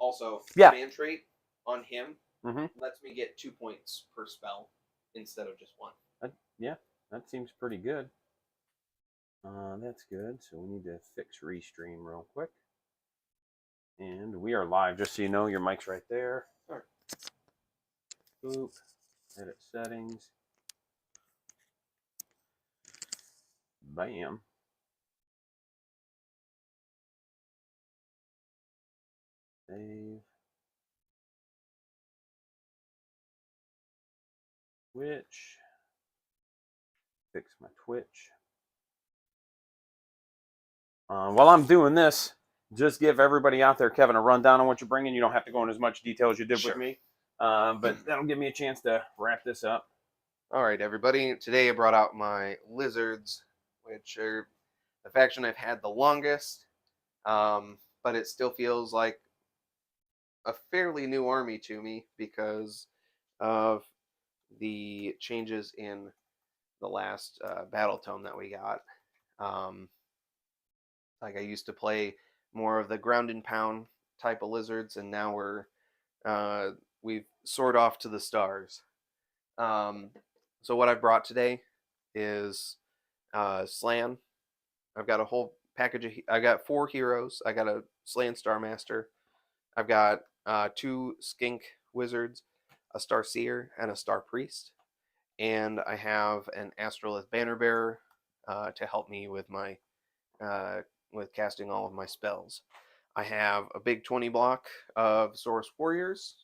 Also, Yeah. command trait on him lets me get 2 points per spell instead of just 1. Yeah, that seems pretty good. That's good. So we need to fix restream real quick. And we are live, just so you know. Your mic's right there. All right. Boop. Edit settings. Bam. Save. Twitch. Fix my Twitch. While I'm doing this, just give everybody out there, Kevin, a rundown on what you're bringing. You don't have to go in as much detail as you did with me, but that'll give me a chance to wrap this up. All right, everybody. Today I brought out my lizards, which are the faction I've had the longest, but it still feels like a fairly new army to me because of the changes in the last battle tome that we got. Like I used to play more of the ground and pound type of lizards, and now we've soared off to the stars. So what I brought today is Slan. I've got a whole package of. I got 4 heroes. I got a Slan Starmaster. I've got 2 Skink Wizards, a Star Seer, and a Star Priest. And I have an Astrolith Banner Bearer to help me with my with casting all of my spells. I have a big 20 block of Saurus Warriors,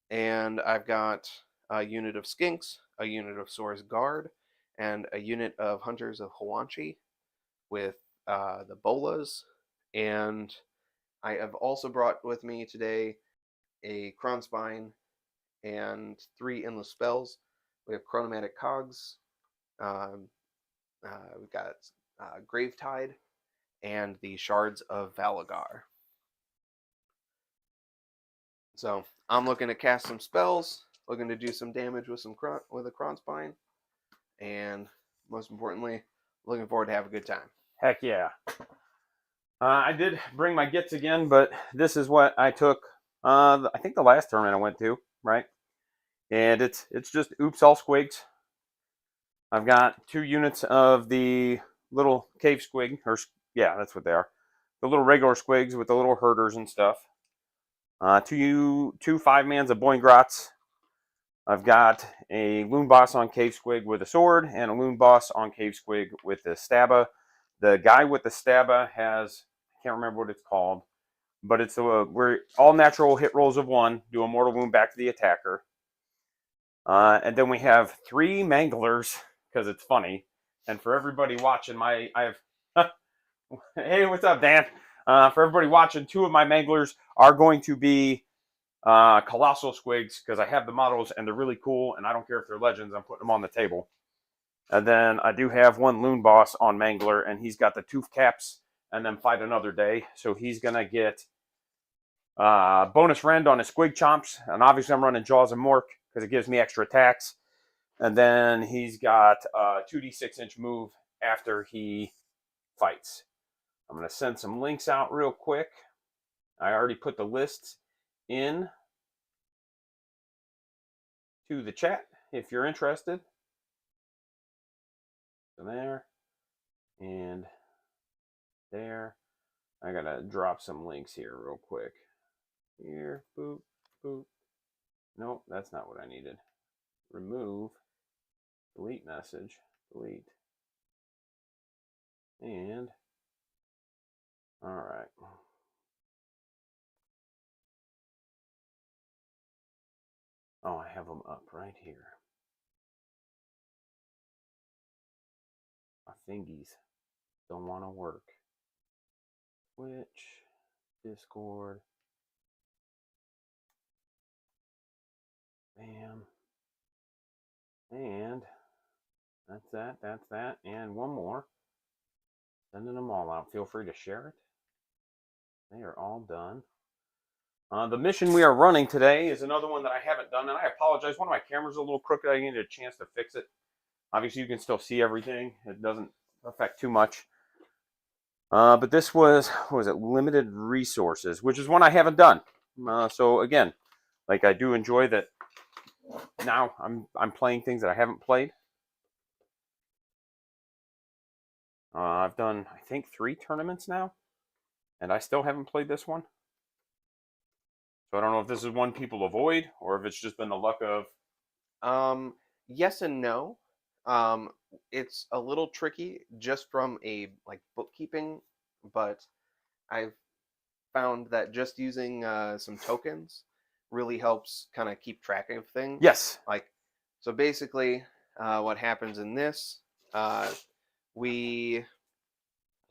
and I've got a unit of Skinks, a unit of Saurus Guard, and a unit of Hunters of Hawanchi with the Bolas. And I have also brought with me today a Kronspine and 3 Endless Spells. We have Chronomatic Cogs, we've got Gravetide, and the Shards of Valagar. So I'm looking to cast some spells, looking to do some damage with a Kronspine, and most importantly, looking forward to have a good time. Heck yeah. I did bring my Gits again, but this is what I took, I think the last tournament I went to, right? And it's just Oops All Squigs. I've got 2 units of the little cave squig, or yeah, that's what they are. The little regular squigs with the little herders and stuff. 2 5-mans of Boingrots. I've got a Loon Boss on Cave Squig with a sword, and a Loon Boss on Cave Squig with the Stabba. The guy with the Stabba has, I can't remember what it's called, but it's we're all natural hit rolls of 1, do a mortal wound back to the attacker. And then we have 3 Manglers, because it's funny. And for everybody watching, I have, hey, what's up, Dan? For everybody watching, 2 of my Manglers are going to be Colossal Squigs, because I have the models and they're really cool, and I don't care if they're legends, I'm putting them on the table. And then I do have 1 Loon Boss on Mangler, and he's got the Tooth Caps and then Fight Another Day, so he's going to get bonus rend on his Squig Chomps, and obviously I'm running Jaws and Mork because it gives me extra attacks. And then he's got a 2d6-inch move after he fights. I'm going to send some links out real quick. I already put the lists in to the chat if you're interested. So there and there. I gotta drop some links here real quick. Here, boop, boop. Nope, that's not what I needed. Remove, delete message, delete. And all right. Oh, I have them up right here. My fingies don't want to work. Twitch, Discord. Bam. And that's that. And one more. Sending them all out. Feel free to share it. They are all done. The mission we are running today is another one that I haven't done, and I apologize. One of my cameras is a little crooked. I needed a chance to fix it. Obviously, you can still see everything. It doesn't affect too much. But this was, what was it? Limited Resources, which is one I haven't done. So again, like I do enjoy that. Now I'm playing things that I haven't played. I've done I think 3 tournaments now, and I still haven't played this one. So I don't know if this is one people avoid or if it's just been the luck of. Yes and no. Um, it's a little tricky just from a like bookkeeping, but I've found that just using some tokens really helps kind of keep track of things. Yes. Like, so basically, what happens in this, we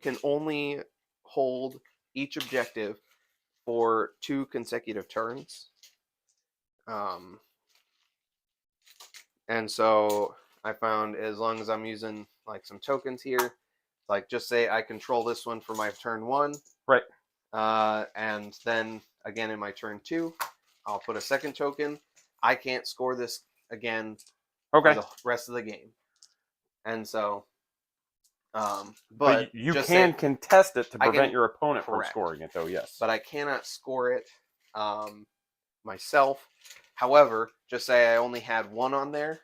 can only hold each objective for 2 consecutive turns. And so I found as long as I'm using like some tokens here, like just say I control this one for my turn 1, Right. and then again in my turn 2, I'll put a second token. I can't score this again for Okay. the rest of the game. And so, But you just can say contest it to I prevent can, your opponent from correct, scoring it, though. Yes. but I cannot score it myself. However, just say I only had 1 on there,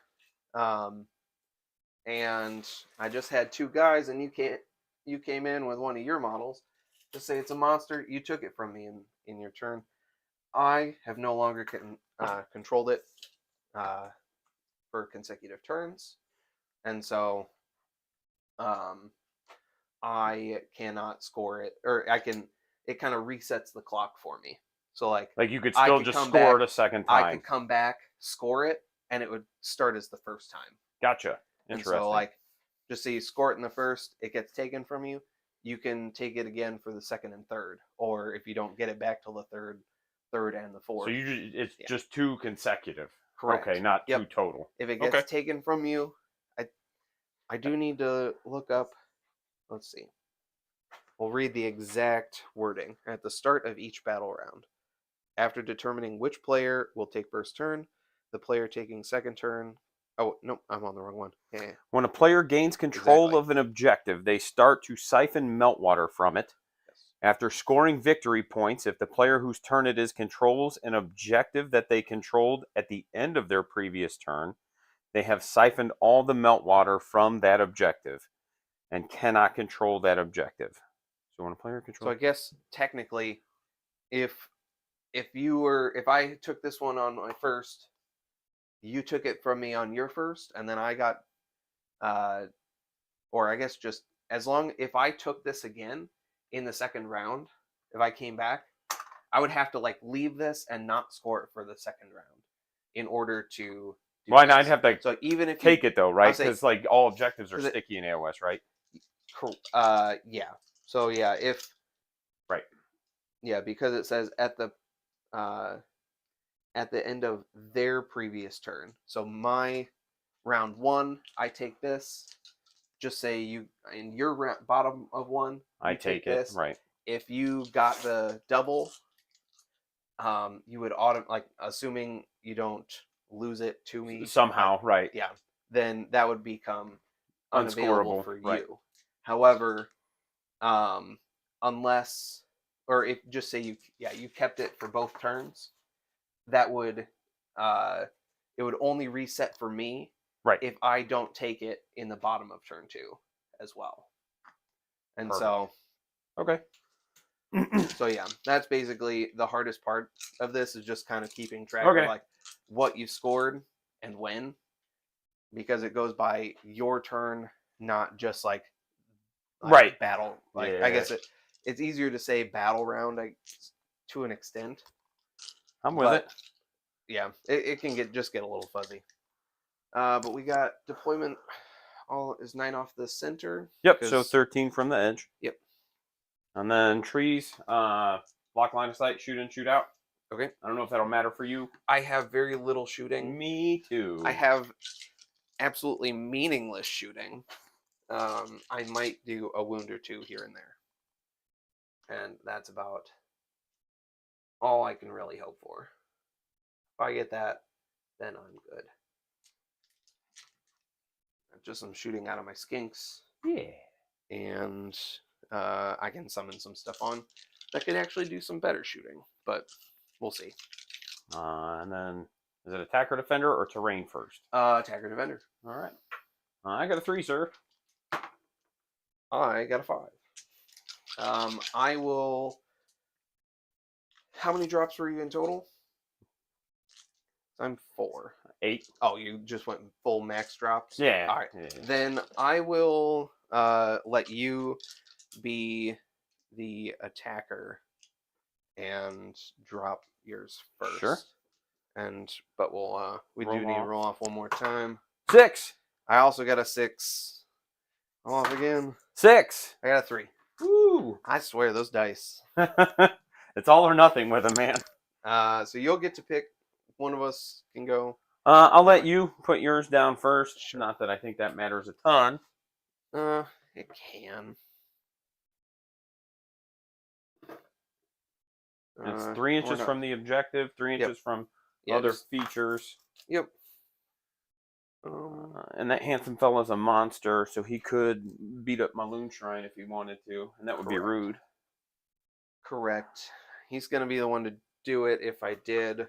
and I just had 2 guys, and you came in with one of your models. Just say it's a monster. You took it from me in your turn. I have no longer controlled it for consecutive turns, and so I cannot score it, or I can. It kind of resets the clock for me. So like Like you could I still could just come score back. it a second I time. could come back, score it, and it would start as the first time. Gotcha. And Interesting. so like, just say you score it in the first, it gets taken from you. You can take it again for the second and third, or if you don't get it back till the third and the fourth. So it's just 2 consecutive. Correct. Okay, not Yep. 2 total. If it gets taken from you, I do need to look up. Let's see. We'll read the exact wording at the start of each battle round. After determining which player will take first turn, the player taking second turn. Oh no, I'm on the wrong one. Yeah. When a player gains control Exactly. of an objective, they start to siphon meltwater from it. Yes. After scoring victory points, if the player whose turn it is controls an objective that they controlled at the end of their previous turn, they have siphoned all the meltwater from that objective and cannot control that objective. So when a player So I controls. guess technically, if if I took this one on my first, you took it from me on your first, and then I got, or I guess just as long if I took this again in the second round, if I came back, I would have to like leave this and not score it for the second round in order to do Why this. not have to So even if take it though, right? say- Because like all objectives are 'cause it- sticky in AoS, right? yeah. So yeah, if Right. yeah, because it says uh at the end of their previous turn. So my round 1, I take this. Just say you in your bottom of 1, I you take it, this. right. If you got the double, you would like assuming you don't lose it to me Somehow, right. yeah, then that would become unavailable Unscorable, for you. right. However, unless or if just say you kept it for both turns, that would it would only reset for me Right. if I don't take it in the bottom of turn 2 as well. And Perfect. so Okay. so yeah, that's basically the hardest part of this is just kind of keeping track Okay. of like what you scored and when, because it goes by your turn, not just like right. battle. Like Yeah. I guess it's easier to say battle round to an extent. I'm with it. Yeah, it can get a little fuzzy. But we got deployment. All is 9 off the center. Yep. So 13 from the edge. Yep. And then trees, block line of sight, shoot in, shoot out. Okay. I don't know if that'll matter for you. I have very little shooting. Me too. I have absolutely meaningless shooting. I might do a wound or 2 here and there, and that's about all I can really hope for. If I get that, then I'm good. Just some shooting out of my skinks. Yeah. And I can summon some stuff on that can actually do some better shooting. But We'll see. And then, is it attack or defender or terrain first? Attacker defender. All right. I got a 3, sir. I got a 5. I will. How many drops were you in total? I'm 4. 8. Oh, you just went full max drops? Yeah. All right. Yeah. Then I will let you be the attacker and drop yours first. Sure. But we do need to roll off one more time. 6. I also got a 6. Roll off again. 6. I got a 3. Woo! I swear those dice. It's all or nothing with them, man. So you'll get to pick. One of us can go. I'll let you put yours down first. Sure. Not that I think that matters a ton. It can. It's 3 inches from the objective, 3 inches from other features. Yep. And that handsome fella's a monster, so he could beat up my Loon Shrine if he wanted to, and that would be rude. Correct. He's going to be the one to do it if I did,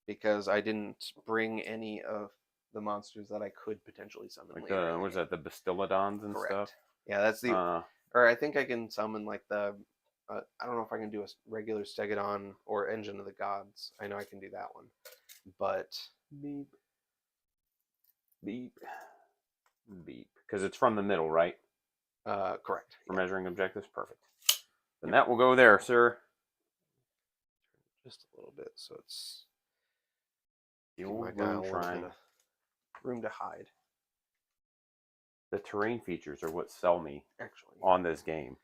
because I didn't bring any of the monsters that I could potentially summon later. Like was that the Bastillodons and stuff? Yeah, that's the... or I think I can summon like the... I don't know if I can do a regular Stegodon or Engine of the Gods. I know I can do that one. But... Beep. Beep. Beep. Because it's from the middle, right? Correct. For measuring objectives? Perfect. Then that will go there, sir. Just a little bit, so it's... The old Loon Shrine. Room to hide. The terrain features are what sell me actually on this game.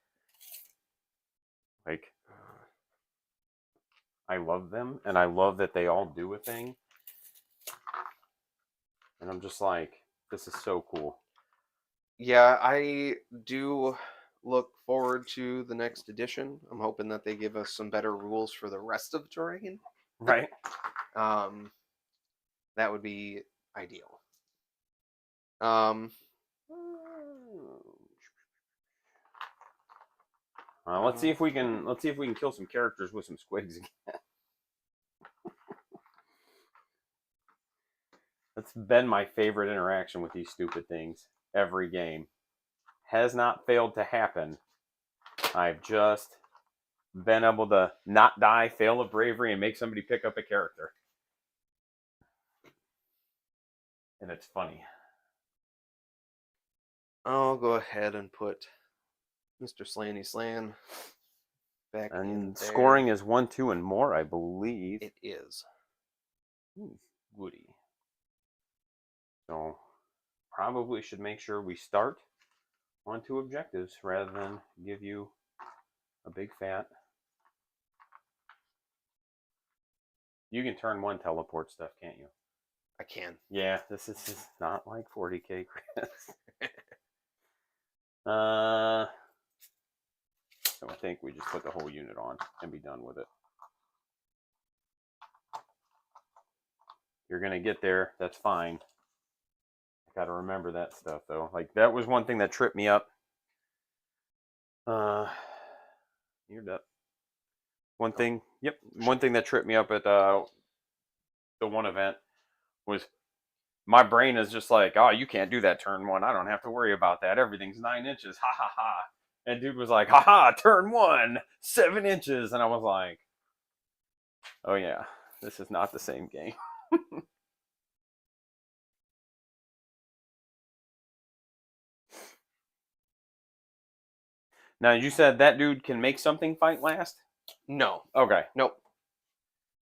Like, I love them, and I love that they all do a thing. And I'm just like, this is so cool. Yeah, I do look forward to the next edition. I'm hoping that they give us some better rules for the rest of the terrain. Right. That would be ideal. Let's see if we can kill some characters with some squigs again. That's been my favorite interaction with these stupid things every game. Has not failed to happen. I've just been able to not die, fail a bravery, and make somebody pick up a character. And it's funny. I'll go ahead and put Mr. Slaney Slan back in there. And scoring is 1, 2, and more, I believe. It is. Ooh, goody. So, probably should make sure we start on 2 objectives rather than give you a big fat. You can turn 1 teleport stuff, can't you? I can. Yeah, this is not like 40k, Chris. So I think we just put the whole unit on and be done with it. You're gonna get there, that's fine. I gotta remember that stuff though. Like that was one thing that tripped me up. You're up. One thing that tripped me up at the one event was my brain is just like, oh, you can't do that turn 1. I don't have to worry about that. Everything's 9 inches. Ha ha ha. And dude was like, ha ha, turn 1, 7 inches. And I was like, oh yeah, this is not the same game. Now, you said that dude can make something fight last? No. Okay. Nope.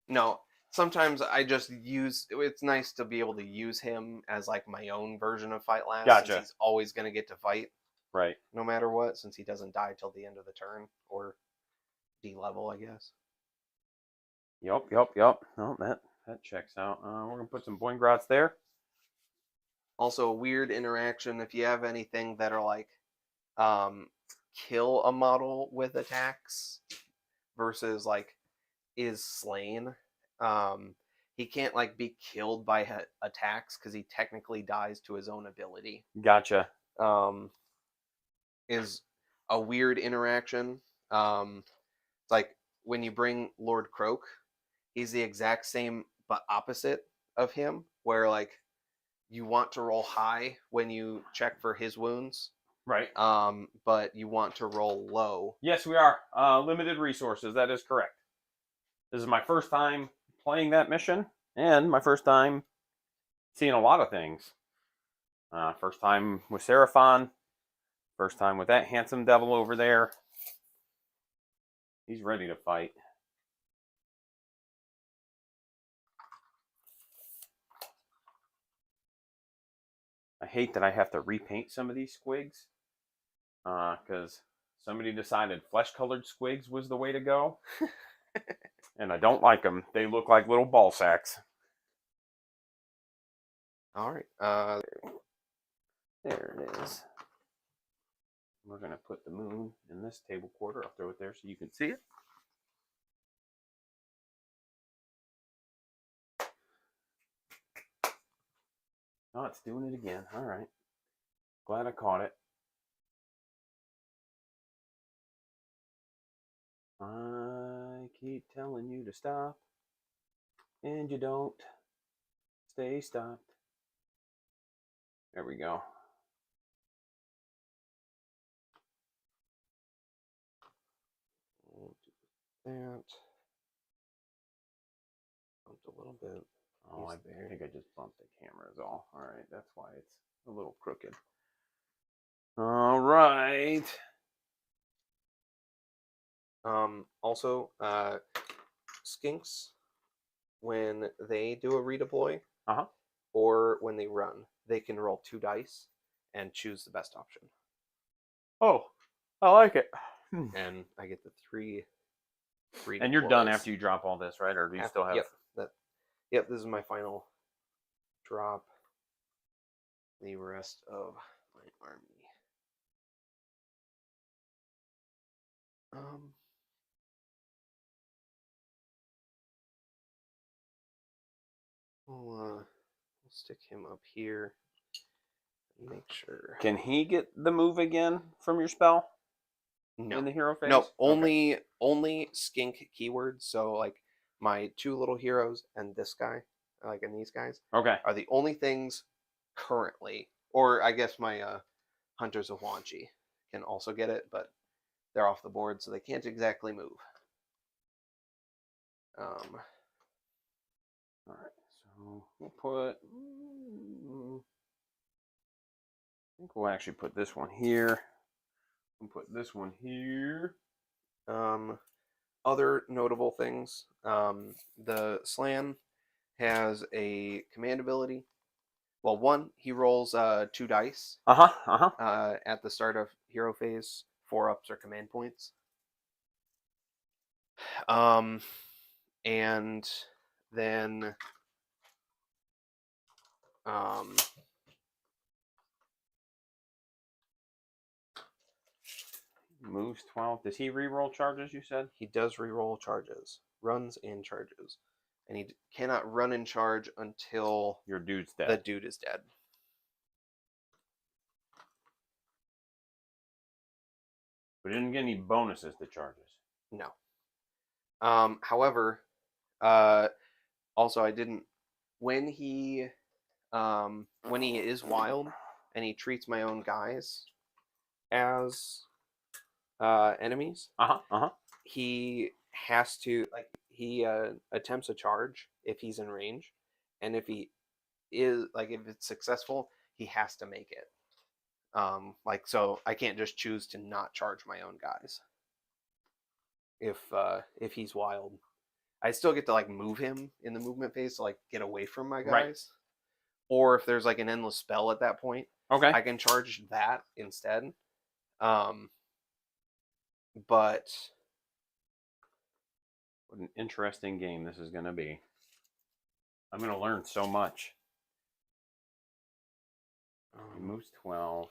No. Sometimes I just use... It's nice to be able to use him as like my own version of fight last. Gotcha. Since he's always going to get to fight. Right. No matter what, since he doesn't die till the end of the turn. Or D-level, I guess. Yep. Oh, that checks out. We're going to put some Boingrots there. Also, a weird interaction. If you have anything that are like... kill a model with attacks versus like is slain, he can't like be killed by attacks because he technically dies to his own ability. Gotcha. Is a weird interaction. It's like when you bring Lord Croak, he's the exact same but opposite of him, where like you want to roll high when you check for his wounds, Right. but you want to roll low. Yes, we are. Limited resources. That is correct. This is my first time playing that mission, and my first time seeing a lot of things. First time with Seraphon. First time with that handsome devil over there. He's ready to fight. I hate that I have to repaint some of these squigs. Because somebody decided flesh-colored squigs was the way to go. And I don't like them. They look like little ball sacks. All right. There it is. We're going to put the moon in this table quarter. I'll throw it there so you can see it. Oh, it's doing it again. All right. Glad I caught it. I keep telling you to stop, and you don't. Stay stopped. There we go. That bumped a little bit. Oh, I think I just bumped the camera is all. All right, that's why it's a little crooked. All right. Also, skinks, when they do a redeploy, or when they run, they can roll 2 dice and choose the best option. Oh, I like it. And I get the 3 And you're done after you drop all this, right? Or do you still have? Yep, this is my final drop. The rest of my army. We'll stick him up here and make sure. Can he get the move again from your spell? No. In the hero phase? No, only skink keywords. So like my 2 little heroes and this guy, like and these guys, are the only things currently. Or I guess my Hunters of Wanchi can also get it, but they're off the board, so they can't exactly move. All right, so we'll put. I think we'll actually put this one here. We'll put this one here. Other notable things. The Slan has a command ability. Well, one, he rolls 2 dice. At the start of hero phase, 4 ups or command points. And then moves 12. Does he reroll charges, you said? He does reroll charges, runs and charges. And he cannot run and charge until your dude's dead. The dude is dead. We didn't get any bonuses to charges. No. However, also I didn't when he is wild and he treats my own guys as enemies. He has to he attempts a charge if he's in range, and if he is if it's successful, he has to make it. So I can't just choose to not charge my own guys. If he's wild, I still get to move him in the movement phase to get away from my guys. Right. Or if there's an endless spell at that point, I can charge that instead. But what an interesting game this is going to be. I'm going to learn so much. He moves 12.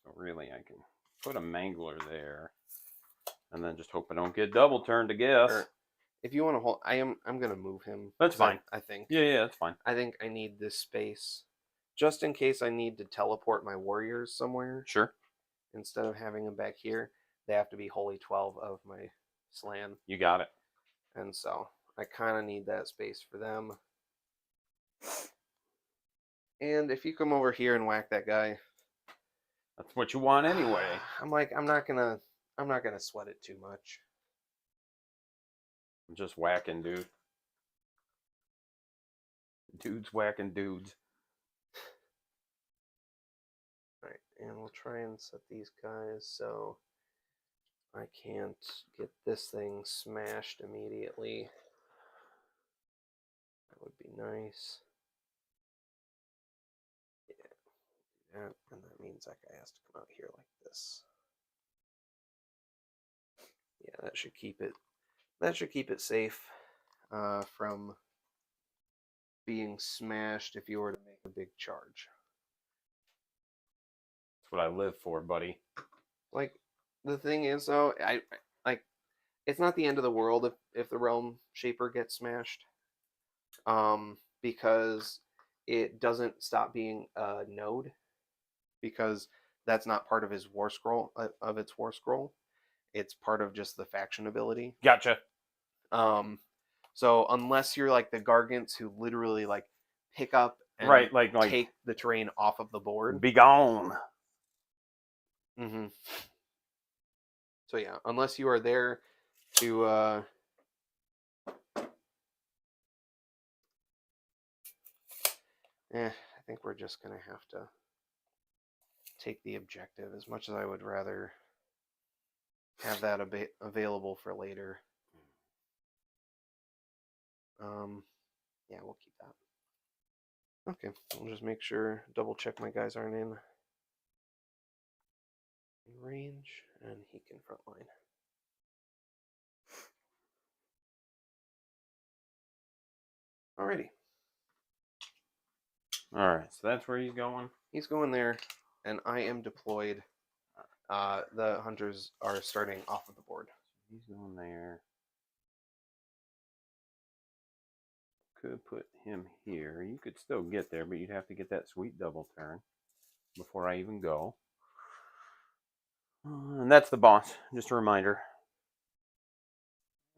So really I can put a mangler there. And then just hope I don't get double turned, I guess. Or if you want to hold, I'm going to move him. That's fine. I think. Yeah, that's fine. I think I need this space just in case I need to teleport my warriors somewhere. Sure. Instead of having them back here, they have to be wholly 12 of my Slan. You got it. And so I kind of need that space for them. And if you come over here and whack that guy, that's what you want anyway. I'm like, I'm not gonna sweat it too much. I'm just whacking, dude. Dudes whacking dudes. All right, and we'll try and set these guys so I can't get this thing smashed immediately. That would be nice. Yeah, and that means that guy has to come out here like this. Yeah, that should keep it. That should keep it safe from being smashed if you were to make a big charge. That's what I live for, buddy. Like, the thing is, though, I like, it's not the end of the world if the Realm Shaper gets smashed, because it doesn't stop being a node, because that's not part of his war scroll of its war scroll. It's part of just the faction ability. Gotcha. So unless you're like the Gargants who literally like pick up and right, like take the terrain off of the board, be gone. Mm-hmm. So yeah, unless you are there to I think we're just gonna have to take the objective, as much as I would rather have that available for later. Yeah, we'll keep that. Okay, I'll just make sure, double check my guys aren't in range, and he can frontline. Alrighty. Alright, so that's where he's going. He's going there, and I am deployed. The hunters are starting off of the board. He's going there. Could put him here. You could still get there, but you'd have to get that sweet double turn before I even go. And that's the boss. Just a reminder.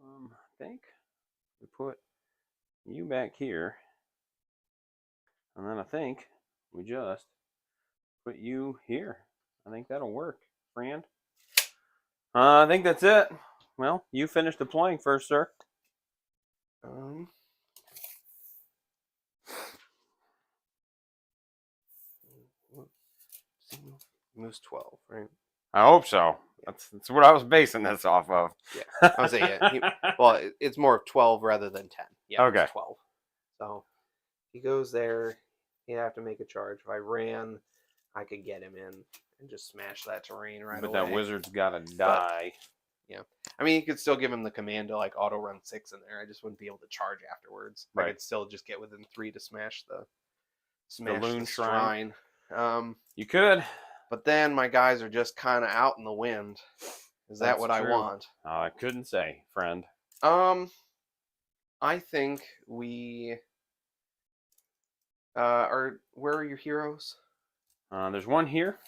I think we put you back here. And then I think we just put you here. I think that'll work, friend. I think that's it. Well, you finished deploying first, sir. Moves 12, right? I hope so. Yeah. That's what I was basing this off of. Yeah, I was saying, yeah. Well, it's more of 12 rather than 10. Yeah, okay. It's 12. So he goes there. He'd have to make a charge. If I ran, I could get him in and just smash that terrain right away. But that wizard's got to die. Yeah. I mean, you could still give him the command to, like, auto-run 6 in there. I just wouldn't be able to charge afterwards. Right. I could still just get within 3 to smash the Loon Shrine. You could. But then my guys are just kind of out in the wind. Is that what true. I want? I couldn't say, friend. I think we are. Where are your heroes? There's one here.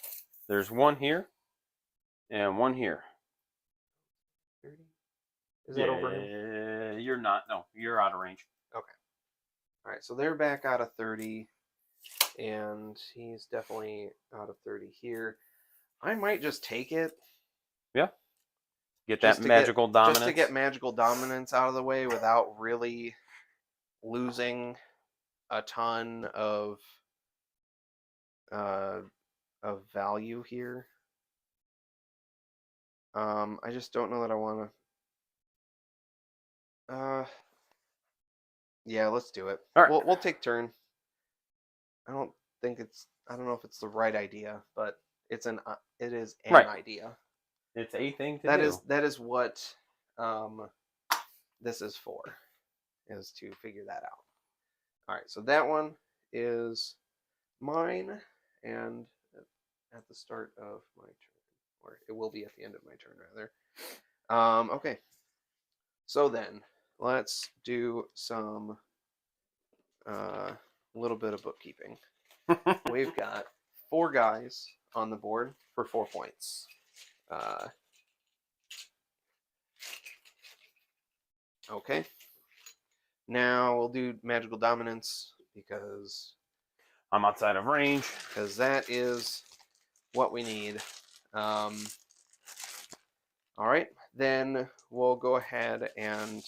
There's one here, and one here. 30? Is that over him? You're not. No, you're out of range. Okay. All right. So they're back out of 30. And he's definitely out of 30 here. I might just take it. Yeah. Get that magical dominance. Just to get magical dominance out of the way without really losing a ton of value here. I just don't know that I want to. Yeah, let's do it. All right. We'll take turn. I don't know if it's the right idea, but it is an idea. It's a thing to do. That is what this is for, is to figure that out. All right, so that one is mine, and at the start of my turn, or it will be at the end of my turn, rather. Okay, so then let's do some little bit of bookkeeping. We've got 4 guys on the board for 4 points. Okay. Now we'll do magical dominance because I'm outside of range. that is what we need. All right, then we'll go ahead and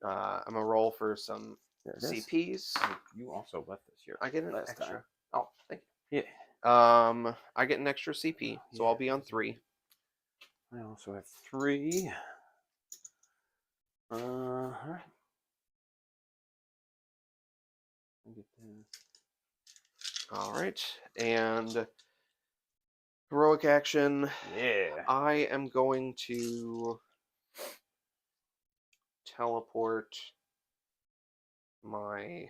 I'm gonna roll for some CPs. You also left this here. I get an last extra. time. Oh, thank Yeah. you. I get an extra CP, so Yeah. I'll be on 3. I also have 3. All right. All right, and heroic action. Yeah. I am going to teleport my.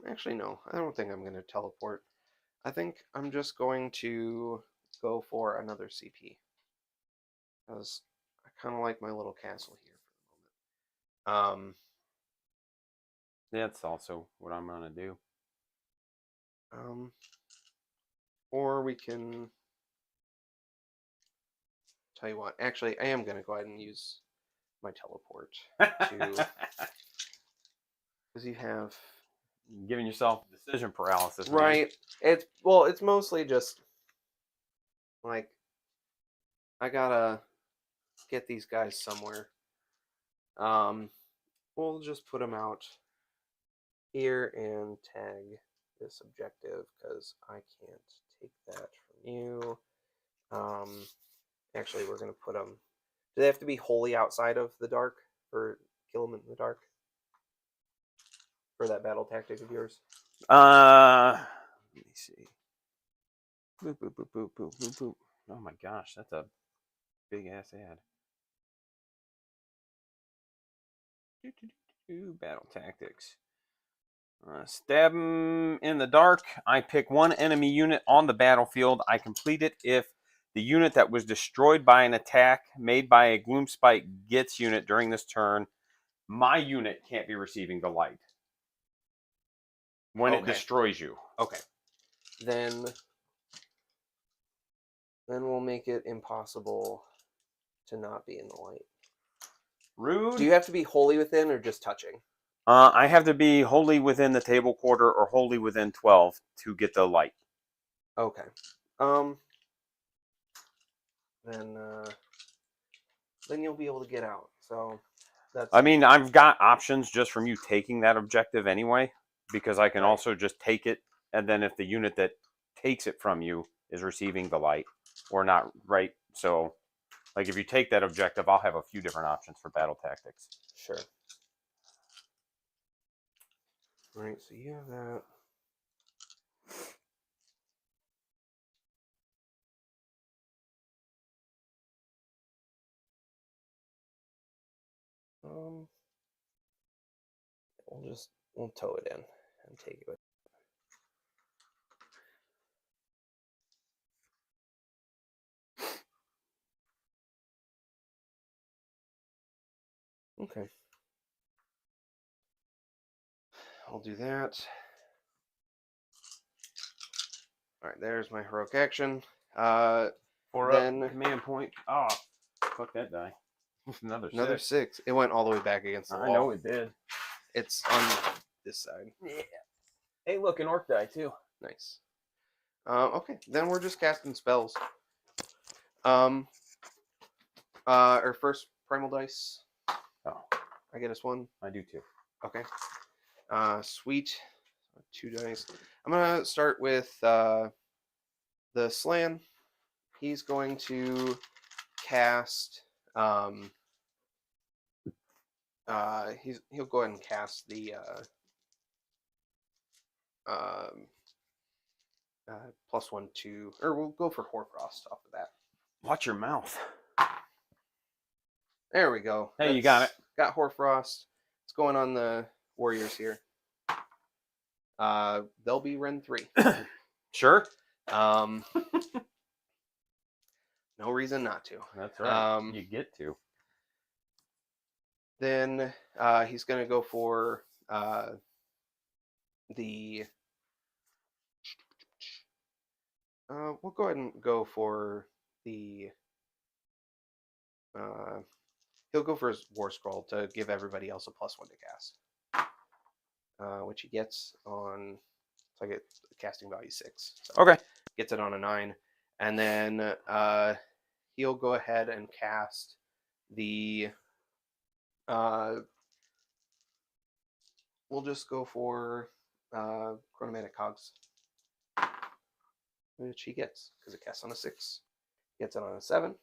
Actually, no. I don't think I'm going to teleport. I think I'm just going to go for another CP. Because I kind of like my little castle here for the moment. That's also what I'm gonna do. Or we can. Tell you what. Actually, I am going to go ahead and use my teleport to. Because you have. Giving yourself decision paralysis, man. Right. It's mostly just like I gotta get these guys somewhere. We'll just put them out here and tag this objective because I can't take that from you. Actually, we're gonna put them. Do they have to be wholly outside of the dark or kill them in the dark for that battle tactic of yours? Let me see. Boop boop boop boop boop boop boop. Oh my gosh, that's a big ass ad. Battle tactics. Stab him in the dark. I pick one enemy unit on the battlefield. I complete it if the unit that was destroyed by an attack made by a Gloomspitei gets unit during this turn. My unit can't be receiving the light when it destroys you. Okay. Then we'll make it impossible to not be in the light. Rude. Do you have to be wholly within or just touching? I have to be wholly within the table quarter or wholly within 12 to get the light. Okay. Then you'll be able to get out. So that's. I mean, I've got options just from you taking that objective anyway, because I can also just take it, and then if the unit that takes it from you is receiving the light or not, right? So, like, if you take that objective, I'll have a few different options for battle tactics. Sure. All right, so you have that. We'll tow it in and take it with. Okay. I'll do that. All right, there's my heroic action. Then command point. Oh, fuck that die. Another 6. It went all the way back against the wall. I know it did. It's on this side. Yeah. Hey, look, an orc die too. Nice. Okay, then we're just casting spells. Our first primal dice. Oh, I get us 1. I do too. Okay. Sweet. 2 dice. I'm gonna start with the Slan. He's going to cast. He'll go ahead and cast the +1 2, or we'll go for Hoarfrost off the bat. Watch your mouth. There we go. Hey, you got it. Got Hoarfrost. It's going on the warriors here. They'll be Ren 3. Sure. No reason not to. That's right. You get to. Then he's going to go for the. We'll go ahead and go for the. he'll go for his War Scroll to give everybody else a +1 to cast, which he gets on. So I get casting value 6. So Okay. gets it on a 9, and then he'll go ahead and cast the. We'll just go for Chronomantic Cogs, which he gets because it casts on a 6. Gets it on a 7.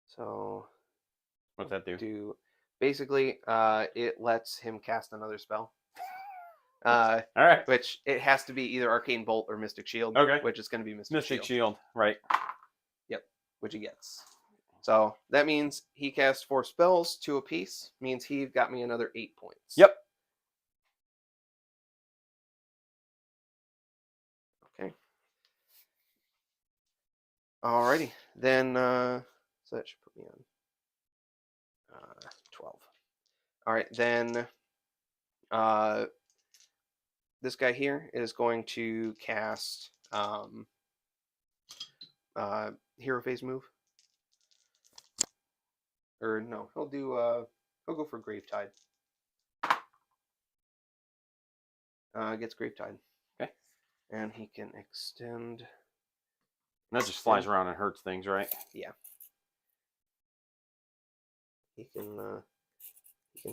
So What's that do? Basically, it lets him cast another spell. All right. Which it has to be either Arcane Bolt or Mystic Shield. Okay. Which is going to be Mystic Shield. Right. Yep. Which he gets. So that means he casts 4 spells, 2 apiece. Means he got me another 8 points. Yep. Okay. Alrighty. Then, so that should put me on 12. Alright, then this guy here is going to cast Hero Phase move. Or no, he'll go for Gravetide. Gets Gravetide. Okay. And he can extend. That just flies around and hurts things, right? Yeah. He can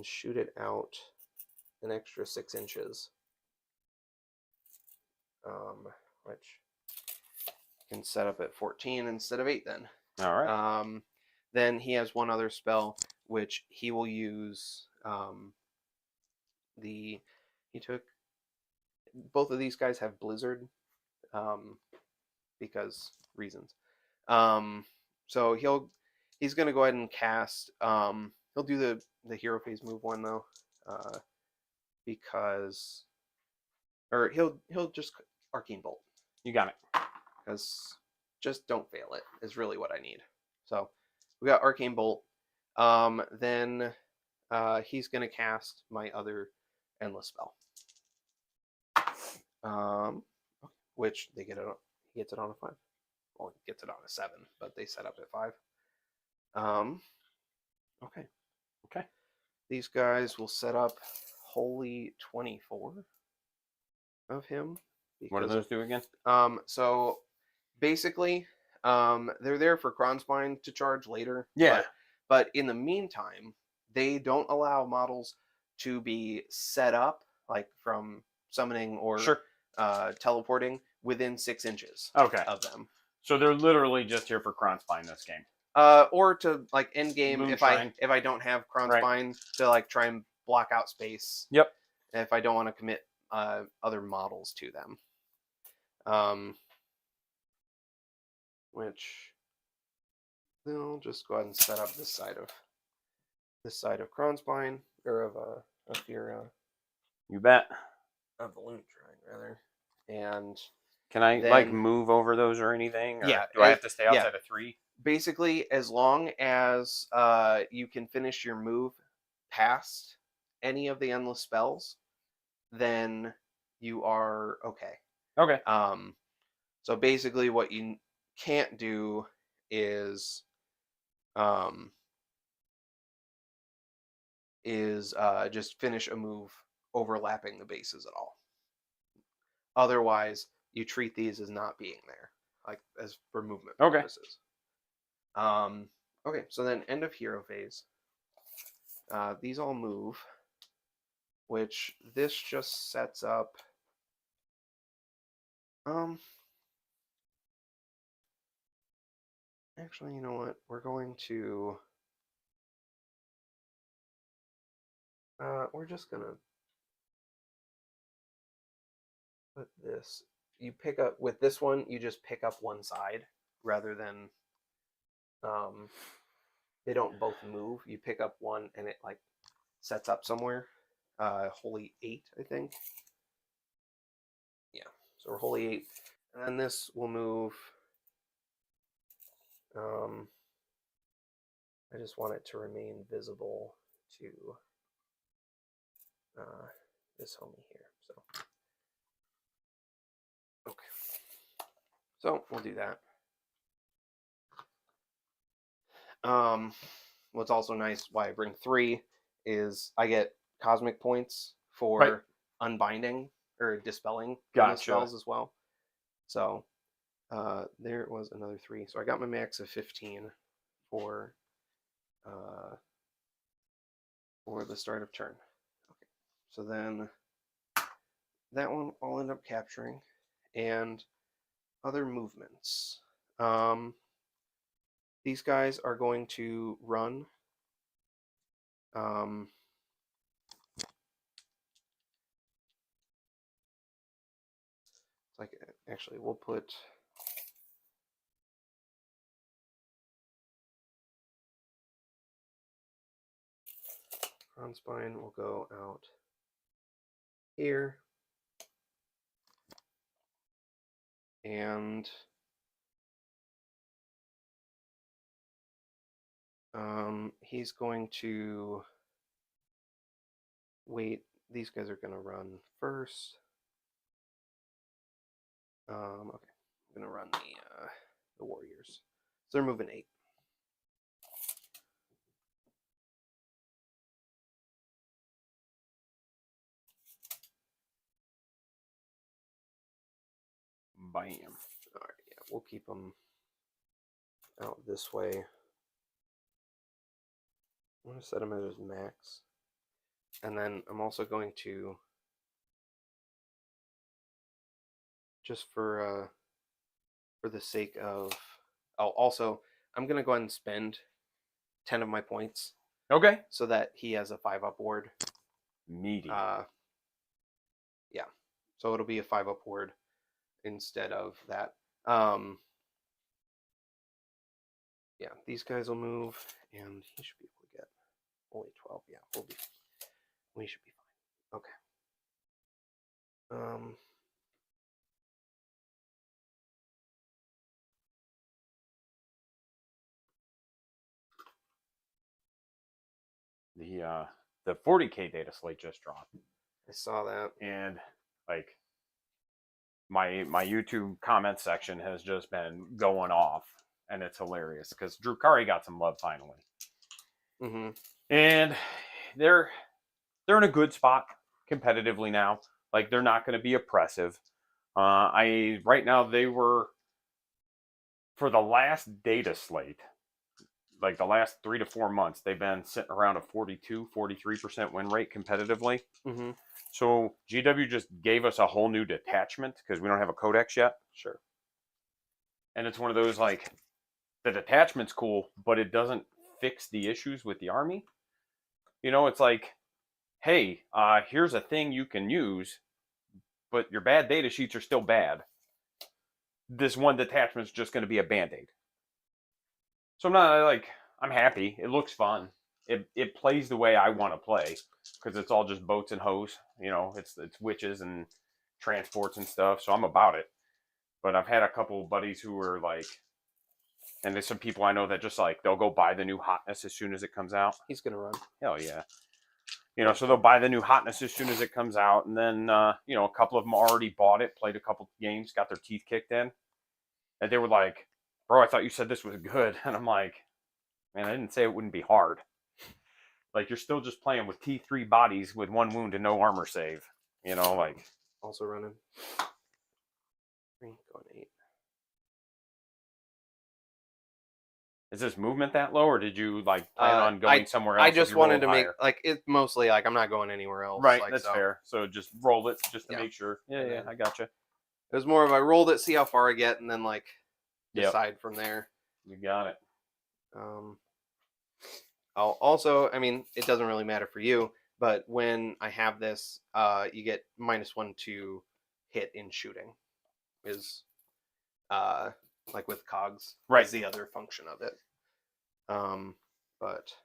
shoot it out an extra 6 inches. Which can set up at 14 instead of 8 then. All right. Then he has one other spell which he will use. He took both of these guys have Blizzard, because reasons. So he's gonna go ahead and cast. He'll do the Hero Phase move one though, because, or he'll just Arcane Bolt. You got it. Because just don't fail it is really what I need. So we got Arcane Bolt. Then he's gonna cast my other Endless spell. Which he gets it on a 5. Well, he gets it on a 7, but they set up at 5. Okay. These guys will set up Holy 24 of him. What do those do again? So basically, they're there for Kronspine to charge later. Yeah. But in the meantime, they don't allow models to be set up, like from summoning or teleporting, within 6 inches of them. So they're literally just here for Kronspine this game. Or to like end game if I don't have Kronspine to like try and block out space. Yep. If I don't want to commit other models to them. Which they'll just go ahead and set up this side of Kronspine, or of your you bet. Of the Loon Shrine rather. And can I like move over those or anything? Or yeah. Do I have to stay outside of 3? Basically, as long as you can finish your move past any of the endless spells, then you are okay. Okay. So basically, what you can't do is just finish a move overlapping the bases at all. Otherwise, you treat these as not being there, like as for movement purposes. Okay, so then end of Hero Phase. These all move, which this just sets up. Actually, you know what? We're going to. We're just gonna put this. You pick up with this one. You just pick up one side rather than. They don't both move. You pick up one and it like sets up somewhere. Holy 8, I think. Yeah. So we're Holy 8, and then this will move. I just want it to remain visible to this homie here. So okay. So we'll do that. What's also nice, why I bring 3, is I get cosmic points Right. for unbinding or dispelling one of the Gotcha. spells as well. So there was another 3. So I got my max of 15 for the start of turn. Okay. So then that one I'll end up capturing, and other movements. These guys are going to run. It's like, actually, we'll put front spine will go out here, and he's going to wait. These guys are going to run first. Okay, I'm going to run the warriors. So they're moving 8. Bam. All right, yeah, we'll keep them out this way. I'm going to set them as max. And then I'm also going to, just for the sake of, also, I'm going to go ahead and spend 10 of my points. Okay. So that he has a 5-up ward. Meaty. Yeah. So it'll be a 5-up ward instead of that. Yeah, these guys will move, and he should be able to get only 12. Yeah, we should be fine. Okay. The 40K data slate just dropped. I saw that. And like my YouTube comment section has just been going off, and it's hilarious because Drukari got some love finally. Mm-hmm. And they're in a good spot competitively now. Like, they're not going to be oppressive. Right now they were, for the last data slate, like the last 3 to 4 months, they've been sitting around a 42-43% win rate competitively. Mm-hmm. So GW just gave us a whole new detachment because we don't have a codex yet. Sure. And it's one of those, like, the detachment's cool, but it doesn't fix the issues with the army. You know, it's like, hey, here's a thing you can use, but your bad data sheets are still bad. This one detachment's just going to be a band-aid. So I'm happy. It looks fun. It plays the way I want to play because it's all just boats and hoes. You know, it's witches and transports and stuff. So I'm about it. But I've had a couple of buddies who are like, and there's some people I know that just like they'll go buy the new hotness as soon as it comes out. He's gonna run. Hell yeah. You know, so they'll buy the new hotness as soon as it comes out, and then you know, a couple of them already bought it, played a couple games, got their teeth kicked in, and they were like, "Bro, I thought you said this was good," and I'm like, "Man, I didn't say it wouldn't be hard. Like, you're still just playing with T3 bodies with 1 wound and no armor save. You know, like." Also running. 3, going 8. Is this movement that low, or did you like plan on going somewhere else? I just wanted to make it mostly like I'm not going anywhere else. Right, like, that's so. fair. So just roll it just to Yeah. make sure. Yeah, And yeah, then- I gotcha. It was more of I rolled it, see how far I get, and then like Yep. decide from there. You got it. I'll also, I mean, it doesn't really matter for you, but when I have this, you get -1 to hit in shooting. Is like with cogs, Right. is the other function of it. But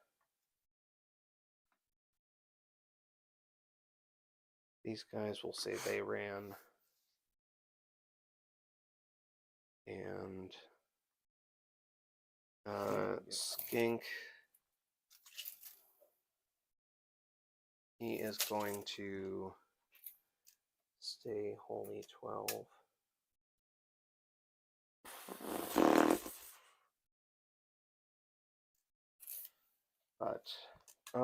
these guys will say they ran, and Skink, he is going to stay holy 12. But I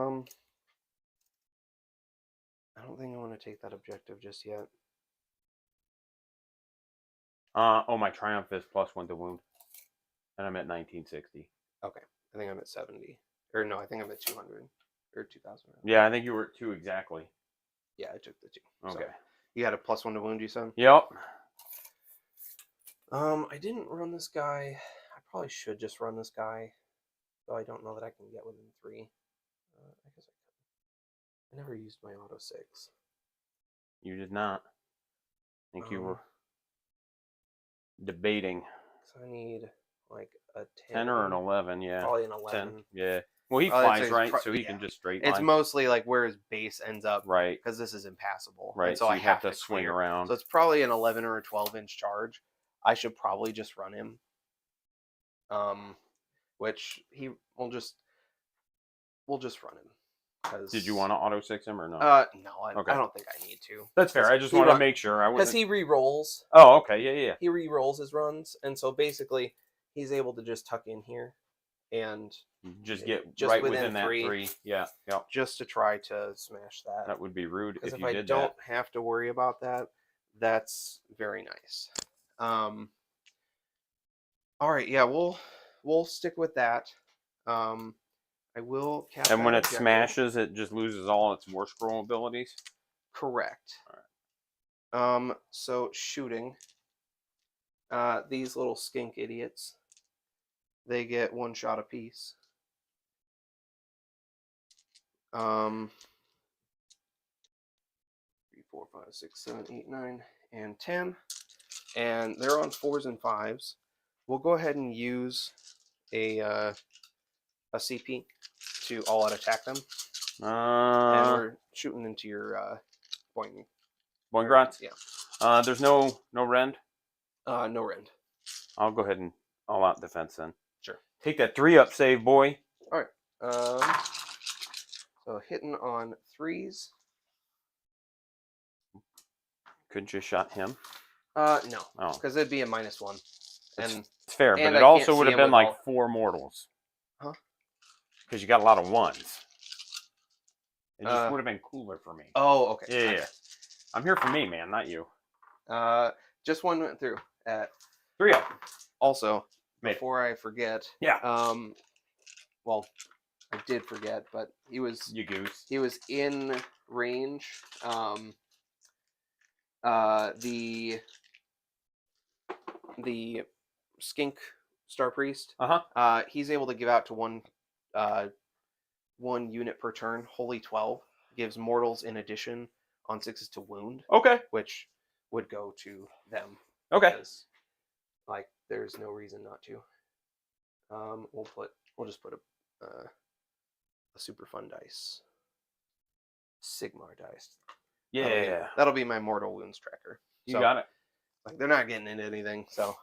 don't think I want to take that objective just yet. Oh, my triumph is +1 to wound, and I'm at 1960. Okay, I think I'm at 70. Or no, I think I'm at 200 or 2,000. Yeah, I think you were at 2 exactly. Yeah, I took the 2. Okay. So you had a +1 to wound, you said? Yep. I didn't run this guy. I probably should just run this guy, though I don't know that I can get within 3. I guess I could. I never used my auto 6. You did not. I think you were debating. So I need like a 10 or an 11, yeah. Probably an 11. 10, yeah. Well, he I'd say flies, it's right? So he can just straight line. It's mostly like where his base ends up. Right. Because this is impassable. Right, And so so I you have to clear. swing around. So it's probably an 11 or a 12-inch charge. I should probably just run him. Which we'll just run him. Did you want to auto 6 him or no? No, I don't think I need to. That's fair. I just want to make sure. Because he re-rolls. Oh, okay. Yeah. He re-rolls his runs, and so basically he's able to just tuck in here and just get just right within that 3. Yeah. Just to try to smash that. That would be rude if you did that. Because if I don't have to worry about that, that's very nice. All right, yeah, we'll stick with that. I will cap And when that it objective. smashes, it just loses all its war scroll abilities? Correct. All right. So shooting. These little skink idiots, they get 1 shot apiece. 3, 4, 5, 6, 7, 8, 9, and 10. And they're on 4s and 5s. We'll go ahead and use a CP to all-out attack them. And we're shooting into your Boing Grots? Yeah. There's no rend? No rend. I'll go ahead and all-out defense then. Sure. Take that 3-up save, boy. All right. So hitting on 3s. Couldn't you shot him? No. Oh. Because it'd be a -1. And it's fair, but and it I also can't would see have him been with like all- 4 mortals. Huh? Because you got a lot of 1s. It just Uh, would have been cooler for me. Oh, okay. Yeah. I'm here for me, man, not you. Just 1 went through at 3-up. Also, Made it. before I forget. Yeah. Well, I did forget, but he was You goose. he was in range. The skink star priest. He's able to give out to one unit per turn. Holy 12 gives mortals in addition on 6s to wound. Okay. Which would go to them. Okay. Because, like, there's no reason not to. We'll just put a super fun dice. Sigmar dice. Yeah. That'll be my mortal wounds tracker. You got it. Like, they're not getting into anything, so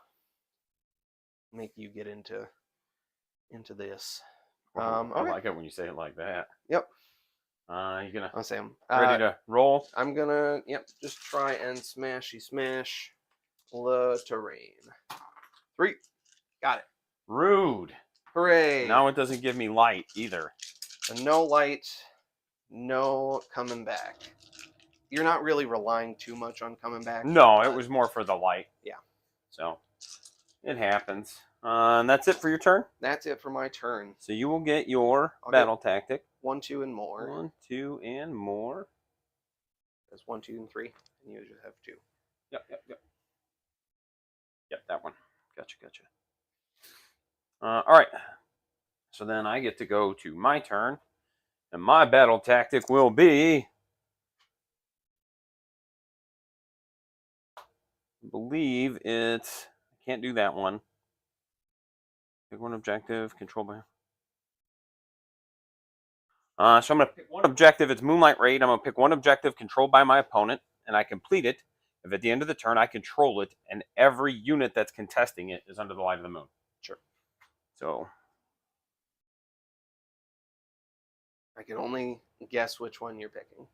make you get into this. I like it when you say it like that. Yep. You gonna I'll say I'm ready to roll? I'm gonna just try and smash the terrain. 3. Got it. Rude. Hooray. Now it doesn't give me light either. And no light, no coming back. You're not really relying too much on coming back. No, it was more for the light. Yeah. So it happens. And that's it for your turn? That's it for my turn. So you will get your battle tactic. 1, 2, and more. 1, 2, and more. There's 1, 2, and 3. And you just have 2. Yep, that one. Gotcha. All right. So then I get to go to my turn. And my battle tactic will be... I believe it's... I can't do that one. Pick one objective, control by... so I'm going to pick one objective. It's Moonlight Raid. I'm going to pick one objective controlled by my opponent, and I complete it. If at the end of the turn I control it, and every unit that's contesting it is under the light of the moon. Sure. So... I can only guess which one you're picking.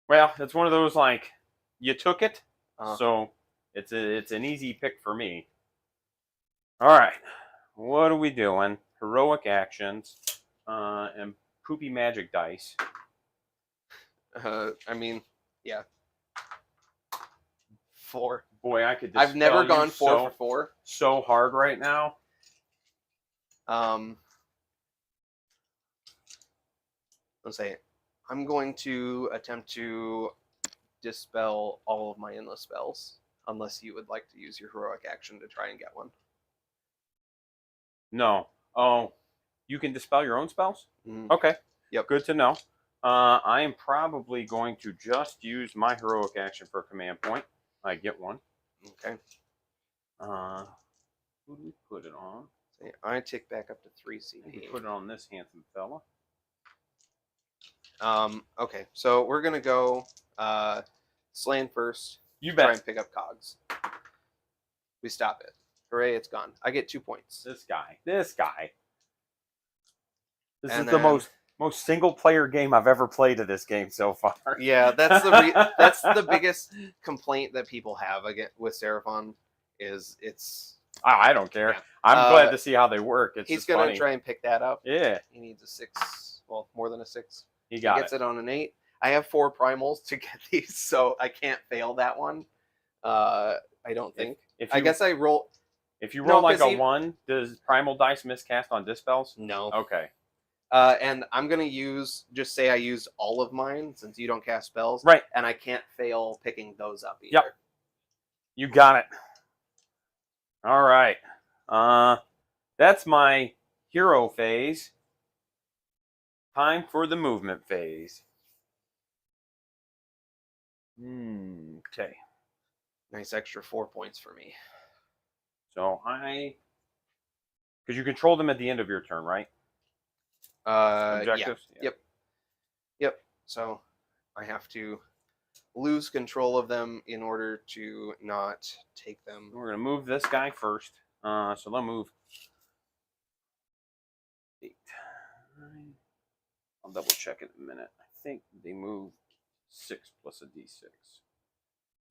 Well, it's one of those, like, you took it, so it's an easy pick for me. All right. What are we doing? Heroic actions. and poopy magic dice. I mean, yeah. 4. Boy, I could I've never dispel you gone 4 for 4. so hard right now. Let's say I'm going to attempt to dispel all of my endless spells, unless you would like to use your heroic action to try and get one. No. Oh, you can dispel your own spells? Mm. Okay. Yep. Good to know. I am probably going to just use my heroic action for a command point. I get one. Okay. Who do we put it on? So I tick back up to 3 Maybe CP. put it on this handsome fella. Okay, so we're gonna go Slan first. You Try bet. and pick up cogs. We stop it. Hooray! It's gone. I get 2 points. This guy. This And is the then, most single player game I've ever played of this game so far. Yeah, that's the biggest complaint that people have again with Seraphon is it's. I don't care. Yeah. I'm glad to see how they work. It's He's just gonna funny. try and pick that up. Yeah. He needs a 6. Well, more than a 6. He gets it on an 8. I have 4 primals to get these, so I can't fail that one. I don't think. I guess I roll. If you roll No, like 'cause a 1, does primal dice miscast on dispels? No. Okay. And I'm gonna just say I used all of mine since you don't cast spells, Right. and I can't fail picking those up either. Yep. You got it. All right. That's my hero phase. Time for the movement phase. Okay. Nice extra 4 points for me. So because you control them at the end of your turn, right? Objectives. Yeah. Yep. So I have to lose control of them in order to not take them. We're gonna move this guy first. So let's move 8, 9. I'll double check in a minute. I think they move 6 plus a d6,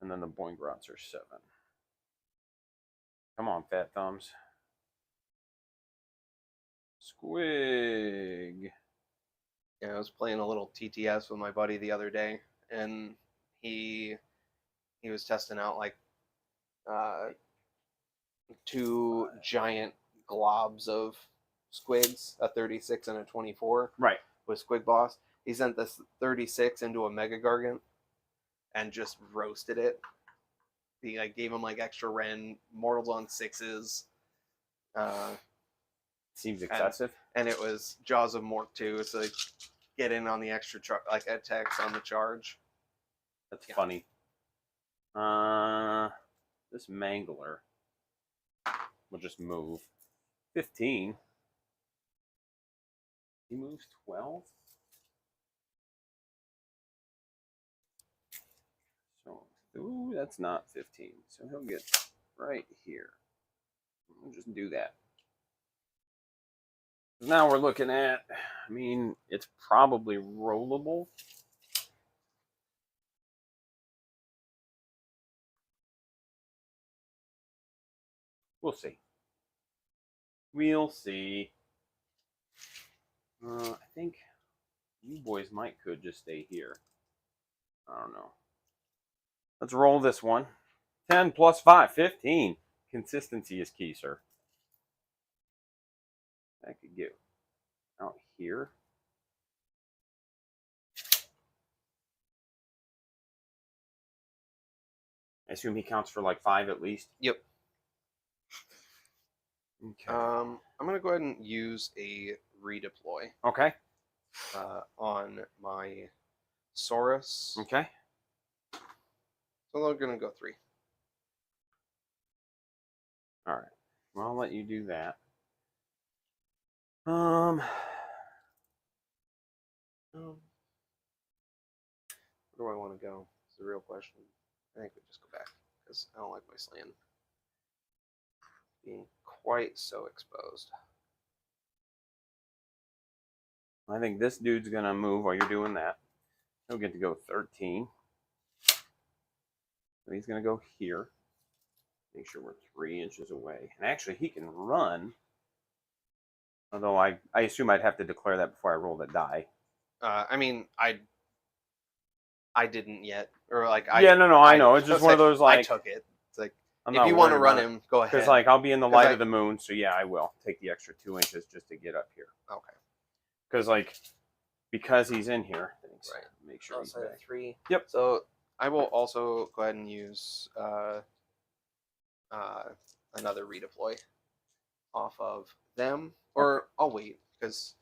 and then the Boingrots are 7. Come on, fat thumbs. Squig. Yeah, I was playing a little TTS with my buddy the other day, and he was testing out like 2 giant globs of squigs, a 36 and a 24. Right. With Squig Boss. He sent this 36 into a Mega Gargant and just roasted it. He gave him extra Ren, Mortals on 6s. Seems excessive. And it was Jaws of Mork too, so get in on the extra attacks on the charge. That's funny. This Mangler will just move 15. He moves 12. So, ooh, that's not 15. So he'll get right here. We'll just do that. Now we're looking at, it's probably rollable. We'll see. We'll see. I think you boys could just stay here. I don't know. Let's roll this one. 10 plus 5, 15. Consistency is key, sir. I could get out here. I assume he counts for 5 at least. Yep. Okay. I'm gonna go ahead and use a redeploy. Okay. On my Saurus. Okay. So they're gonna go 3. All right. Well, I'll let you do that. Where do I want to go? It's the real question. I think we just go back because I don't like my Slan being quite so exposed. I think this dude's gonna move while you're doing that. He'll get to go 13. So he's gonna go here. Make sure we're 3 inches away. And actually, he can run Although I assume I'd have to declare that before I roll the die. I mean, I didn't yet, or like Yeah, no, I know. It's just one of those I like took it. It's like I'm if not you want to worried run about it. him, go ahead. Because like I'll be in the light I- of the moon, so yeah, I will take the extra 2 inches just to get up here. Okay. Because like because he's in here, thanks. Right. Make sure he's Outside of back. 3. Yep. So I will also go ahead and use another redeploy off of them, or I'll wait because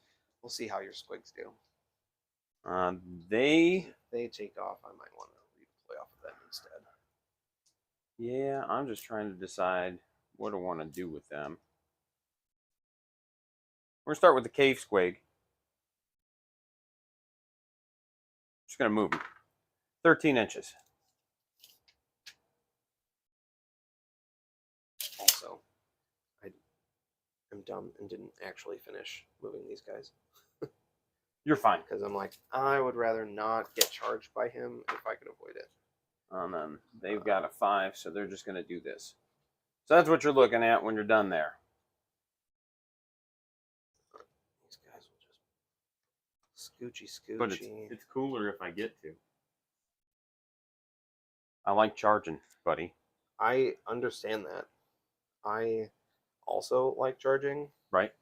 we'll see how your squigs do. They If they take off, I might want to redeploy off of them instead. Yeah, I'm just trying to decide what I want to do with them. We're gonna start with the cave squig. Just gonna move him 13 inches. Also, I'm dumb and didn't actually finish moving these guys. You're fine. Because I'm like, I would rather not get charged by him if I could avoid it. And then they've got a 5, so they're just gonna do this. So that's what you're looking at when you're done there. These guys will just scoochy. But it's cooler if I get to. I like charging, buddy. I understand that. I also like charging. Right?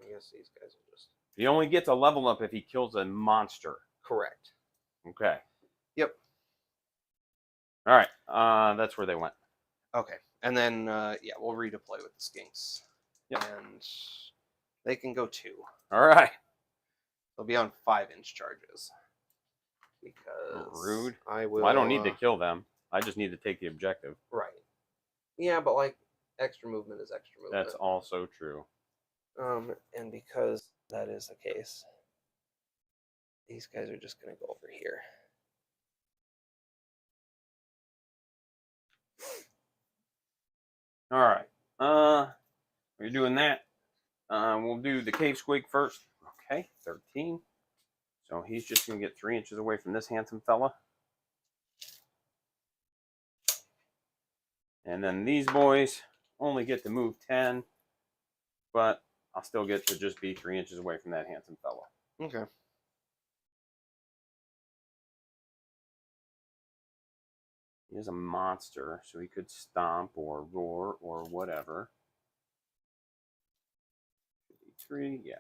I guess these guys will just... He only gets a level up if he kills a monster. Correct. Okay. Yep. All right. That's where they went. Okay. And then, yeah, we'll redeploy with the skinks. Yep. And they can go 2. All right. They'll be on 5-inch charges. Because... Rude. I will... Well, I don't need to kill them. I just need to take the objective. Right. Yeah, but, like, extra movement is extra movement. That's also true. And because that is the case, these guys are just going to go over here. All right. We're doing that. We'll do the cave squig first. Okay, 13. So he's just going to get 3 inches away from this handsome fella. And then these boys only get to move 10, but I'll still get to just be 3 inches away from that handsome fella. Okay. He is a monster, so he could stomp or roar or whatever. 53, yeah.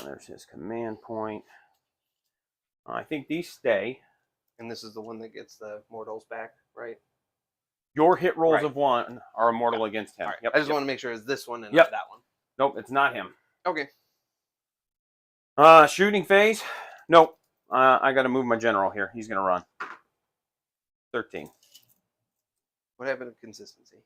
There's his command point. I think these stay. And this is the one that gets the mortals back, right? Your hit rolls Right. of 1 are immortal against him. All right. Yep, I just yep. want to make sure it's this one and Yep. not that one. Nope, it's not him. Okay. Shooting phase. Nope. I got to move my general here. He's going to run. 13. What happened to consistency?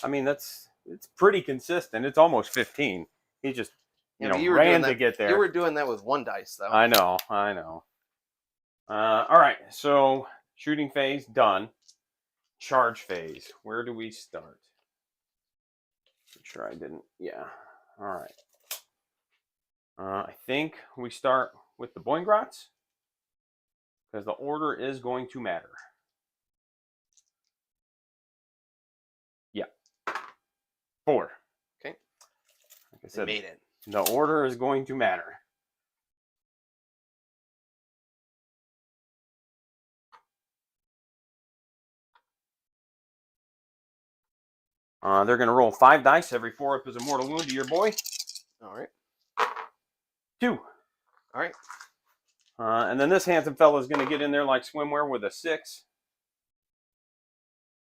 I mean, it's pretty consistent. It's almost 15. He just You ran to get there. You were doing that with 1 dice, though. I know. All right. So shooting phase done. Charge phase. Where do we start? Make sure I didn't. Yeah. All right. I think we start with the Boingrots because the order is going to matter. Yeah. 4. Okay. Like I said, made it. the order is going to matter. They're going to roll 5 dice. Every 4 up is a mortal wound to your boy. All right. 2. All right. And then this handsome fellow is going to get in there like swimwear with a 6.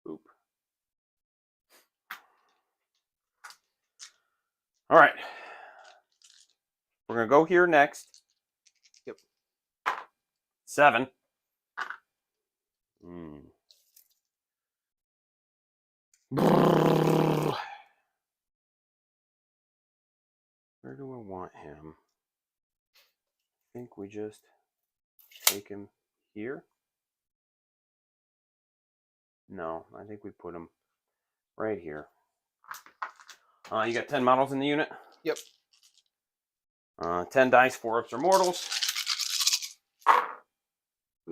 Boop. All right. We're going to go here next. Yep. 7. Where do I want him? I think we just take him here. No, I think we put him right here. You got 10 models in the unit? Yep. 10 dice, 4 ups are mortals.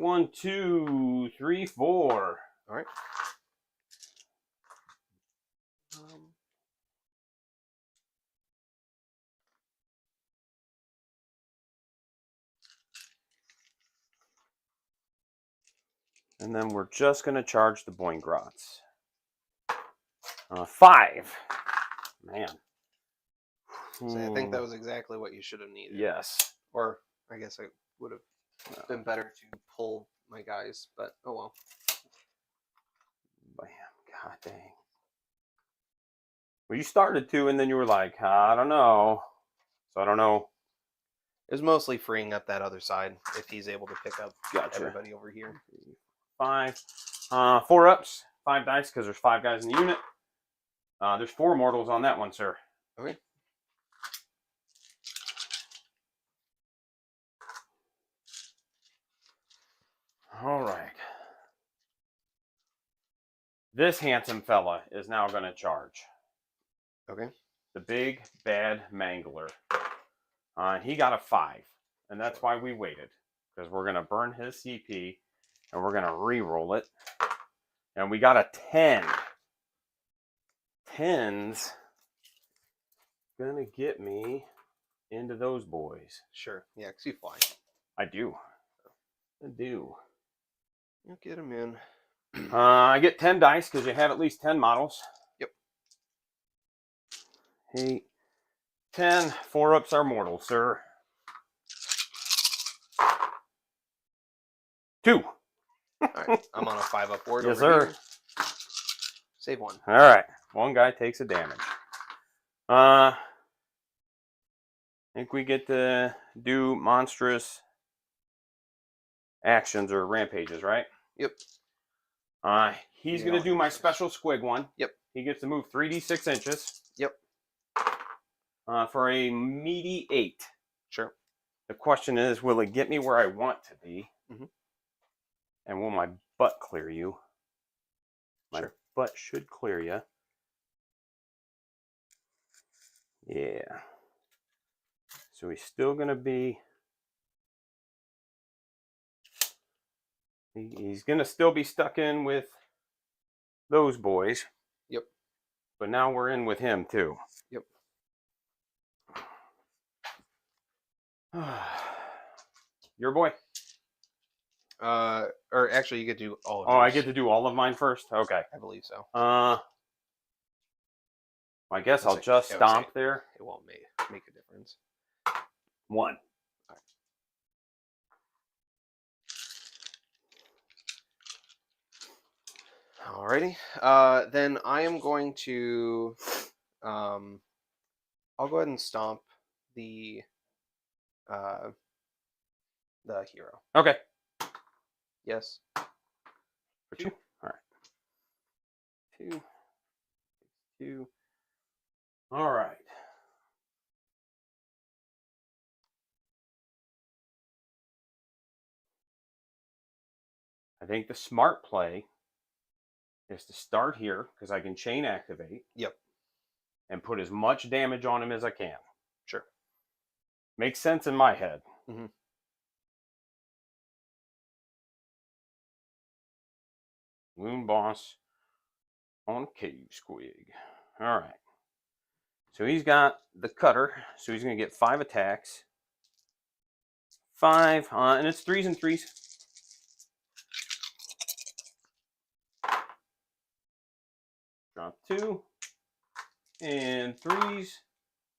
1, 2, 3, 4. All right. And then we're just going to charge the Boingrots. 5. Man. So I think that was exactly what you should have needed. Yes. Or I guess it would have been better to pull my guys, but oh well. Bam. God dang. Well, you started to, and then you were like, I don't know. So I don't know. It was mostly freeing up that other side if he's able to pick up Gotcha. everybody over here. 5. 4 ups. 5 dice because there's 5 guys in the unit. There's 4 mortals on that one, sir. Okay. All right. This handsome fella is now going to charge. Okay. The big bad mangler. He got a 5, and that's why we waited, because we're going to burn his CP, and we're going to re-roll it. And we got a 10. 10's going to get me into those boys. Sure. Yeah, because you fly. I do. I do. You get him in. I get 10 dice because you have at least 10 models. Yep. 8, 10. 4 ups are mortal, sir. 2. All right. I'm on a 5-up ward Yes, over sir. here. Save 1. All right. One guy takes a damage. I think we get to do monstrous actions or rampages, right? Yep. He's Yeah, going to do my nice. special squig one. Yep. He gets to move 3d6 inches. Yep. For a meaty 8. Sure. The question is, will it get me where I want to be? Mm-hmm. And will my butt clear you? My Sure. butt should clear you. Yeah. So he's still going to be... He's going to still be stuck in with those boys. Yep. But now we're in with him, too. Yep. Your boy? Or actually, you get to do all of Oh, I yours. get to do all of mine first? Okay. I believe so. I guess I'll just stomp there. It won't make a difference. 1. Alrighty. Then I am going to, I'll go ahead and stomp the hero. Okay. Yes. For 2. All right. 2. 2. All right. I think the smart play is to start here because I can chain activate. Yep. And put as much damage on him as I can. Sure. Makes sense in my head. Mm-hmm. Loon boss on cave squig. All right. So he's got the cutter. So he's going to get 5 attacks. 5. And it's 3s and 3s. Drop 2. And 3s.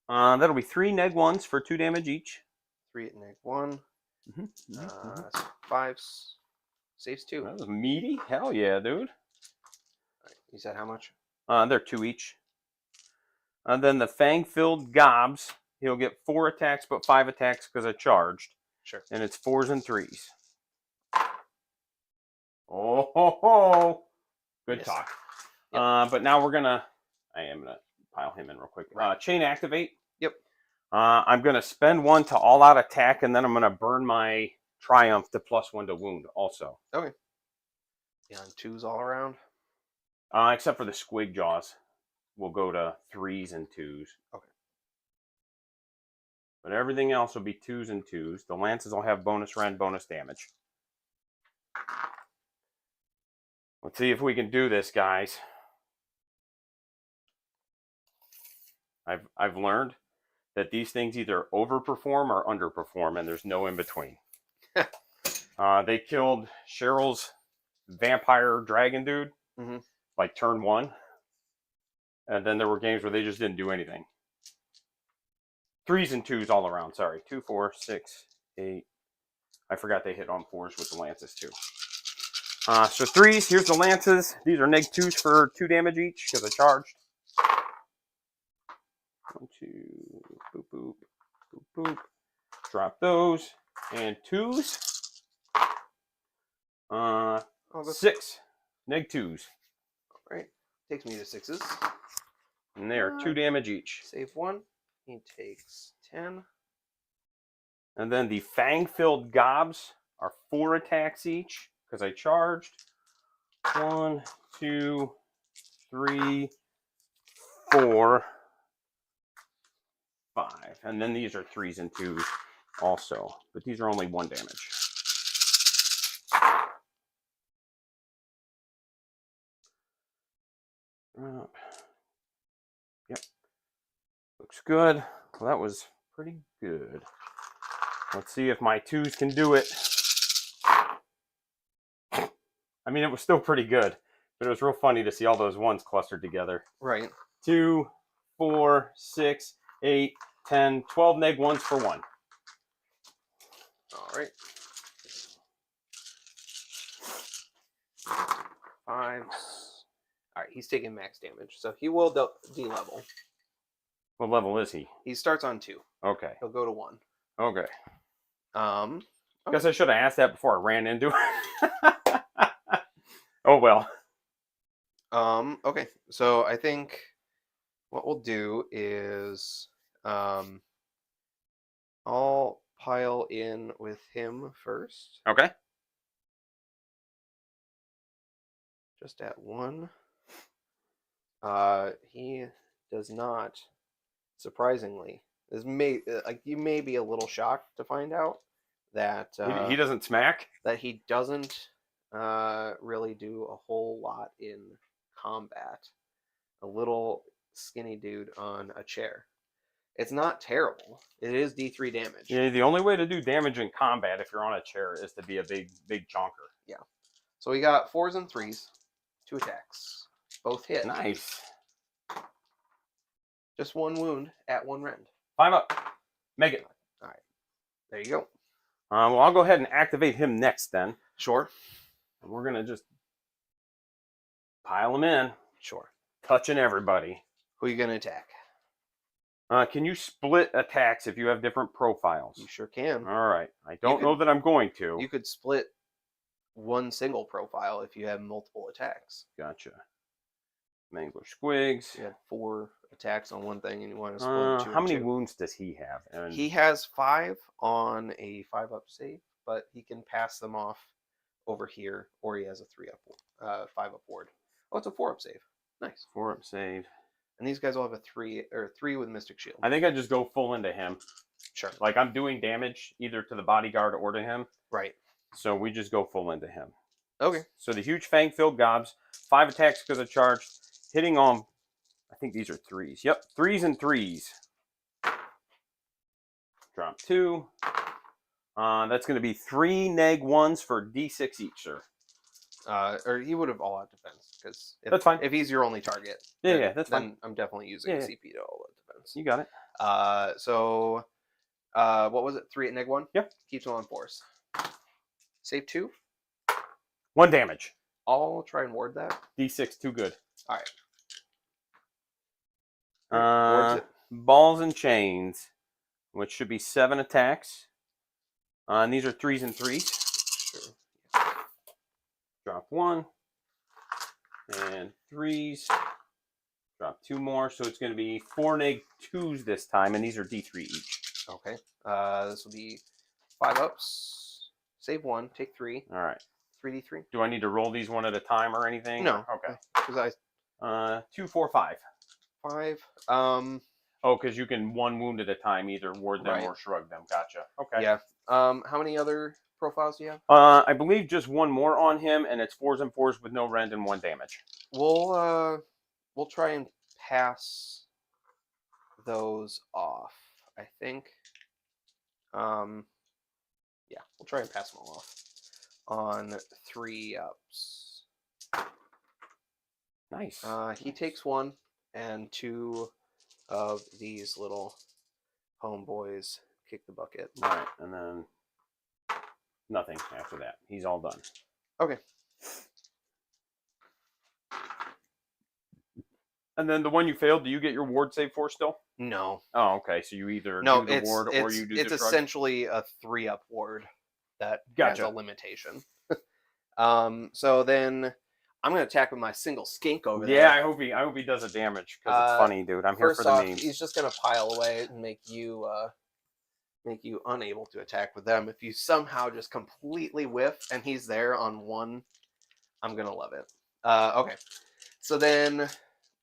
That'll be 3 neg 1s for 2 damage each. 3 at neg 1. Mm-hmm. 5 saves 2. That was meaty. Hell yeah, dude. Right. You said how much? They're 2 each. And then the fang-filled gobs, he'll get 4 attacks, but 5 attacks because I charged. Sure. And it's 4s and 3s. Oh, ho, ho. Good Yes. talk. Yep. But now I am gonna pile him in real quick. Right. Chain activate. Yep. I'm gonna spend 1 to all out attack, and then I'm gonna burn my triumph to +1 to wound also. Okay. Yeah, and 2s all around. Except for the squig jaws. We'll go to 3s and 2s. Okay. But everything else will be 2s and 2s. The lances will have bonus rend, bonus damage. Let's see if we can do this, guys. I've learned that these things either overperform or underperform, and there's no in between. They killed Cheryl's vampire dragon dude, like turn 1. And then there were games where they just didn't do anything. 3s and 2s all around, sorry. 2, 4, 6, 8. I forgot they hit on 4s with the lances too. So 3s, here's the lances. These are -2s for 2 damage each because I charged. 1, 2, boop, boop, boop, boop. Drop those. And 2s. 6 -2s. All right. Takes me to 6s. And they are 2 damage each. Save 1. He takes 10. And then the fang-filled gobs are 4 attacks each because I charged. 1, 2, 3, 4, 5. And then these are 3s and 2s also. But these are only 1 damage. Yep. Looks good. Well, that was pretty good. Let's see if my 2s can do it. I mean, it was still pretty good, but it was real funny to see all those 1s clustered together. Right. 2, 4, 6, 8, 10, 12 -1s for 1. All right. 5. All right, he's taking max damage, so he will de-level. What level is he? He starts on 2. Okay. He'll go to 1. Okay. Okay. Guess I should have asked that before I ran into it. Oh well. Okay. So I think what we'll do is I'll pile in with him first. Okay. Just at 1. He does not, surprisingly. You may be a little shocked to find out that He doesn't smack. That he doesn't really do a whole lot in combat. A little skinny dude on a chair. It's not terrible. It is D3 damage. Yeah, the only way to do damage in combat if you're on a chair is to be a big chonker. Yeah. So we got 4s and 3s, 2 attacks, both hit. Nice. Just 1 wound at 1 rend. 5 up. Make it. All right. There you go. Well, I'll go ahead and activate him next then. Sure. And we're gonna just pile him in. Sure. Touching everybody. Who are you gonna attack? Can you split attacks if you have different profiles? You sure can. All right. I don't know that I'm going to. You could split 1 single profile if you have multiple attacks. Gotcha. Mangler Squigs. You had 4 attacks on one thing, and you want to split 2. How many wounds does he have? And he has 5 on a 5-up save, but he can pass them off over here, or he has a 5-up ward. Oh, it's a 4-up save. Nice. 4-up save. And these guys all have a 3 with Mystic Shield. I think I just go full into him. Sure. Like I'm doing damage either to the bodyguard or to him. Right. So we just go full into him. Okay. So the huge fang-filled gobs, 5 attacks because I charged, hitting on, I think these are 3s. Yep, 3s and 3s. Drop 2. That's going to be 3 -1s for D6 each, sir. Or he would have all out defense, because that's fine. If he's your only target, yeah, that's fine. I'm definitely using CP to all out defense. You got it. So what was it? 3 at -1? Yep. Keeps him on force. Save 2. 1 damage. I'll try and ward that. D6, too good. All right. Balls and chains, which should be 7 attacks. And these are 3s and 3s. Sure. Drop 1. And 3s. Drop 2 more. So it's going to be 4 -2s this time. And these are D3 each. Okay. This will be 5 ups. Save 1. Take 3. All right. 3d3. Do I need to roll these one at a time or anything? No. Okay. Because 2, 4, 5. 5. Oh, because you can 1 wound at a time, either ward them Right. or shrug them. Gotcha. Okay. Yeah. How many other profiles do you have? I believe just one more on him, and it's 4s and 4s with no rend and 1 damage. We'll try and pass those off. I think. Yeah, we'll try and pass them all off on 3-ups. Nice. He takes 1, and 2 of these little homeboys kick the bucket. All right, and then nothing after that. He's all done. Okay. And then the one you failed, do you get your ward save for still? No. Oh, okay. So you either No, do the ward or you do the it's shrug? essentially a 3-up ward that Gotcha. has a limitation. So then I'm gonna attack with my single skink over there. Yeah, I hope he does a damage because it's funny, dude. I'm here for the memes. He's just gonna pile away and make you unable to attack with them. If you somehow just completely whiff and he's there on 1, I'm gonna love it. Okay, so then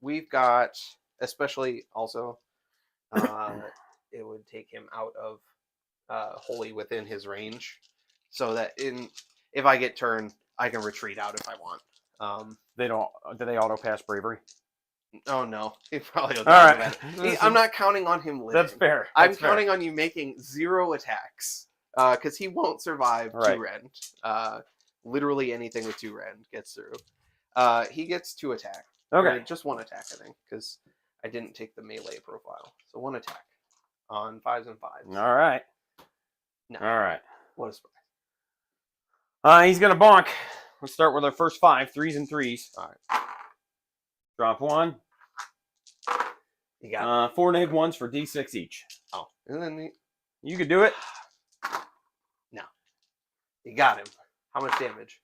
we've got, especially also, it would take him out of wholly within his range, so that if I get turned, I can retreat out if I want. They don't. Do they auto pass bravery? Oh no, he probably will. All right. I'm not counting on him living. That's fair. I'm counting on you making 0 attacks, because he won't survive 2 rend. Literally anything with 2 rend gets through. He gets 2 attack. Okay. Or just 1 attack, I think, because I didn't take the melee profile. So 1 attack on 5s and 5s. All right. No. All right. What a surprise. He's gonna bonk. Let's start with our first 5 3s and 3s. All right. Drop 1. You got 4 neg 1s for d6 each. Oh, and then You could do it. No, you got him. How much damage?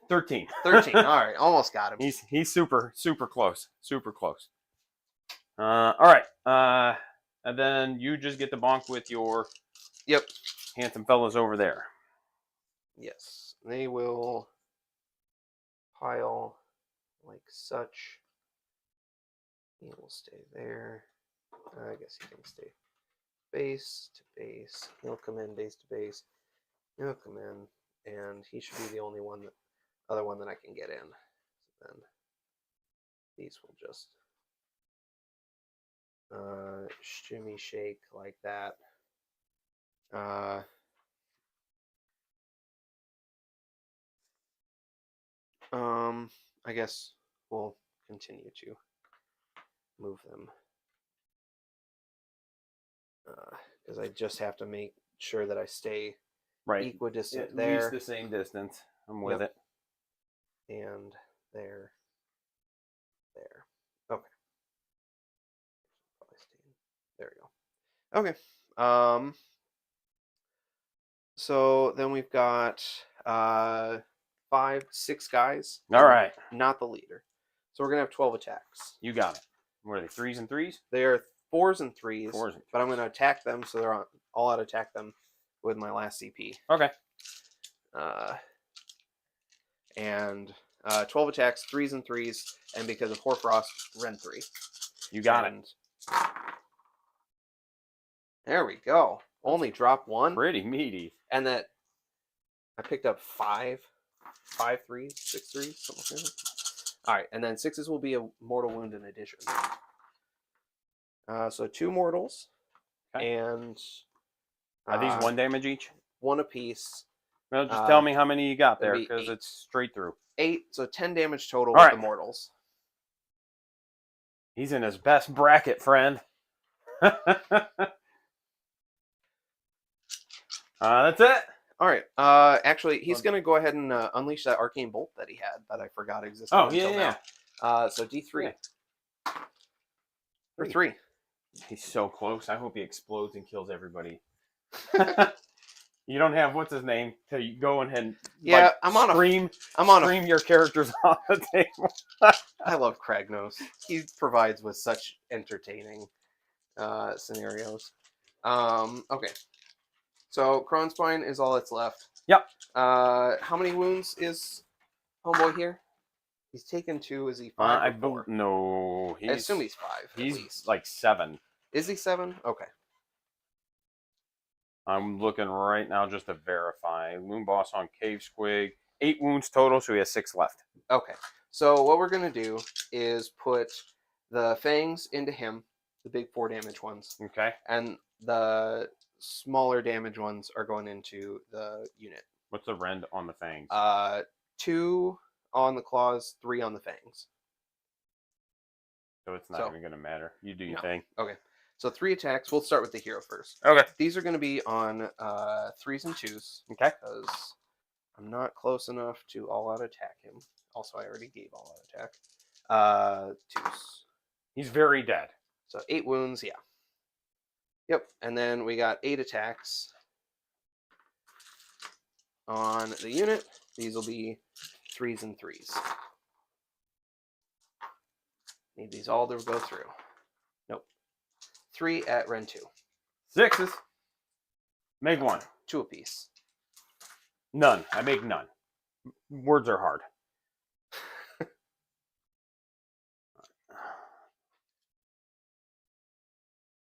13. 13. All right, almost got him. He's super close. Super close. All right. And then you just get to bonk with your handsome fellas over there. Yes, they will pile like such. He will stay there. I guess he can stay base to base. He'll come in base to base. He'll come in, and he should be the only other one that I can get in. So then these will just shimmy shake like that. I guess we'll continue to move them because I just have to make sure that I stay equidistant there. At least the same distance. I'm with it. And there. Okay. There we go. Okay. So then we've got 5, 6 guys. All right. Not the leader. So we're gonna have 12 attacks. You got it. What are they? 3s and 3s? They are 4s and 3s. 4s. But I'm gonna attack them, so they're all out attack them with my last CP. Okay. And 12 attacks, 3s and 3s, and because of Hoarfrost, Rend 3. You got it. There we go. Only drop 1. Pretty meaty. And that I picked up 5 3s, 6 3s, something like that. All right, and then 6s will be a mortal wound in addition. So 2 mortals, and are these 1 damage each? 1 apiece. Well, just tell me how many you got there, because it's straight through. 8, so 10 damage total with the mortals. He's in his best bracket, friend. That's it. All right. Actually, he's going to go ahead and unleash that arcane bolt that he had that I forgot existed until now. So D3. For 3. He's so close. I hope he explodes and kills everybody. You don't have what's his name to go ahead and scream your characters on the table. I love Kragnos. He provides with such entertaining scenarios. Okay. So Kronspine is all that's left. Yep. How many wounds is homeboy here? He's taken 2. Is he 5 or 4? No. I assume he's 5. He's at least. like 7. Is he 7? Okay. I'm looking right now just to verify. Moon Boss on Cave Squig. 8 wounds total, so he has 6 left. Okay. So what we're gonna do is put the fangs into him, the big 4 damage ones, Okay. and the smaller damage ones are going into the unit. What's the rend on the fangs? 2 on the claws, 3 on the fangs. So it's not So, even going to matter. You do your no. thing. Okay. So 3 attacks. We'll start with the hero first. Okay. These are going to be on 3s and 2s. Okay. Because I'm not close enough to all-out attack him. Also, I already gave all-out attack. 2s. He's very dead. So 8 wounds, yeah. Yep. And then we got 8 attacks on the unit. These will be 3s and 3s. Need these all to go through. Nope. 3 at Ren 2. 6s. Make 1. 2 apiece. None. I make none. Words are hard.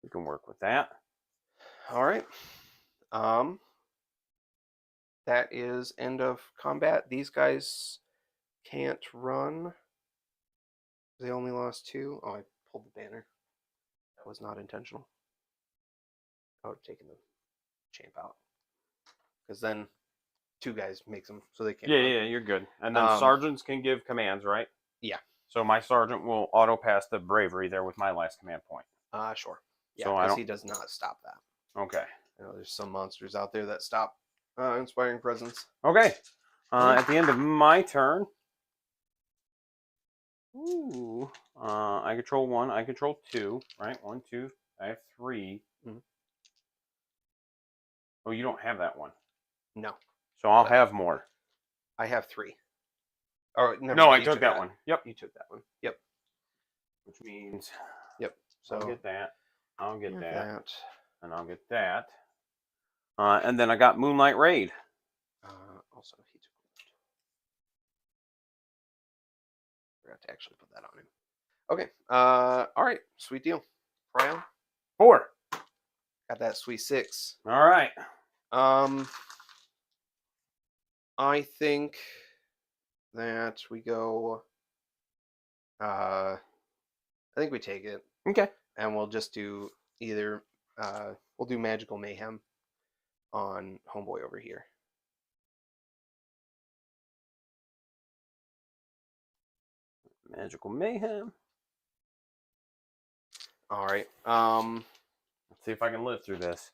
We can work with that. All right. That is end of combat. These guys can't run. They only lost 2. Oh, I pulled the banner. That was not intentional. I would have taken the champ out. Because then 2 guys makes them so they can't Yeah, run. yeah, you're good. And then sergeants can give commands, right? Yeah. So my sergeant will auto pass the bravery there with my last command point. Sure. Yeah, So because he does not stop that. Okay. I know there's some monsters out there that stop inspiring presence. Okay. At the end of my turn, I control 1. I control 2. Right? 1, 2. I have 3. Mm-hmm. Oh, you don't have that one. No. So I'll have more. I have 3. Or no, I took that one. Yep. You took that one. Yep. Which means. Yep. So I'll get that. I'll get that. And I'll get that. that. And then I got Moonlight Raid. Also, he took that. Forgot to actually put that on him. Okay. All right. Sweet deal. Ryan. 4. Got that sweet 6. All right. I think that we go. I think we take it. Okay. And we'll just do either. We'll do Magical Mayhem on Homeboy over here. Magical Mayhem. All right. Let's see if I can live through this.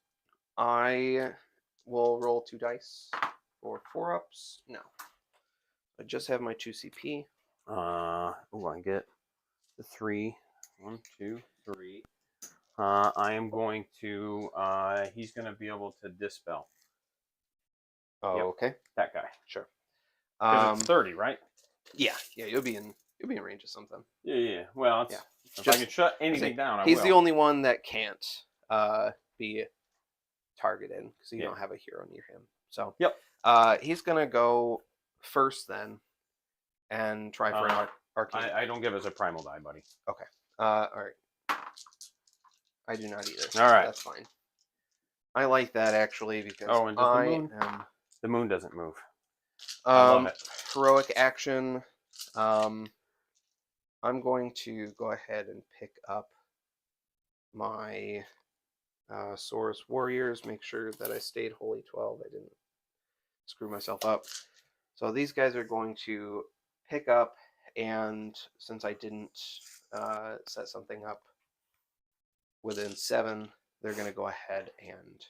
I will roll 2 dice for 4-ups. No. I just have my 2 CP. I get the 3. 1, 2, 3. I am going to. He's going to be able to dispel. Oh, yep. Okay. That guy. Sure. Because it's 30, right? Yeah. You'll be in range of something. Yeah. Well, it's, if I can shut anything down, he's I will. the only one that can't be targeted because you don't have a hero near him. So yep. He's gonna go first then, and try for an arcane. I don't give us a primal die, buddy. Okay. All right. I do not either. All right. That's fine. I like that actually because and does the moon? The moon doesn't move. I love it. Heroic action. I'm going to go ahead and pick up my Saurus Warriors. Make sure that I stayed Holy 12. I didn't screw myself up. So these guys are going to pick up, and since I didn't set something up within 7, they're going to go ahead and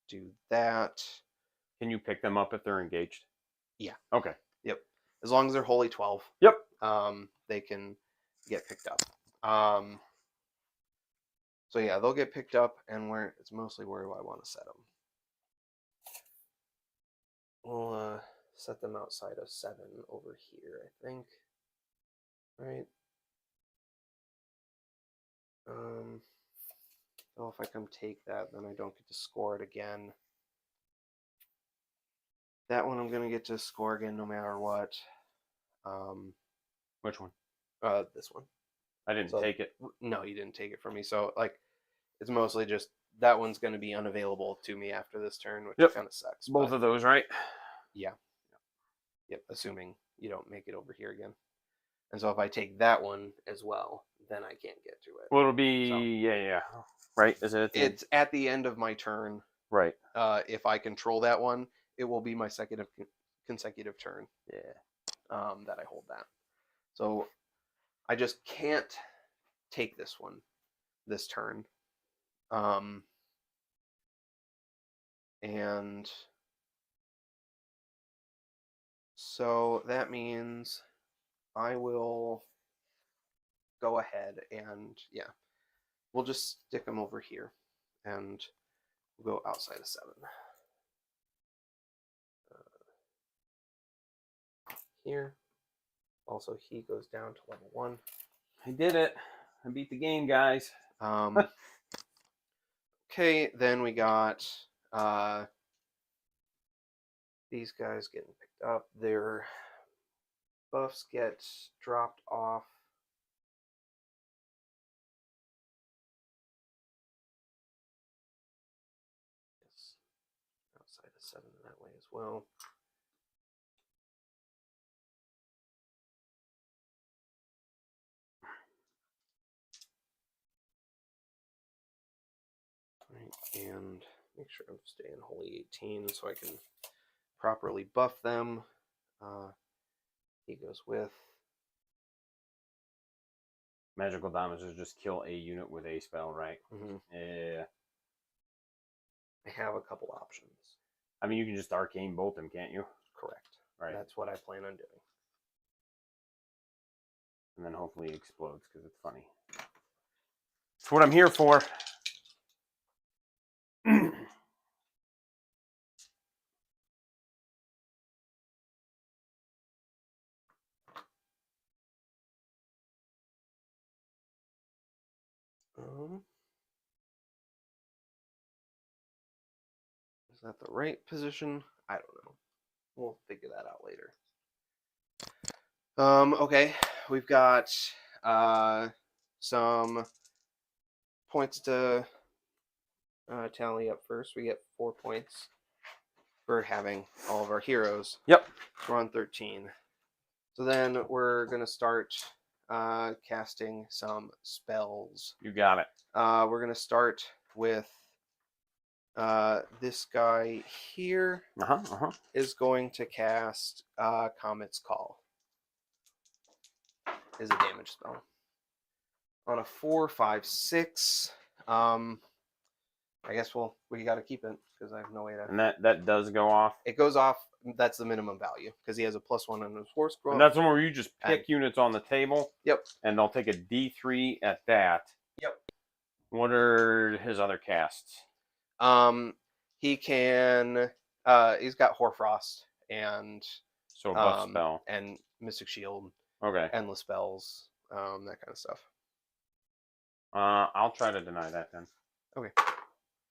do that. Can you pick them up if they're engaged? Yeah. Okay. Yep. As long as they're Holy 12. Yep. They can get picked up. So yeah, they'll get picked up, and it's mostly where do I want to set them. We'll set them outside of 7 over here, I think. Right. Oh, if I come take that, then I don't get to score it again. That one I'm gonna get to score again no matter what. Which one? This one. I didn't take it. No, you didn't take it from me. So like, it's mostly just that one's going to be unavailable to me after this turn, which Yep. kind of sucks. Both of those, right? Yeah. Yep. Assuming you don't make it over here again. And so if I take that one as well, then I can't get to it. Well, it'll be yeah. Right? Is it? At the It's at the end of my turn. Right. If I control that one, it will be my second consecutive turn. Yeah. That I hold that. So I just can't take this one this turn. And so that means I will go ahead and, yeah, we'll just stick them over here and we'll go outside of 7. Here. Also, he goes down to level 1. I did it. I beat the game, guys. Okay, then we got these guys getting picked up. Their buffs get dropped off. Yes, outside of 7 that way as well. Right, and make sure I'm staying Holy 18 so I can properly buff them. He goes with Magical damage is just kill a unit with a spell, right? Yeah. I have a couple options. I mean, you can just arcane bolt them, can't you? Correct. Right. That's what I plan on doing. And then hopefully it explodes because it's funny. It's what I'm here for. Is that the right position? I don't know. We'll figure that out later. Okay, we've got some points to tally up first. We get 4 points for having all of our heroes. Yep. We're on 13. So then we're going to start casting some spells. You got it. We're going to start with this guy here is going to cast Comet's Call. Is a damage spell. On a 4, 5, 6. I guess we got to keep it because I have no way to. And that does go off. It goes off. That's the minimum value because he has a +1 on his force growth. And that's one where you just pick units on the table. Yep. And they'll take a D3 at that. Yep. What are his other casts? He can. He's got Hoarfrost and so a buff spell and Mystic Shield. Okay. Endless spells. That kind of stuff. I'll try to deny that then. Okay.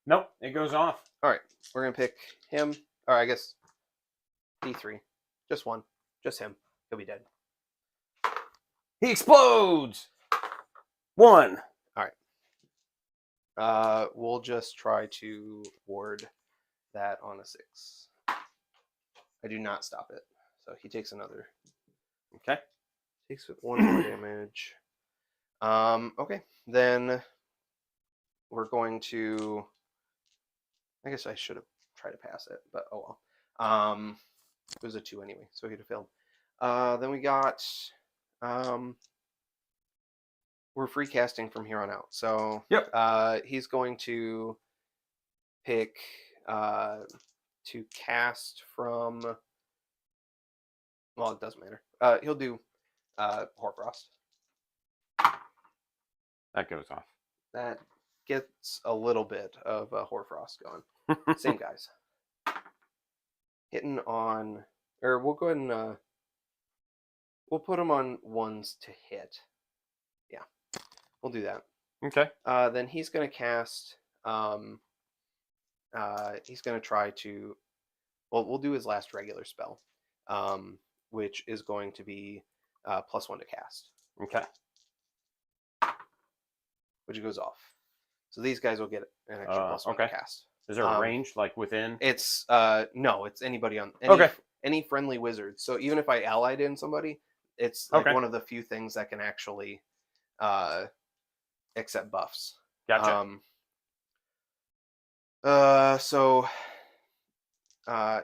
Nope, it goes off. All right, we're gonna pick him. Or I guess D3. Just one. Just him. He'll be dead. He explodes. 1. All right. We'll just try to ward that on a 6. I do not stop it, so he takes another. Okay. Takes 1 more damage. Okay, then we're going to. I guess I should have tried to pass it, but oh well. It was a 2 anyway, so he'd have failed. Then we got. We're free casting from here on out. So yep. He's going to pick to cast from. Well, it doesn't matter. He'll do Hoarfrost. That goes off. That gets a little bit of Hoarfrost going. Same guys. Hitting on, or we'll go ahead and we'll put them on 1s to hit. Yeah, we'll do that. Okay. Then he's going to cast. He's going to try to. Well, we'll do his last regular spell, which is going to be +1 to cast. Okay. Which goes off. So these guys will get an extra +1 Okay. to cast. Is there a range, like within? It's no, it's anybody on Okay. any friendly wizard. So even if I allied in somebody, it's like Okay. one of the few things that can actually accept buffs. Gotcha. So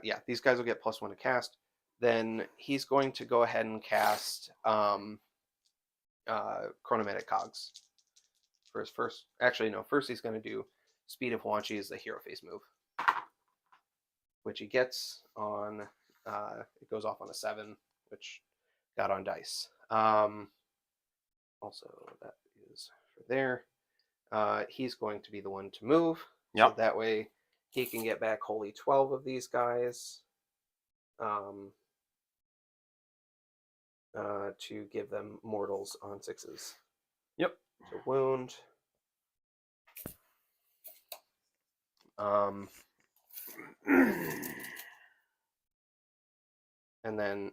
yeah, these guys will get +1 to cast. Then he's going to go ahead and cast Chronomatic Cogs for his first. Actually, no. First, he's going to do Speed of Huanchi as the hero face move, which he gets on. It goes off on a 7, which got on dice. Also, that is for there. He's going to be the one to move, so that way he can get back wholly 12 of these guys. To give them mortals on 6s. Yep. So wound. And then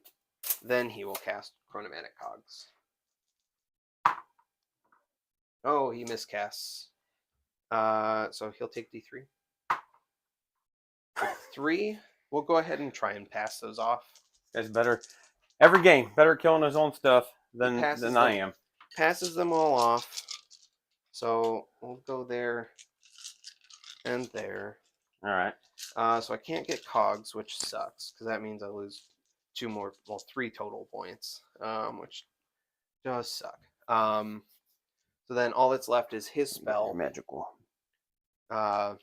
he will cast Chronomatic Cogs. Oh, he miscasts. So he'll take D3. 3. We'll go ahead and try and pass those off. That's better. Every game, better killing his own stuff than I am. Passes them all off. So we'll go there and there. All right. So I can't get Cogs, which sucks, because that means I lose 3 total points, which does suck. So then all that's left is his spell. Magical. Uh,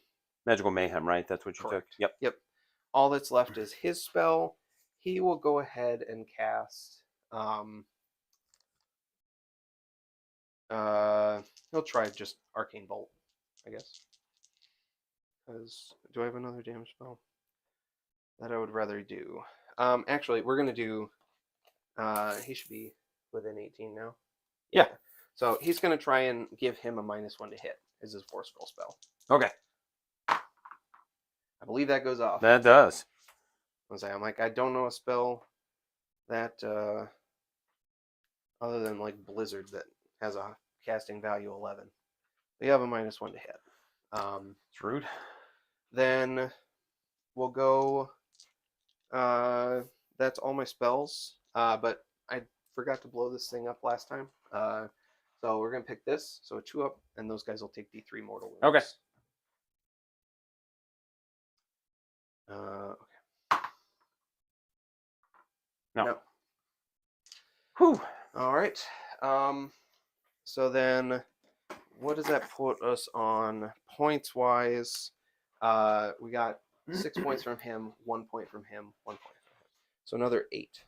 Magical Mayhem, right? That's what you correct. took? Yep. Yep. All that's left is his spell. He will go ahead and cast. He'll try just Arcane Bolt, I guess. Because do I have another damage spell that I would rather do? Actually, we're gonna do. He should be within 18 now. Yeah. So he's gonna try and give him a -1 to hit as his Force Scroll spell. Okay. I believe that goes off. That does. I'm like, I don't know a spell that other than like Blizzard that has a casting value 11. You have a -1 to hit. It's rude. Then we'll go. That's all my spells. But I forgot to blow this thing up last time. So we're gonna pick this. So a 2-up, and those guys will take D3 mortal wounds. Okay. Okay. No. Whew. All right. So then, what does that put us on points wise? We got 6 points from him, 1 point from him, 1 point from him. So another 8.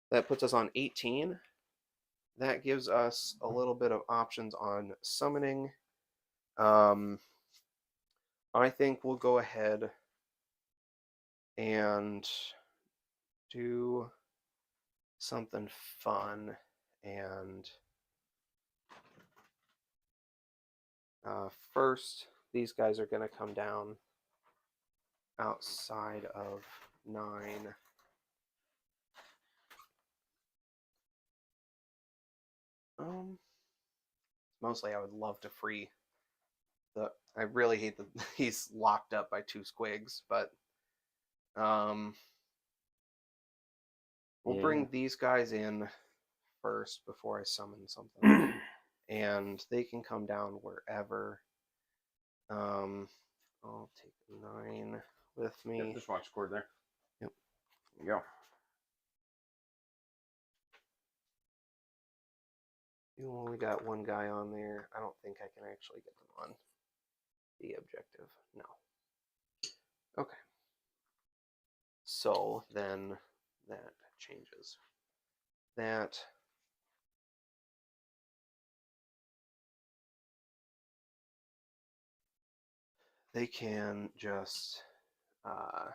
That puts us on 18. That gives us a little bit of options on summoning. I think we'll go ahead and do something fun and first these guys are going to come down outside of 9. Mostly I would love to free I really hate that he's locked up by 2 squigs, but we'll bring these guys in first before I summon something. And they can come down wherever. I'll take 9 with me. Yep, just watch cord there. Yep. There you go. You only got 1 guy on there. I don't think I can actually get them on the objective. No. Okay. So then that changes. That they can just I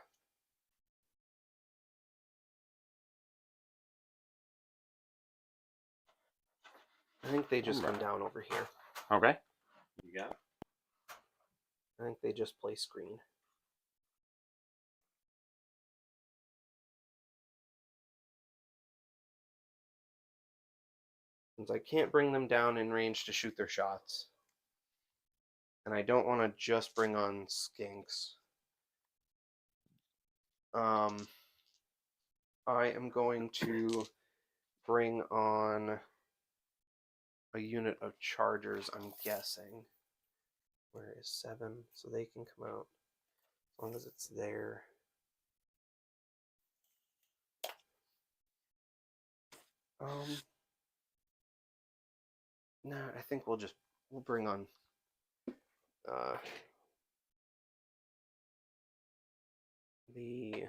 think they just come down over here. Okay. You got it. I think they just play screen. since I can't bring them down in range to shoot their shots. And I don't want to just bring on skinks. I am going to bring on a unit of chargers, I'm guessing. Where is 7? So they can come out as long as it's there. Nah, I think we'll bring on the see,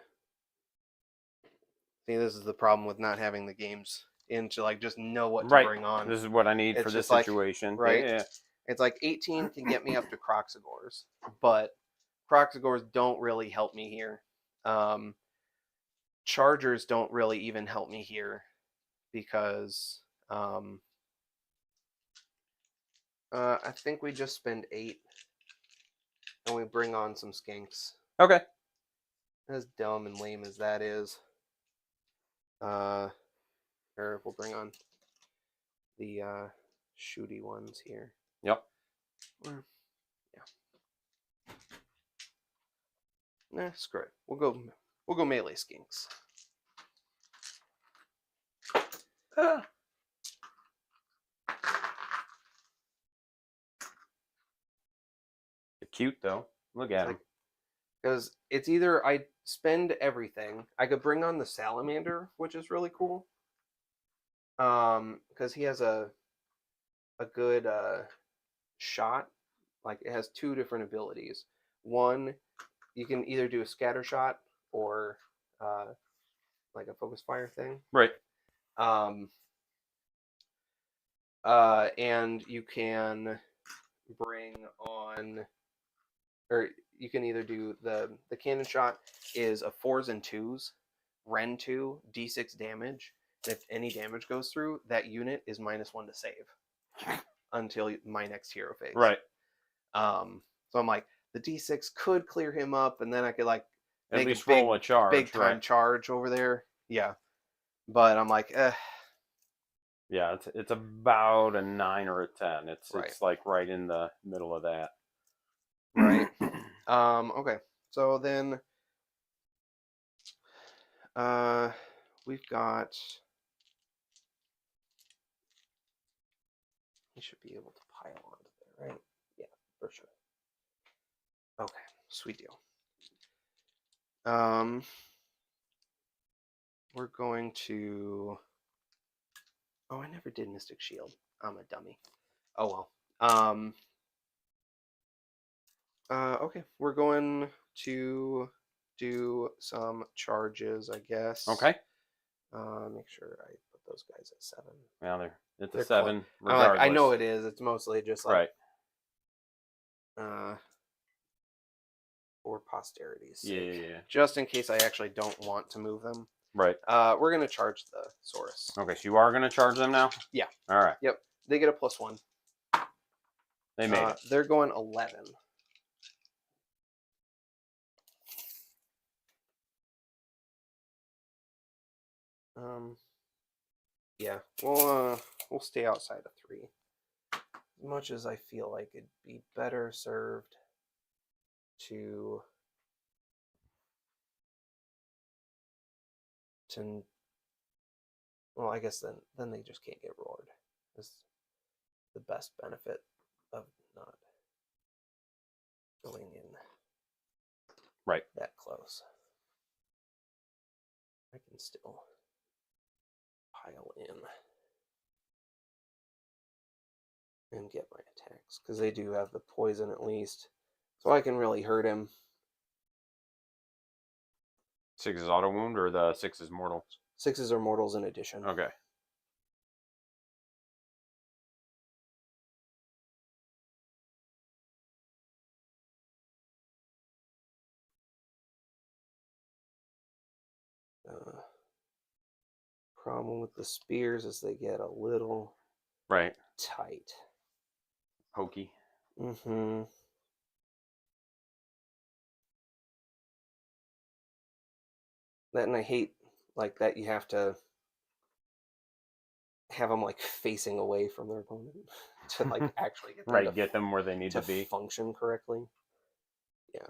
this is the problem with not having the games in to like just know what to bring on. This is what I need It's for this just like, situation. right? Yeah. It's like 18 can get me up to Croxagores, but Croxagores don't really help me here. Chargers don't really even help me here because I think we just spend 8 and we bring on some skinks. Okay. As dumb and lame as that is, or we'll bring on the shooty ones here. Yep. Yeah. Nah, screw it. We'll go melee skinks. They're cute though. Look at them. Because it's either I spend everything. I could bring on the salamander, which is really cool. Because he has a good shot. Like it has 2 different abilities. One, you can either do a scatter shot or like a focus fire thing. Right. And you can bring on, or you can either do the cannon shot is a 4s and 2s, Ren 2, D6 damage. And if any damage goes through, that unit is -1 to save until my next hero phase. Right. So I'm like, the D6 could clear him up, and then I could like at least roll a charge, big time charge over there. Yeah, but I'm like, yeah, it's about a 9 or a 10. It's like right in the middle of that. Right. Okay. So then we've got, we should be able to pile onto there, right? Yeah, for sure. Okay, sweet deal. We're going to, oh, I never did Mystic Shield. I'm a dummy. Oh well. Okay, we're going to do some charges, I guess. Okay. Make sure I put those guys at 7. Yeah, it's a 7 regardless. I know it is. It's mostly just like for posterity's sake. Yeah. Just in case I actually don't want to move them. Right. We're gonna charge the Saurus. Okay, so you are gonna charge them now? Yeah. All right. Yep. They get a +1. They made it. They're going 11. Yeah, we'll stay outside of 3. As much as I feel like it'd be better served to well, I guess then they just can't get roared. That's the best benefit of not going in that close. I can still pile in and get my attacks because they do have the poison at least, so I can really hurt him. 6 is auto wound or the 6 is mortal? 6s are mortals in addition. Okay. Problem with the spears is they get a little tight. Hokey. Mm-hmm. That, and I hate like that you have to have them like facing away from their opponent to like actually get them Right, to get them where they need to be. function correctly. Yeah.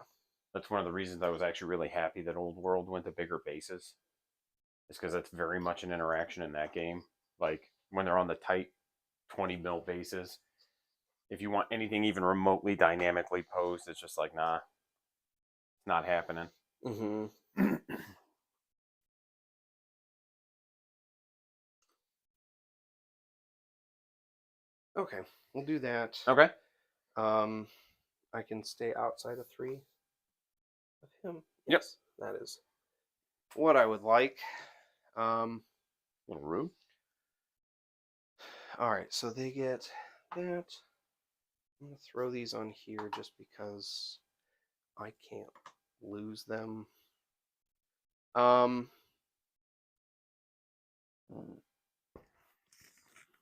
That's one of the reasons I was actually really happy that Old World went to bigger bases. Is because that's very much an interaction in that game. Like when they're on the tight 20 mil bases, if you want anything even remotely dynamically posed, it's just like, nah, it's not happening. Mm-hmm. Okay, we'll do that. Okay. I can stay outside of 3 of him. Yep. Yes, that is what I would like. A little rude. All right, so they get that. I'm gonna throw these on here just because I can't lose them. I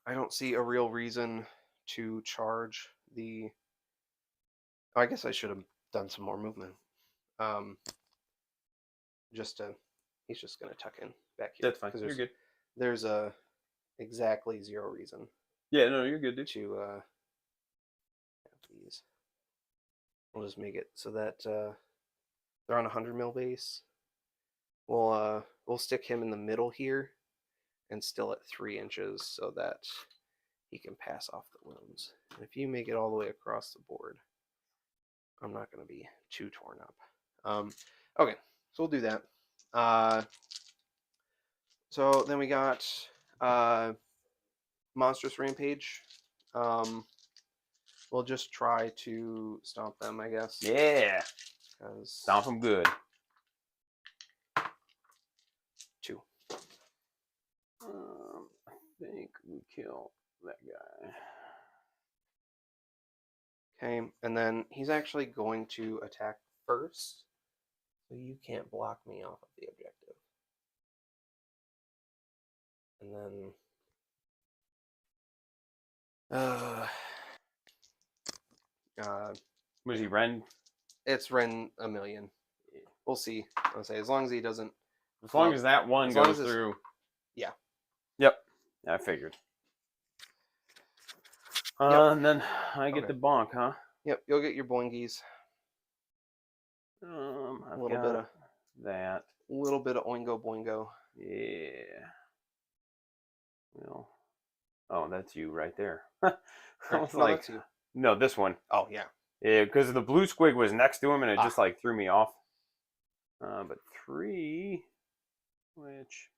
don't see a real reason to charge the. I guess I should have done some more movement. Just to, he's just gonna tuck in back here. That's fine. You're good. There's a exactly 0 reason Yeah, no, you're good, dude. to have these. We'll just make it so that they're on a 100 mil base. We'll stick him in the middle here, and still at 3 inches so that he can pass off the wounds. And if you make it all the way across the board, I'm not going to be too torn up. Okay, so we'll do that. So then we got Monstrous Rampage. We'll just try to stomp them, I guess. Yeah. Stomp them good. 2. I think we kill that guy. Okay, and then he's actually going to attack first, so you can't block me off of the objective. And then Was he Ren? it's Ren a million. We'll see. I'll say as long as he doesn't. As long as that one goes through. Yeah. Yep. I figured. Yep. And then I get the bonk, huh? Yep. You'll get your boingies. I've A little bit of that. A little bit of oingo boingo. Yeah. Well. Oh, that's you right there. I was No, like, that's you. no, this one. Oh yeah. Yeah, because the blue squig was next to him, and it just like threw me off. But 3, which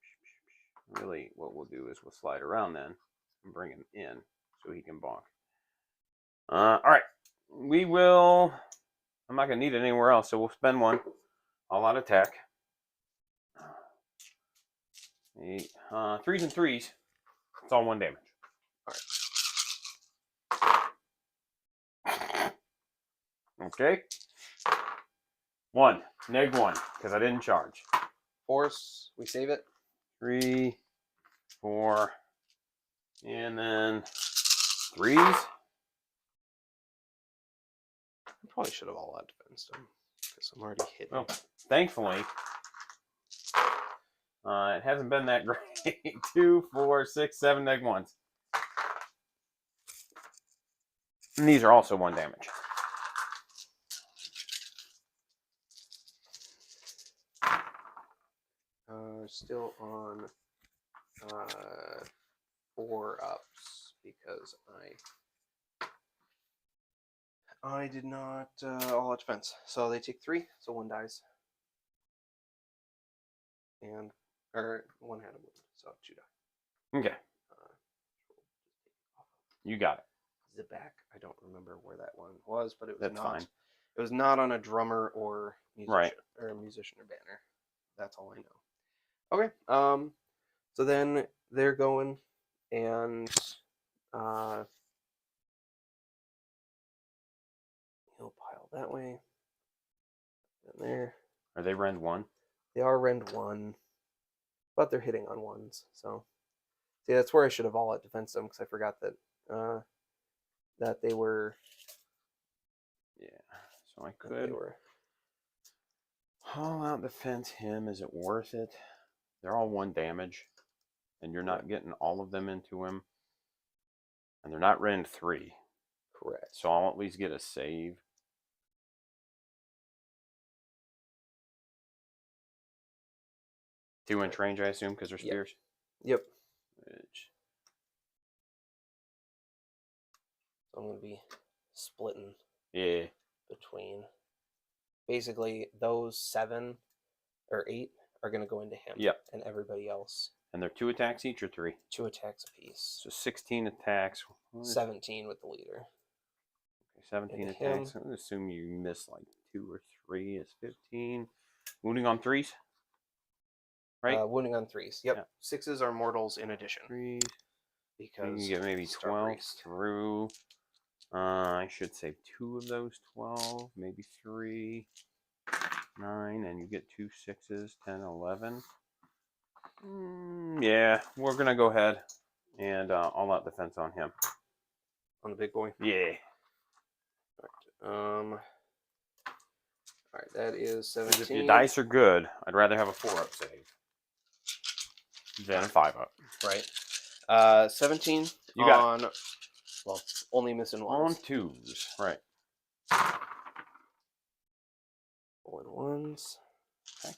really what we'll do is we'll slide around then and bring him in so he can bonk. All right, we will. I'm not gonna need it anywhere else, so we'll spend 1. All out attack. 8, 3s and 3s. It's all 1 damage. All right. Okay. 1, -1, because I didn't charge. Force. We save it. 3, 4, and then 3s. I probably should have all out defense him because I'm already hitting. Well, thankfully, it hasn't been that great. 2, 4, 6, 7 -1s. And these are also 1 damage. Still on 4 ups because I did not all out defense. So they take 3, so 1 dies. And or 1 had a wound, so 2 die. Okay. You got it. The back, I don't remember where that one was, but it was That's not. Fine. It was not on a drummer or musician, right, or a musician or banner. That's all I know. Okay. So then they're going, and he'll pile that way. And there. Are they rend 1? They are rend 1, but they're hitting on 1s. So see, that's where I should have all out defense them because I forgot that that they were. Yeah. So I could. All out defense him. Is it worth it? They're all 1 damage. and you're not getting all of them into him. And they're not rend 3. Correct. So I'll at least get a save. 2-inch range, I assume, because they're spears? Yep. Which... I'm going to be splitting Yeah. between... Basically, those 7 or 8 are going to go into him. Yep. And everybody else. And they're 2 attacks each or 3? 2 attacks apiece. So 16 attacks. 17 with the leader. Okay, 17 into attacks. him. I'm going to assume you miss like 2 or 3 is 15. Wounding on 3s? Right? Wounding on 3s. Yep. Yeah. 6s are mortals in addition. 3s. Because you can get maybe 12 through. I should save 2 of those 12, maybe 3, 9, and you get 2 6s, 10, 11. Yeah, we're gonna go ahead and all out defense on him. On the big boy. Yeah. All right, that is 17. If your dice are good, I'd rather have a 4-up save than a 5-up. Right. 17 you got on. Well, only missing ones. On 2s, right? Pulling 1s. Okay.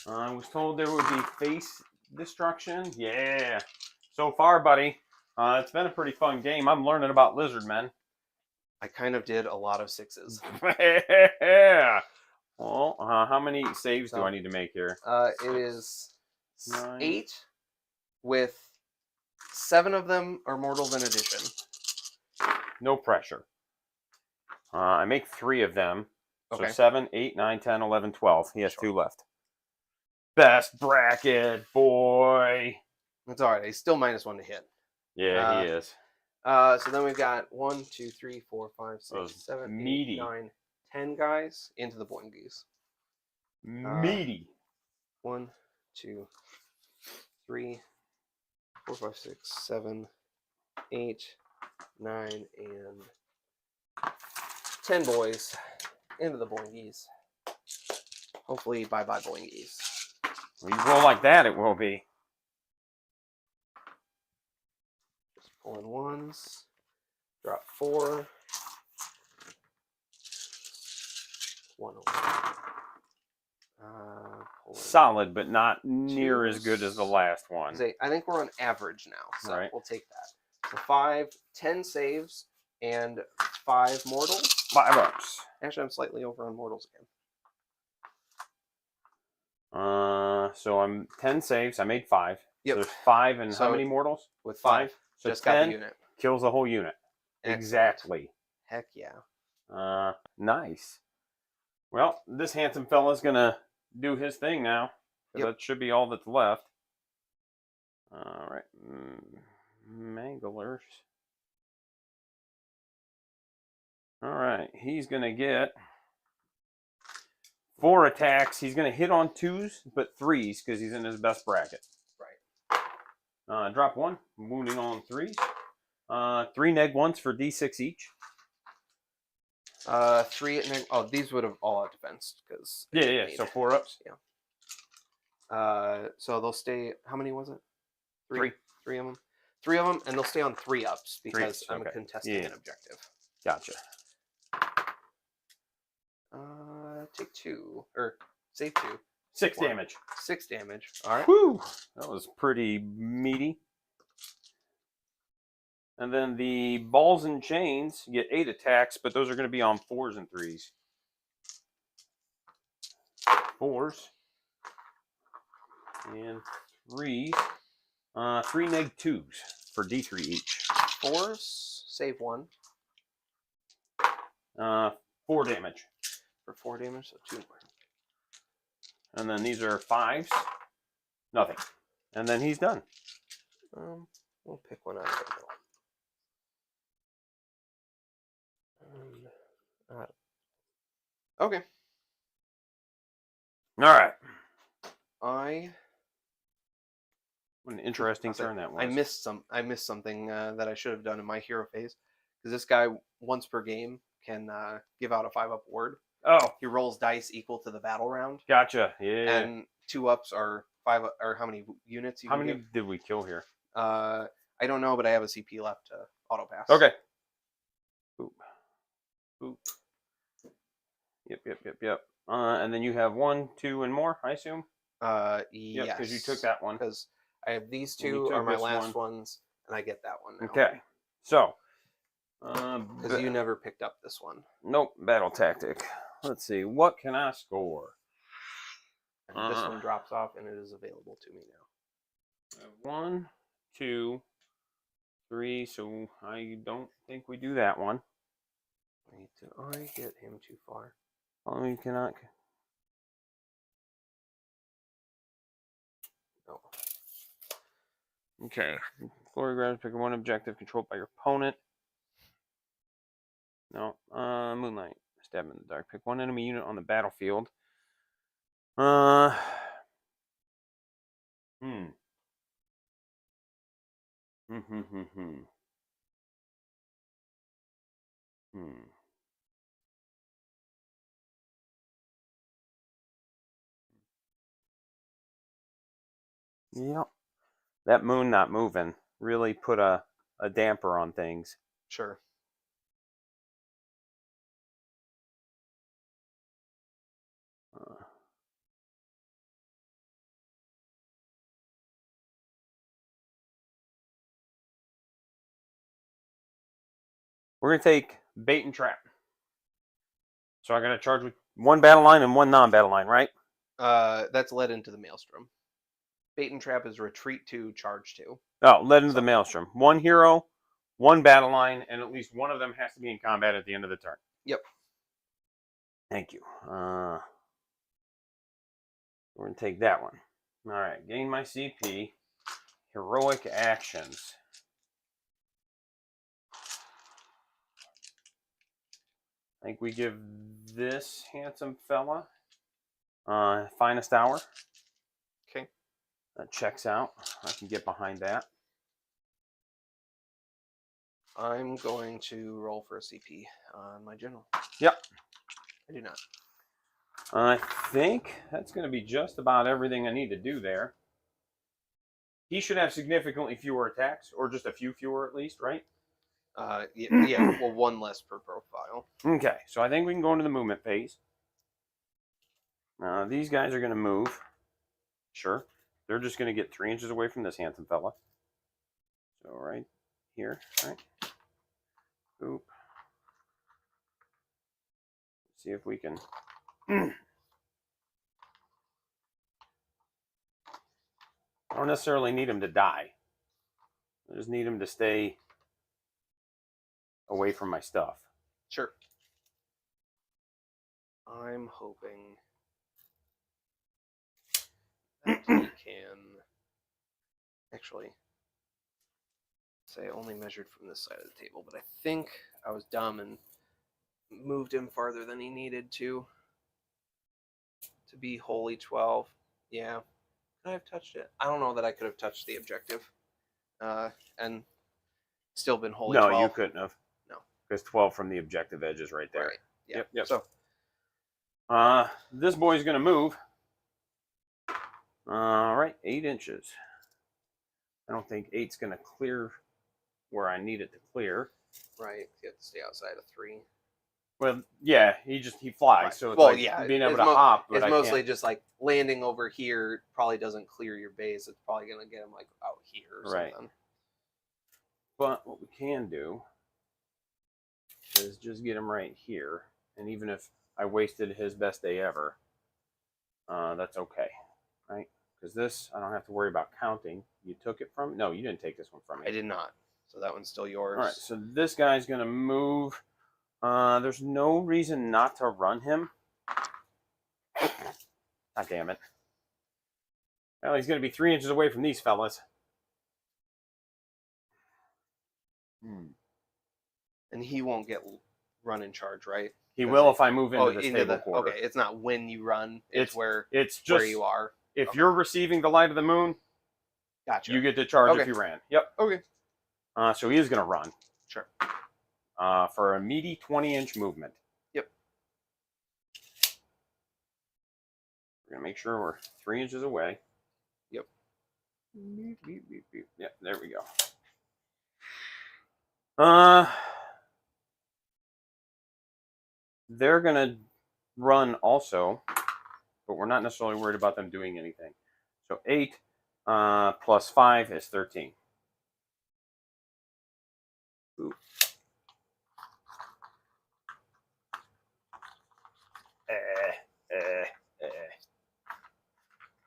I was told there would be face destruction. Yeah. So far, buddy, it's been a pretty fun game. I'm learning about lizard men. I kind of did a lot of 6s. Yeah. Well, how many saves do I need to make here? It is 9. 8, with 7 of them are mortals in addition. No pressure. I make 3 of them. So Okay. 7, 8, 9, 10, 11, 12. He has 2 left. Best bracket, boy. That's all right. He's still -1 to hit. Yeah, he is. So then we've got 1, 2, 3, 4, 5, 6, Those 7, meaty. 8, 9, 10 guys into the boingies. Meaty. 1, 2, 3, 4, 5, 6, 7, 8, 9, and 10 boys into the boingies. Hopefully, bye-bye boingies. When you roll like that, it will be. Just pulling 1s. Drop 4. 1 Solid, but not near as good as the last one. I think we're on average now, so right. We'll take that. So 5, 10 saves, and 5 mortals. 5-ups. Actually, I'm slightly over on mortals again. So I'm 10 saves. I made 5. Yep. So there's 5 and how many mortals? With 5. So just 10 got the unit. Kills the whole unit. Excellent. Exactly. Heck yeah. Nice. Well, this handsome fella's gonna do his thing now. Yep. That should be all that's left. All right. Manglers. All right. He's gonna get 4 attacks. He's going to hit on 2s, but 3s because he's in his best bracket. Right. Drop 1. Wounding on 3s. 3 neg-1s for d6 each. 3 oh, these would have all out defense because yeah. So 4-ups. Yeah. So they'll stay. How many was it? 3. 3 of them. 3 of them, and they'll stay on 3-ups because 3, I'm contesting an objective. Gotcha. Take 2 or save 2. 6 damage. 6 damage. All right. Whew. That was pretty meaty. And then the balls and chains get 8 attacks, but those are going to be on 4s and 3s. 4s and 3s. 3 neg-2s for d3 each. 4s, save 1. 4 damage. For 4 damage, so 2 more. And then these are 5s. Nothing. And then he's done. We'll pick one out of the middle. Okay. All right. What an interesting turn that was. I missed something that I should have done in my hero phase, because this guy once per game can give out a 5-up ward. Oh, he rolls dice equal to the battle round, gotcha. Yeah. and 2-ups are 5, or how many units you How can many give. did we kill here? I don't know, but I have a CP left to auto pass. Okay. Boop. Boop. Yep. And then you have 1, 2, and more, I assume? Yes. Yep, because you took that one. Because I have these And you 2 are took my this last one. ones, and I get that one now. Okay. So. Because you never picked up this one. Nope. Battle tactic. Let's see. What can I score? And this one drops off, and it is available to me now. 1, 2, 3. So I don't think we do that one. Did I get him too far? Oh, you cannot. No. Okay. Glory grabs, pick one objective controlled by your opponent. No. Moonlight. Stab in the dark. Pick one enemy unit on the battlefield. Hmm. Hmm. Yep. That moon not moving really put a damper on things. Sure. We're going to take bait and trap. So I'm going to charge with one battle line and one non-battle line, right? That's led into the Maelstrom. Bait and trap is retreat 2, charge 2. Oh, led into the Maelstrom. One hero, one battle line, and at least one of them has to be in combat at the end of the turn. Yep. Thank you. We're going to take that one. All right. Gain my CP. Heroic actions. I think we give this handsome fella finest hour. Okay. That checks out. I can get behind that. I'm going to roll for a CP on my general. Yep. I do not. I think that's going to be just about everything I need to do there. He should have significantly fewer attacks, or just a few fewer at least, right? Yeah, well, 1 less per profile. Okay, so I think we can go into the movement phase. These guys are going to move. Sure. They're just going to get 3 inches away from this handsome fella. So right here, right? Oop. See if we can... I don't necessarily need him to die. I just need him to stay away from my stuff. Sure. I'm hoping that he can actually say only measured from this side of the table, but I think I was dumb and moved him farther than he needed to be wholly 12. Yeah. Could I have touched it? I don't know that I could have touched the objective and still been wholly 12. No, you couldn't have. No. Because 12 from the objective edge is right there. Right. Yeah. Yep. So this boy's going to move. All right, 8 inches. I don't think 8's going to clear where I need it to clear. Right. You have to stay outside of 3. Well, yeah, he flies, right. So it's well, like yeah, being able to hop. But it's mostly just like landing over here probably doesn't clear your base. It's probably going to get him like out here or something. But what we can do is just get him right here. And even if I wasted his best day ever, that's okay, right? Because this, I don't have to worry about counting. You took it from... No, you didn't take this one from me. I did not. So that one's still yours. All right, so this guy's going to move... there's no reason not to run him. God damn it. Well, he's going to be 3 inches away from these fellas. And he won't get run in charge, right? He will if I move into the stable quarter. Okay, it's not when you run. It's where you are. If you're receiving the light of the moon, gotcha. You get to charge if you ran. Yep. Okay. So he is going to run. Sure. For a meaty 20-inch movement. Yep. gonna make sure we're 3 inches away. Yep. Beep, beep, beep, beep. Yep, there we go. They're gonna run also, but we're not necessarily worried about them doing anything. So 8 plus 5 is 13. Ooh.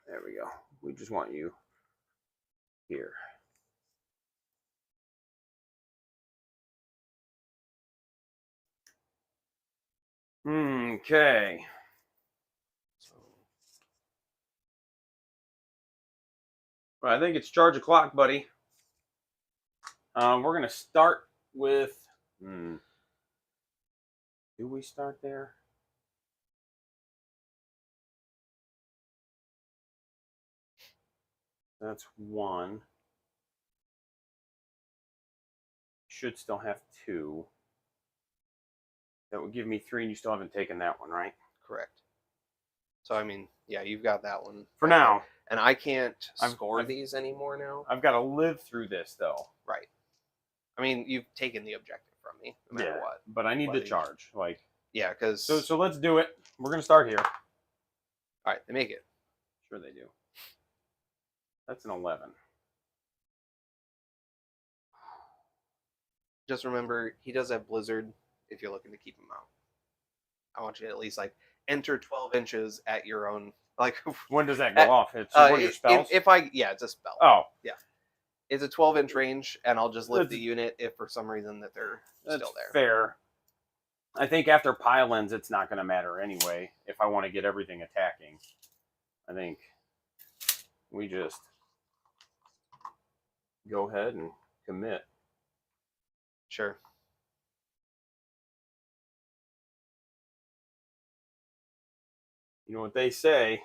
There we go. We just want you here. Okay. Well, I think it's charge o'clock, buddy. We're going to start with... Do we start there? That's 1. Should still have 2. That would give me 3, and you still haven't taken that one, right? Correct. So, I mean, yeah, you've got that one. For now. And I can't score these anymore now. I've got to live through this, though. Right. I mean, you've taken the objective from me, no matter what. But I need the charge. Yeah, because... So let's do it. We're going to start here. All right, they make it. Sure they do. That's an 11. Just remember, he does have Blizzard if you're looking to keep him out. I want you to at least, enter 12 inches at your own... when does that go off? It's one of your spells? It's a spell. Oh. Yeah. It's a 12-inch range, and I'll just lift the unit if for some reason that they're still there. Fair. I think after pile-ins, it's not going to matter anyway if I want to get everything attacking. I think we just go ahead and commit. Sure. You know what they say?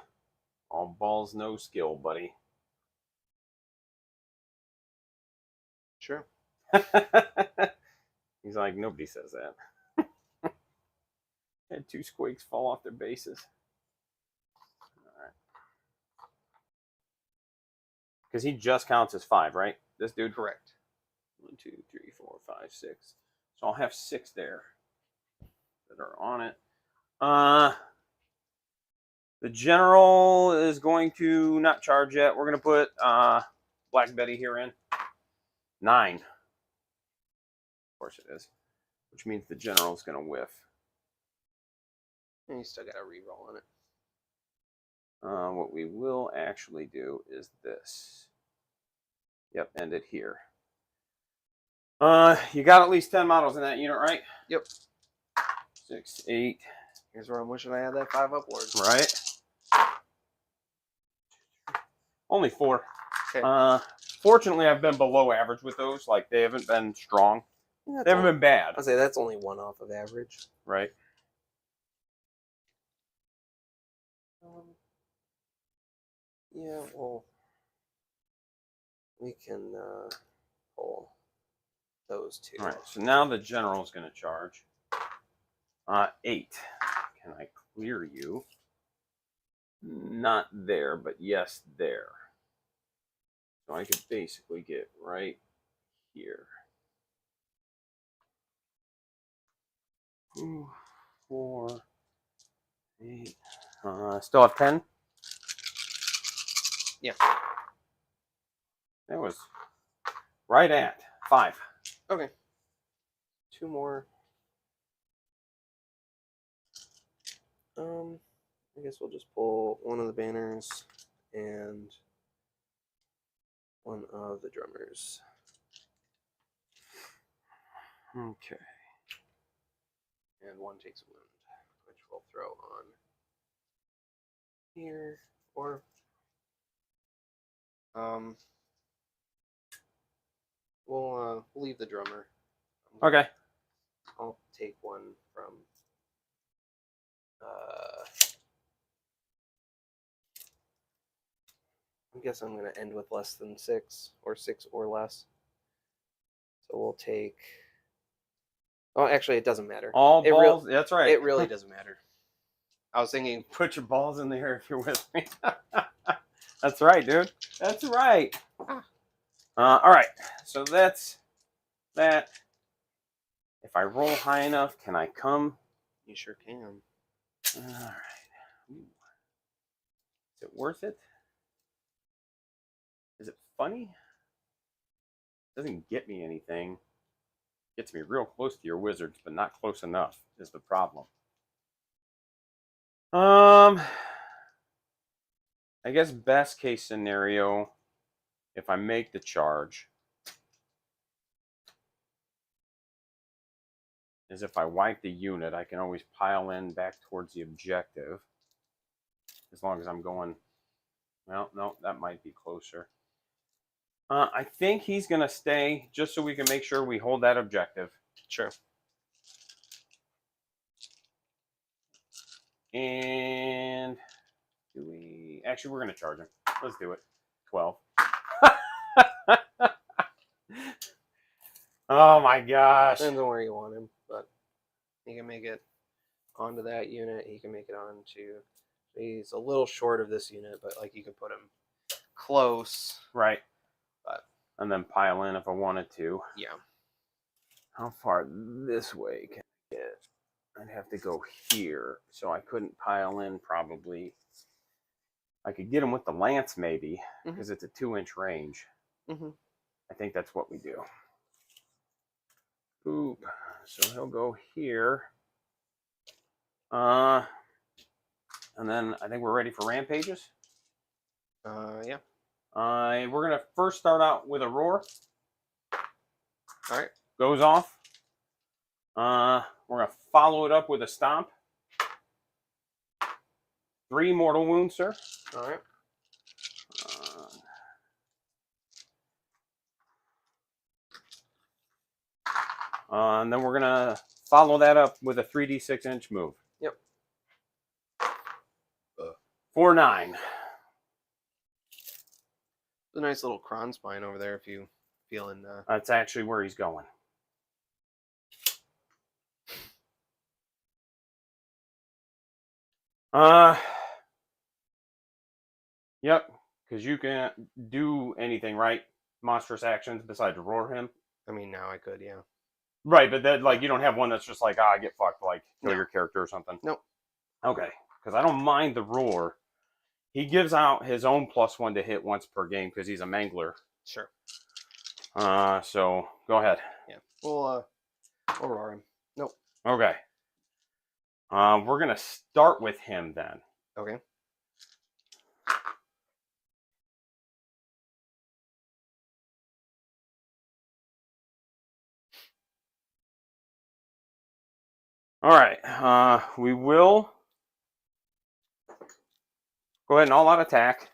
All balls, no skill, buddy. Sure. He's like, nobody says that. Had 2 squeaks fall off their bases. All right. Because he just counts as 5, right? This dude? Correct. 1, 2, 3, 4, 5, 6. So I'll have 6 there that are on it. The general is going to not charge yet. We're going to put Black Betty here in. 9. Of course it is. Which means the general is going to whiff. And you still got a reroll on it. What we will actually do is this. Yep, end it here. You got at least 10 models in that unit, right? Yep. 6, 8. Here's where I'm wishing I had that 5 upwards. Right. Only 4. Okay. Fortunately, I've been below average with those. They haven't been strong. They haven't been bad. I'll say that's only 1 off of average. Right. Yeah, well, we can pull those 2. All right, so now the general is going to charge. 8. Can I clear you? Not there, but yes, there. So I could basically get right here. 2, 4, 8. Still have 10? Yeah. That was right at 5. Okay. 2 more. I guess we'll just pull one of the banners and one of the drummers. Okay. And 1 takes a wound, which we'll throw on here, or we'll leave the drummer. Okay. I'll take 1 from I guess I'm going to end with less than 6, or 6 or less. So we'll take... Oh, actually, it doesn't matter. All balls, that's right. It really doesn't matter. I was thinking, Put your balls in the air if you're with me. That's right, dude. That's right. All right. So that's that. If I roll high enough, can I come? you sure can. All right. Is it worth it? Is it funny? It doesn't get me anything. It gets me real close to your wizards, but not close enough is the problem. I guess best case scenario, if I make the charge, is if I wipe the unit, I can always pile in back towards the objective. As long as I'm going, well, no, that might be closer. I think he's going to stay just so we can make sure we hold that objective. Sure. And do we, actually, we're going to charge him. Let's do it. 12. Oh my gosh. Depends on where you want him, but he can make it onto that unit. He can make it onto. He's a little short of this unit, but like you can put him close. Right. But and then pile in if I wanted to. Yeah. How far this way can I get? I'd have to go here, so I couldn't pile in probably. I could get him with the lance maybe, because it's a 2-inch range. I think that's what we do. Boop. So he'll go here. And then I think we're ready for rampages. Yeah. We're going to first start out with a roar. All right. Goes off. We're going to follow it up with a stomp. 3 mortal wounds, sir. All right. And then we're going to follow that up with a 3d6-inch move. Yep. 4-9. A nice little cron spine over there if you feeling. That's actually where he's going. Yep, because you can't do anything, right? Monstrous actions besides roar him. I mean, now I could, yeah. Right, but that like you don't have one that's just like, I get fucked, like kill your character or something. Nope. Okay, because I don't mind the roar. He gives out his own +1 to hit once per game because he's a mangler. Sure. So go ahead. Yeah, we'll roar him. Nope. Okay. We're gonna start with him then. Okay. All right. We will go ahead and all-out attack.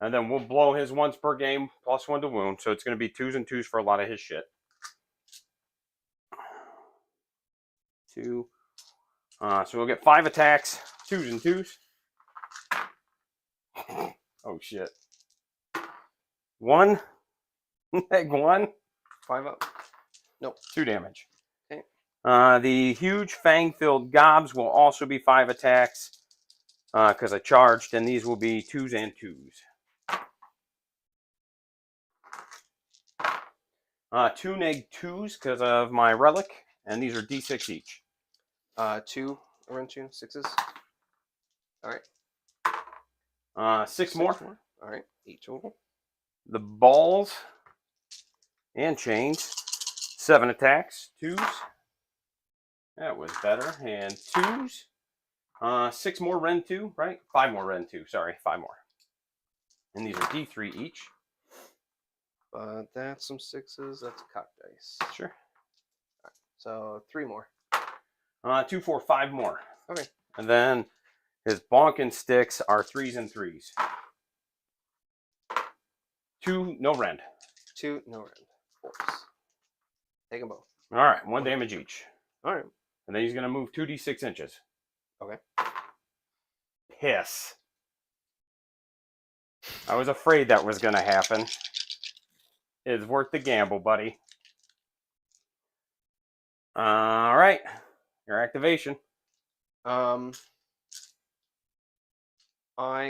And then we'll blow his once per game, +1 to wound. So it's going to be 2s and 2s for a lot of his shit. 2. So we'll get 5 attacks, 2s and 2s. Oh, shit. 1. Neg 1. 5 up. Nope. 2 damage. Okay. The huge fang-filled gobs will also be 5 attacks because I charged, and these will be 2s and 2s. 2 neg 2s because of my relic, and these are d6 each. 2 around 2 6s. All right. 6 more. All right, 8 total. The balls and chains, 7 attacks, 2s. That was better, and 2s. 6 more Ren 2, right? 5 more Ren 2. Sorry, 5 more. And these are d3 each. But that's some 6s. That's cock dice. Sure. All right, so 3 more. 2, 4, 5 more. Okay. And then his bonking sticks are 3s and 3s. 2, no rend. 2, no rend. 4s. Take them both. All right, 1 damage each. All right. And then he's going to move 2d6 inches. Okay. Piss. I was afraid that was going to happen. It's worth the gamble, buddy. All right. Your activation. I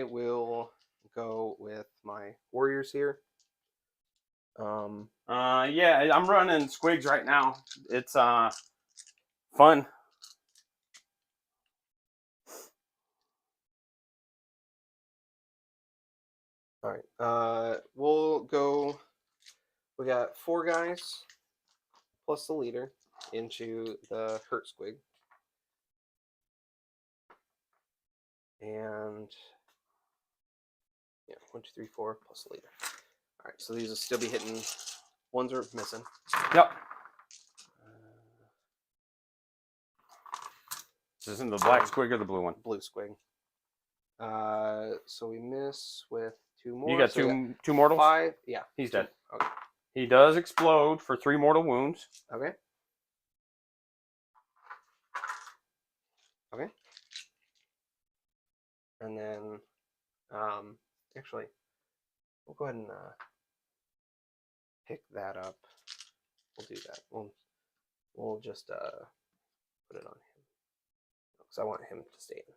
will go with my warriors here. Yeah, I'm running squigs right now. It's fun. All right. We'll go. We got 4 guys plus the leader into the hurt squig, and yeah, 1, 2, 3, 4 plus the leader. All right. So these will still be hitting. Ones are missing. Yep. This isn't the black squig or the blue one. Blue squig. So we miss with 2 more. You got so two mortals? 5. Yeah. He's 2. dead. Okay. He does explode for 3 mortal wounds. Okay. Okay. And then, actually, we'll go ahead and pick that up. We'll do that. We'll just put it on him because I want him to stay in.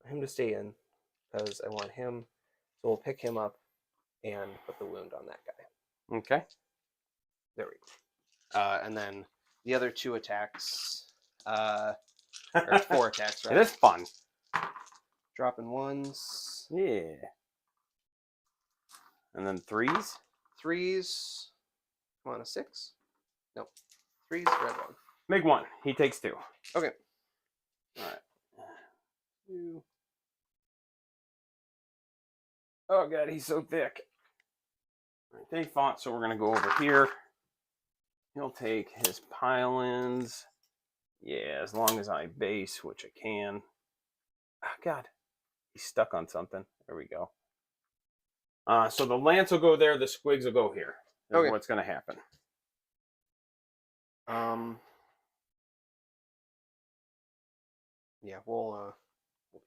I want him to stay in because I want him. So we'll pick him up and put the wound on that guy. Okay. There we go. And then the other 2 attacks, or 4 attacks, right? It is fun. Dropping 1s. Yeah. And then 3s. 3s. Come on, a 6. Nope. 3s, red 1. Make 1. He takes 2. Okay. All right. 2. Oh god, he's so thick. All right, they fought, so we're gonna go over here. He'll take his pile-ins. Yeah, as long as I base, which I can. Oh god, he's stuck on something. There we go. So the lance will go there. The squigs will go here. That's Okay. what's gonna happen. Yeah, we'll be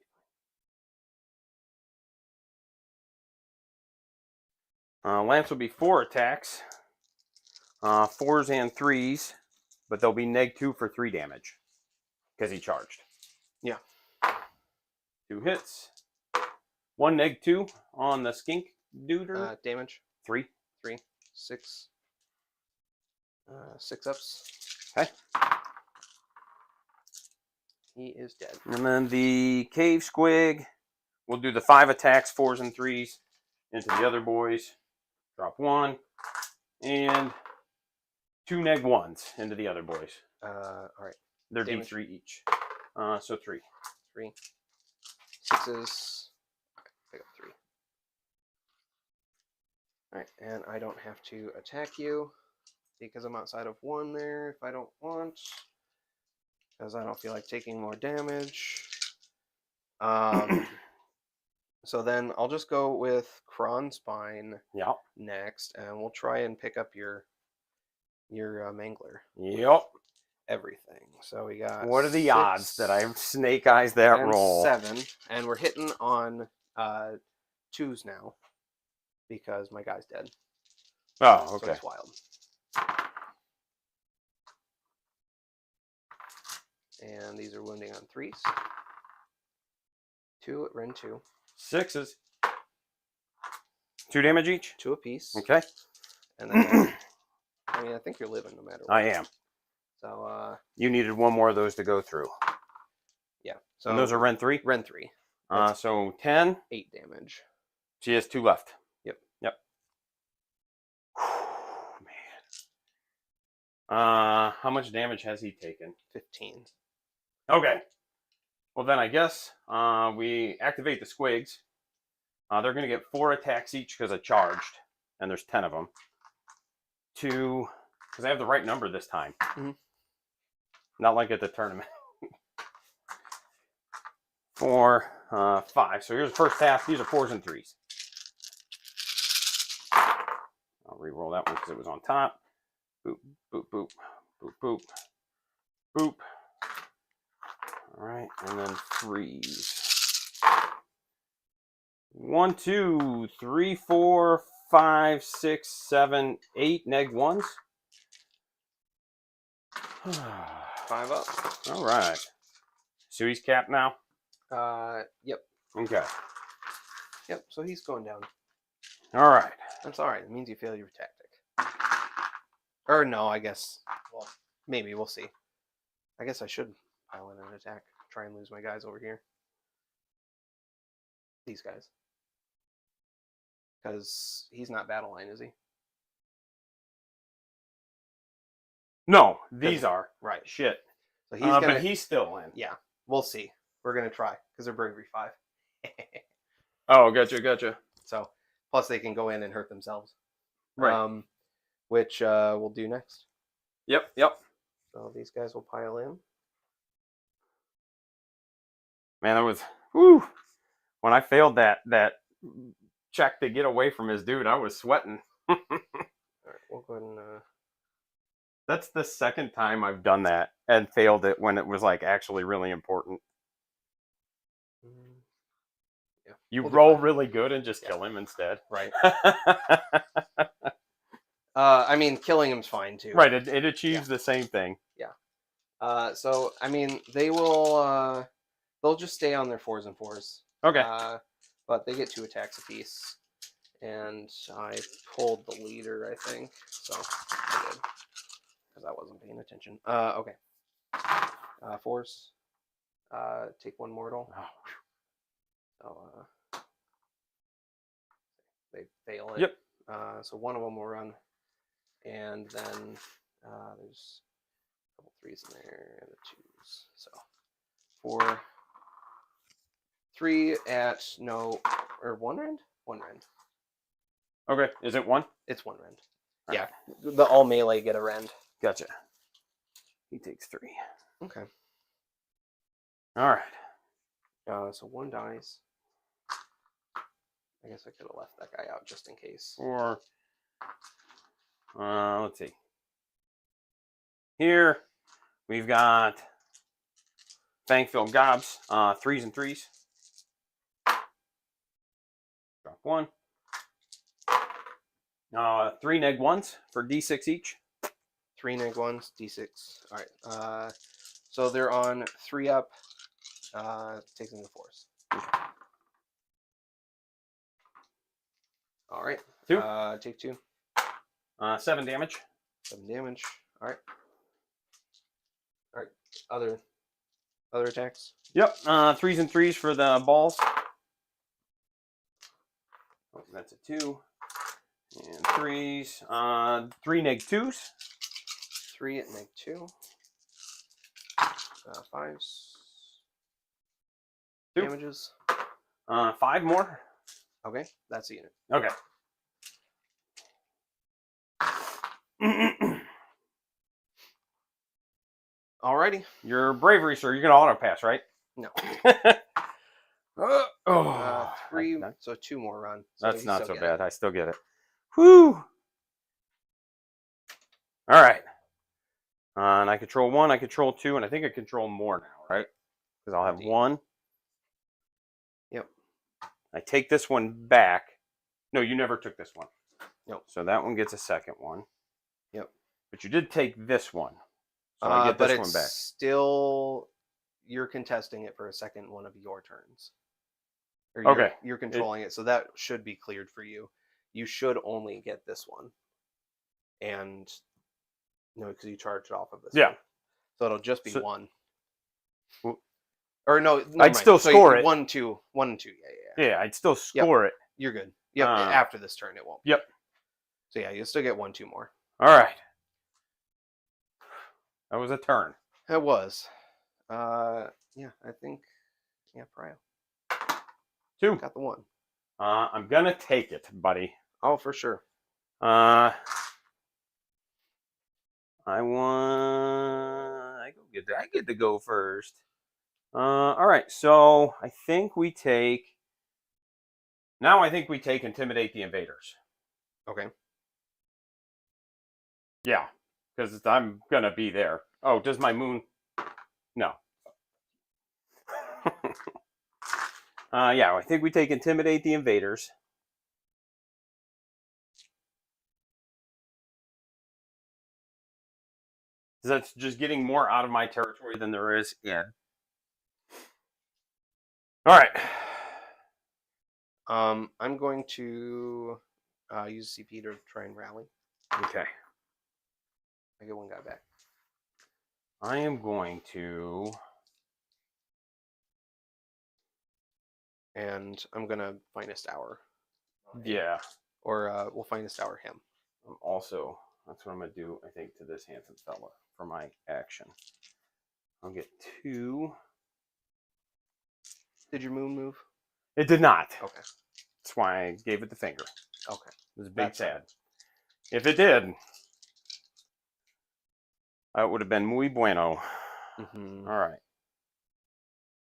fine. Lance will be 4 attacks, 4s and 3s, but they'll be -2 for 3 damage because he charged. Yeah. 2 hits, 1 -2 on the skink dude. Damage. 3. 3. 6. 6 ups. Okay. He is dead. And then the cave squig, we'll do the 5 attacks, 4s and 3s into the other boys. Drop 1. And 2 -1s into the other boys. All right. They're Damage. D3 each. So 3. 3. 6s. All right, pick up 3. All right, and I don't have to attack you because I'm outside of 1 there if I don't want. Because I don't feel like taking more damage. So then I'll just go with Kronspine next, and we'll try and pick up your Mangler. Yep. Everything. So we got. What are the 6, odds that I snake eyes that and roll? 7, and we're hitting on 2s now because my guy's dead. Oh, okay. So it's wild. And these are wounding on 3s. 2 at Ren 2. 6s. 2 damage each? 2 apiece. Okay. And then, I mean, I think you're living no matter what. I am. So, you needed 1 more of those to go through. Yeah. So and those are Ren 3? Ren 3. So 10. 8 damage. She has 2 left. Yep. Man. How much damage has he taken? 15. Okay. Well, then I guess we activate the squigs. They're going to get 4 attacks each because I charged, and there's 10 of them. 2, because I have the right number this time. Mm-hmm. Not like at the tournament. 4, 5. So here's the first half. These are 4s and 3s. I'll re-roll that one because it was on top. Boop, boop, boop, boop, boop, boop. All right, and then 3s. 1, 2, 3, 4, 5, 6, 7, 8 -1s. 5 up. All right. So he's capped now? Yep. Okay. Yep, so he's going down. All right. That's alright. It means you fail your tactic. Or no, I guess. Well, maybe. We'll see. I guess I should pile in an attack. Try and lose my guys over here. These guys. Because he's not battle line, is he? No, these are. Right. Shit. So he's gonna... But he's still in. Yeah, we'll see. We're going to try. Because they're bravery 5. Oh, gotcha. So, plus they can go in and hurt themselves. Right. Which we'll do next. Yep. So these guys will pile in. Man, that was... Whew. When I failed that check to get away from his dude, I was sweating. All right, we'll go ahead and... That's the second time I've done that and failed it when it was like actually really important. Yeah, you roll really good and just kill him instead. Right. I mean, killing him's fine too. Right, it achieves the same thing. Yeah. So I mean, they will. They'll just stay on their 4s and 4s. Okay. But they get 2 attacks apiece, and I pulled the leader, I think. So I did because I wasn't paying attention. Okay. 4s. Take 1 mortal. Oh. So they fail it. Yep. So 1 of them will run, and then there's a couple 3s in there and the 2s. So 4, 3 at or 1 rend. 1 rend. Okay. Is it 1? It's 1 rend. All Yeah. Right. The all melee get a rend. Gotcha. He takes 3. Okay. All right. So 1 dies. I guess I could have left that guy out just in case. Or let's see. Here we've got Fangfilled Gobs, 3s and 3s. Drop 1. 3 neg 1s for D6 each. 3 neg 1s, D6. All right. So they're on 3 up. Takes them to 4s. All right. 2. Take 2. 7 damage. 7 damage. All right. All right. Other attacks. Yep. 3s and 3s for the balls. Oh, that's a 2. And 3s. 3 neg 2s. 3 at neg 2. 5s. 2. Damages. 5 more. Okay, that's the unit. Okay. Alrighty. Your bravery, sir. You're gonna auto pass, right? No. 3. 3. So 2 more run. So That's not so bad. It. I still get it. Whew. All right. And I control 1. I control 2, and I think I control more now, right? Because I'll have 1. Yep. I take this one back. No, you never took this one. Nope. So that one gets a second one. Yep. But you did take this one. So I get this one back. Still, you're contesting it for a second one of your turns. Or Okay. You're controlling it, so that should be cleared for you. You should only get this one. And, because you charged off of this one. So it'll just be 1. Or no, I'd still score it. 1, 2, 1 and 2. Yeah. Yeah, I'd still score it. You're good. Yep. After this turn, it won't. Yep. So yeah, you'll still get 1, 2 more. All right. That was a turn. It was. Yeah, I think. Yeah, Prio. 2. Got the 1. I'm gonna take it, buddy. Oh, for sure. I get to go first. All right. So I think we take. Now I think we take Intimidate the Invaders. Okay. Yeah, because I'm gonna be there. Oh, does my moon? No. Yeah, I think we take Intimidate the Invaders. That's just getting more out of my territory than there is in. All right. I'm going to use CP to try and rally. Okay. I get one guy back. I am going to. And I'm gonna finest hour. Yeah. Or we'll finest hour him. Also, that's what I'm gonna do. I think to this handsome fella for my action. I'll get 2. Did your moon move? It did not. Okay. That's why I gave it the finger. Okay. It was a big That's sad. If it did, that would have been muy bueno. Mm-hmm. All right.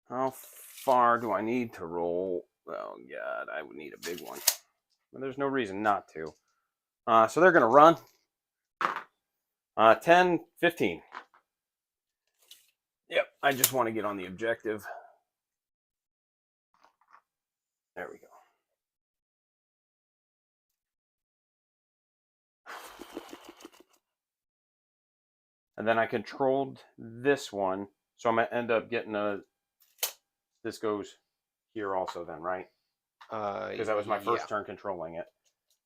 How far do I need to roll? Oh, God, I would need a big one. But there's no reason not to. So they're going to run. 10, 15. Yep, I just want to get on the objective. There we go. And then I controlled this one. So I'm going to end up getting a... This goes here also then, right? Because that was my first turn controlling it.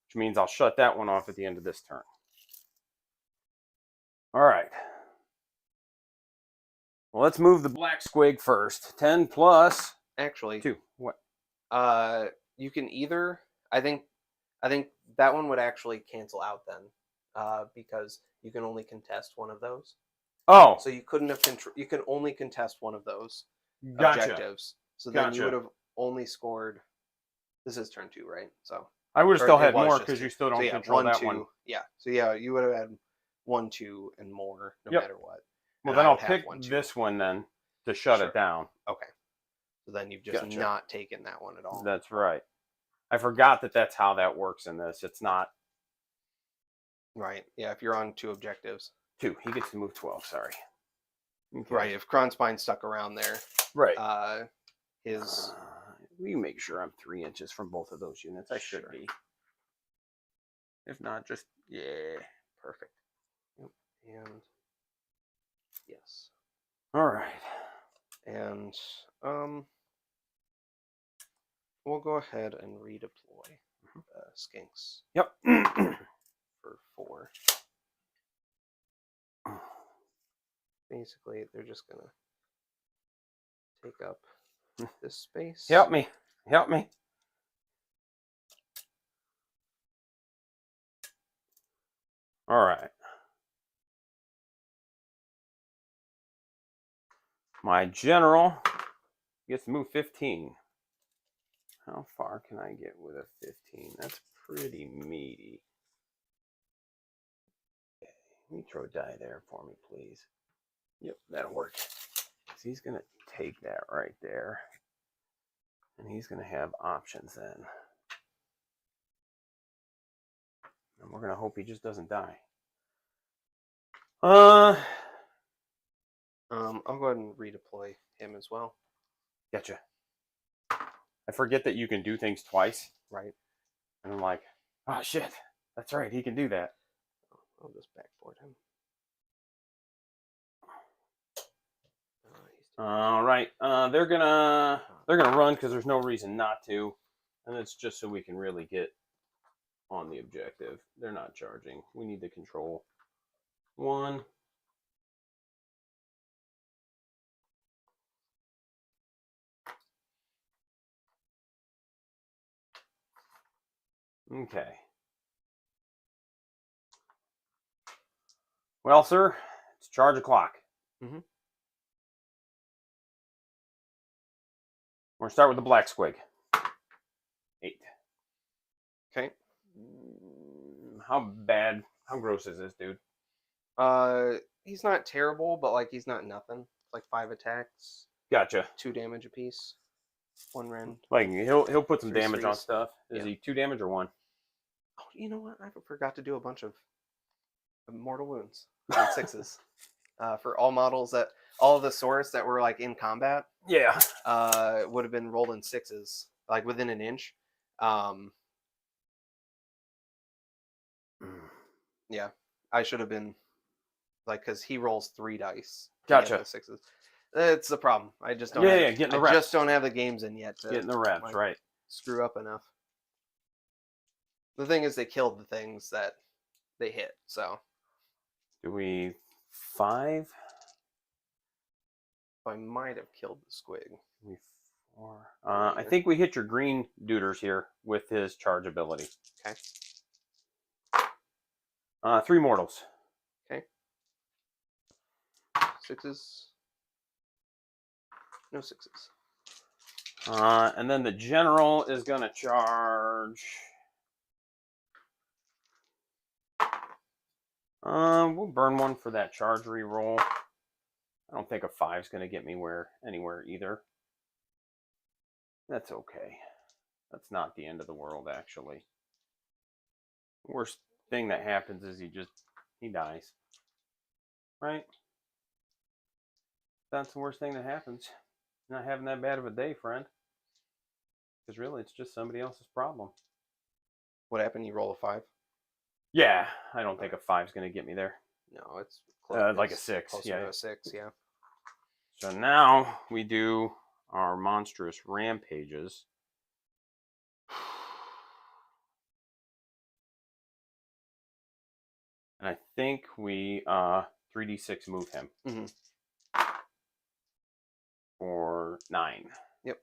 Which means I'll shut that one off at the end of this turn. All right. Well, let's move the black squig first. 10 plus... Actually, 2. What? You can either... I think that one would actually cancel out then. Because you can only contest one of those. Oh. So you couldn't have... You can only contest one of those Gotcha. objectives. So then you would have only scored... This is turn 2, right? So I would have still had more because you still don't so control that 2, one. Yeah. So yeah, you would have had 1, 2, and more no matter what. Well, and then I'll pick this one then to shut it down. Okay. So then you've just not taken that one at all. That's right. I forgot that that's how that works in this. It's not. Right. Yeah, if you're on 2 objectives. 2. He gets to move 12, sorry. Okay. Right, if Kronspine's stuck around there. Right. His... we make sure I'm 3 inches from both of those units. I should be. If not, just... Yeah. Perfect. Yep. And... Yes. All right. And... we'll go ahead and redeploy Skinks. Yep. For 4. Basically, they're just gonna take up this space. Help me. Help me. All right. My general gets to move 15. How far can I get with a 15? That's pretty meaty. Okay, let me throw a die there for me, please. Yep, that'll work. So he's going to take that right there. And he's going to have options then. And we're going to hope he just doesn't die. I'll go ahead and redeploy him as well. Gotcha. I forget that you can do things twice. Right. And I'm like, oh shit, that's right, he can do that. I'll just backboard him. All right, they're gonna run because there's no reason not to, and it's just so we can really get on the objective. They're not charging. We need to control 1. Okay. Well, sir, it's charge o'clock. Mm-hmm. We're gonna start with the black squig. 8. Okay. How gross is this dude? He's not terrible, but like he's not nothing. Like 5 attacks. Gotcha. 2 damage apiece. 1 rend. Like he'll put some 3 damage on threes. stuff. Is he 2 damage or 1? Oh, you know what? I forgot to do a bunch of mortal wounds on 6s. For all models that all of the swords that were like in combat. Yeah. Would have been rolled in 6s, like within an inch. Yeah, I should have been like, because he rolls 3 dice. Gotcha. The 6s. That's the problem. I just don't. Yeah, getting the I reps. just don't have the games in yet to Getting the reps, like, right? screw up enough. The thing is, they killed the things that they hit. So Do we 5? I might have killed the squig. We 4. I think we hit your green duders here with his charge ability. Okay. 3 mortals. Okay. 6s. No 6s. And then the general is going to charge. We'll burn one for that charge reroll. I don't think a 5 is going to get me anywhere either. That's okay. That's not the end of the world, actually. The worst thing that happens is he dies. Right? That's the worst thing that happens. Not having that bad of a day, friend. Because really, it's just somebody else's problem. What happened? You roll a 5? Yeah, I don't think a 5 is going to get me there. No, it's close. Like a 6. Closer to a 6, yeah. So now we do our monstrous rampages. And I think we 3d6 move him. Mm-hmm. For 9. Yep.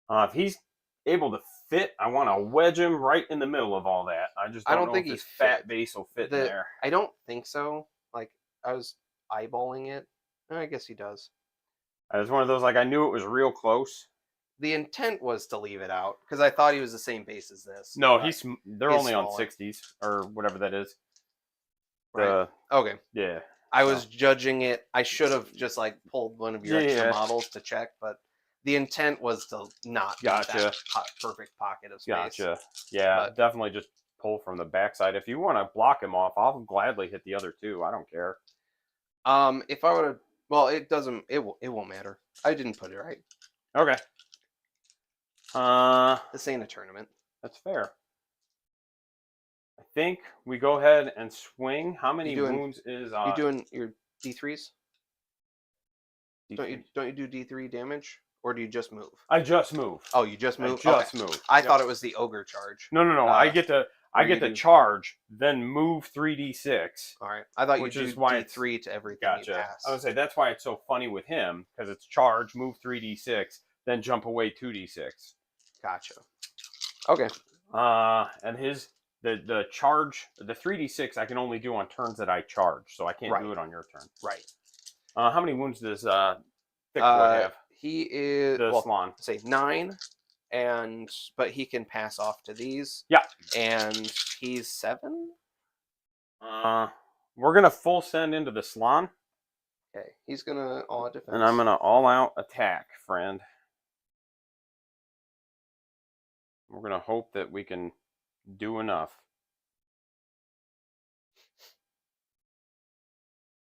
If he's able to fit, I want to wedge him right in the middle of all that. I don't think his fat base will fit in there. I don't think so. Like, I was eyeballing it. I guess he does. It was one of those, like, I knew it was real close. The intent was to leave it out because I thought he was the same base as this. No, they're only smaller. on 60s or whatever that is. Right. Okay. Yeah. I was judging it. I should have just like pulled one of your extra models to check, but the intent was to not Gotcha. that perfect pocket of space. Gotcha. Yeah, definitely just pull from the backside. If you want to block him off, I'll gladly hit the other 2. I don't care. If I would have, well, it doesn't. It won't matter. I didn't put it right. Okay. This ain't a tournament. That's fair. I think we go ahead and swing. How many wounds is you doing your D3s? D3? Don't you do D3 damage, or do you just move? I just move. Oh, you just move. Move. I thought it was the ogre charge. No. I get to charge, then move 3d6. All right. I thought which you is do why D3 to everything gotcha. you pass. I would say that's why it's so funny with him, because it's charge, move 3d6, then jump away 2d6. Gotcha. Okay. And the charge, the 3d6 I can only do on turns that I charge, so I can't do it on your turn. Right. How many wounds does Thick Boy have? He is Slan. Say 9, but he can pass off to these. Yeah. And he's 7. We're gonna full send into the Slan. Okay. He's gonna all out defense. And I'm gonna all out attack, friend. We're gonna hope that we can do enough.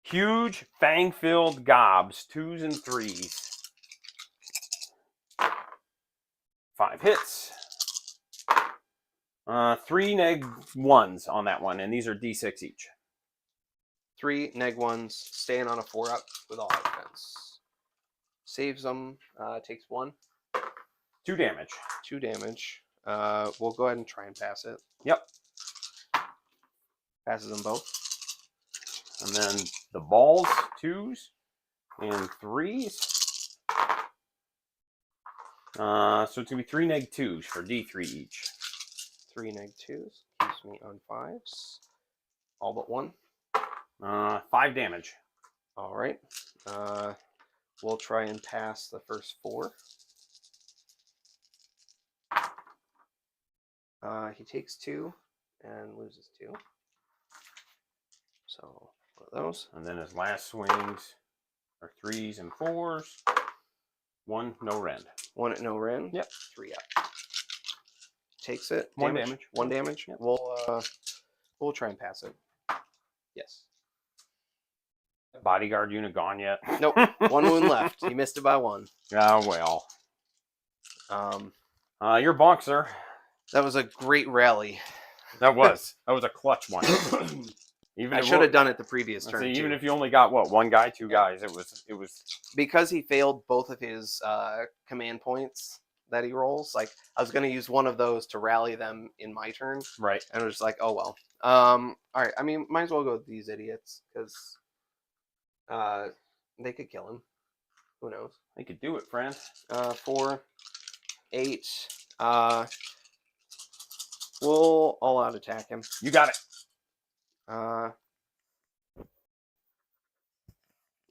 Huge fang-filled gobs, 2s and 3s. 5 hits. 3 neg 1s on that one, and these are d6 each. 3 neg 1s, staying on a 4-up with all out defense. Saves them, takes 1. 2 damage. 2 damage. We'll go ahead and try and pass it. Yep. Passes them both. And then the balls, 2s and 3s. So it's going to be 3 neg 2s for d3 each. 3 neg 2s. Keeps me on 5s. All but 1. 5 damage. All right. We'll try and pass the first 4. He takes 2 and loses 2. So one of those. And then his last swings are 3s and 4s. 1 no rend. 1 at no rend. Yep. 3 up. Takes it. 1 damage. 1 damage. Yep. We'll try and pass it. Yes. Bodyguard unit gone yet? Nope. 1 wound left. He missed it by 1. Oh well. Your bonk, sir. That was a great rally. That was a clutch one. Even I if should have done it the previous turn. even too. if you only got what, one guy, two guys, it was Because he failed both of his command points that he rolls. Like I was going to use one of those to rally them in my turn, right. and it was like, oh well. All right. I mean, might as well go with these idiots because they could kill him. Who knows? They could do it, friend. 4, 8. We'll all out attack him. You got it.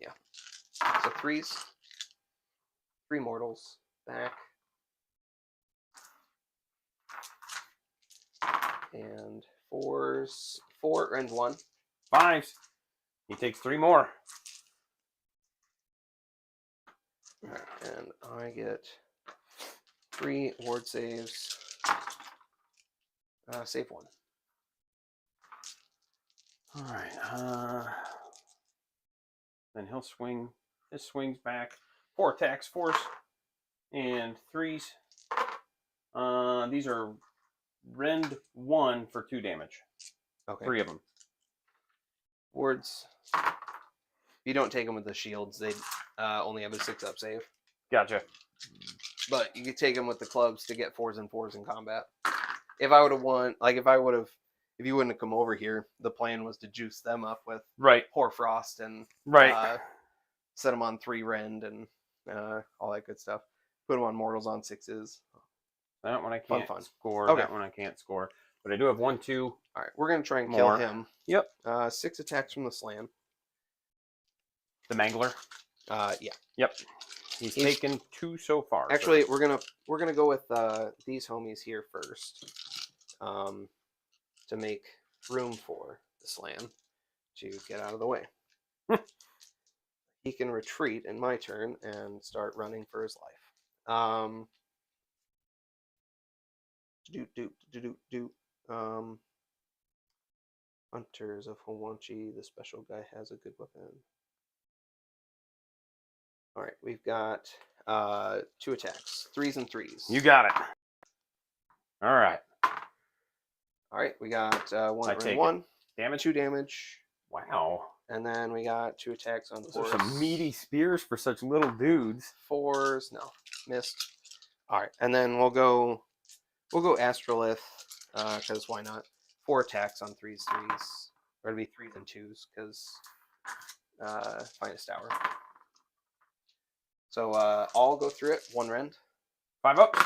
Yeah. So 3s, 3 mortals back, and 4s, 4 and 1. 5s. He takes 3 more. All right, and I get 3 ward saves. Save 1. All right. Then he'll swing. This swings back. 4 attacks, 4s, and 3s. These are rend 1 for 2 damage. Okay. 3 of them. Wards. You don't take them with the shields. They only have a 6-up save. Gotcha. But you could take them with the clubs to get 4s and 4s in combat. If I would have won, like if you wouldn't have come over here, the plan was to juice them up with Right. Hoarfrost and set them on 3 rend and all that good stuff. Put them on mortals on 6s. That one I can't Fun. score. Okay. That one I can't score. But I do have 1, 2. All right, we're gonna try and More. kill him. Yep. 6 attacks from the slam. The Mangler. Yeah. Yep. He's taken 2 so far. Actually, we're gonna go with these homies here first, to make room for the slam to get out of the way. He can retreat in my turn and start running for his life. Hunters of Hawanchi, the special guy has a good weapon. All right, we've got 2 attacks, 3s and 3s. You got it. All right. All right, we got 1 take 1 damage. 2 damage, Wow. and then we got 2 attacks on Those 4s. are some meaty spears for such little dudes. 4s, no, missed. All right, and then we'll go Astrolith, because why not? 4 attacks on 3s, 3s. Or it'd be 3s and 2s, because Finest Hour. So I'll go through it, 1 rend. 5 ups.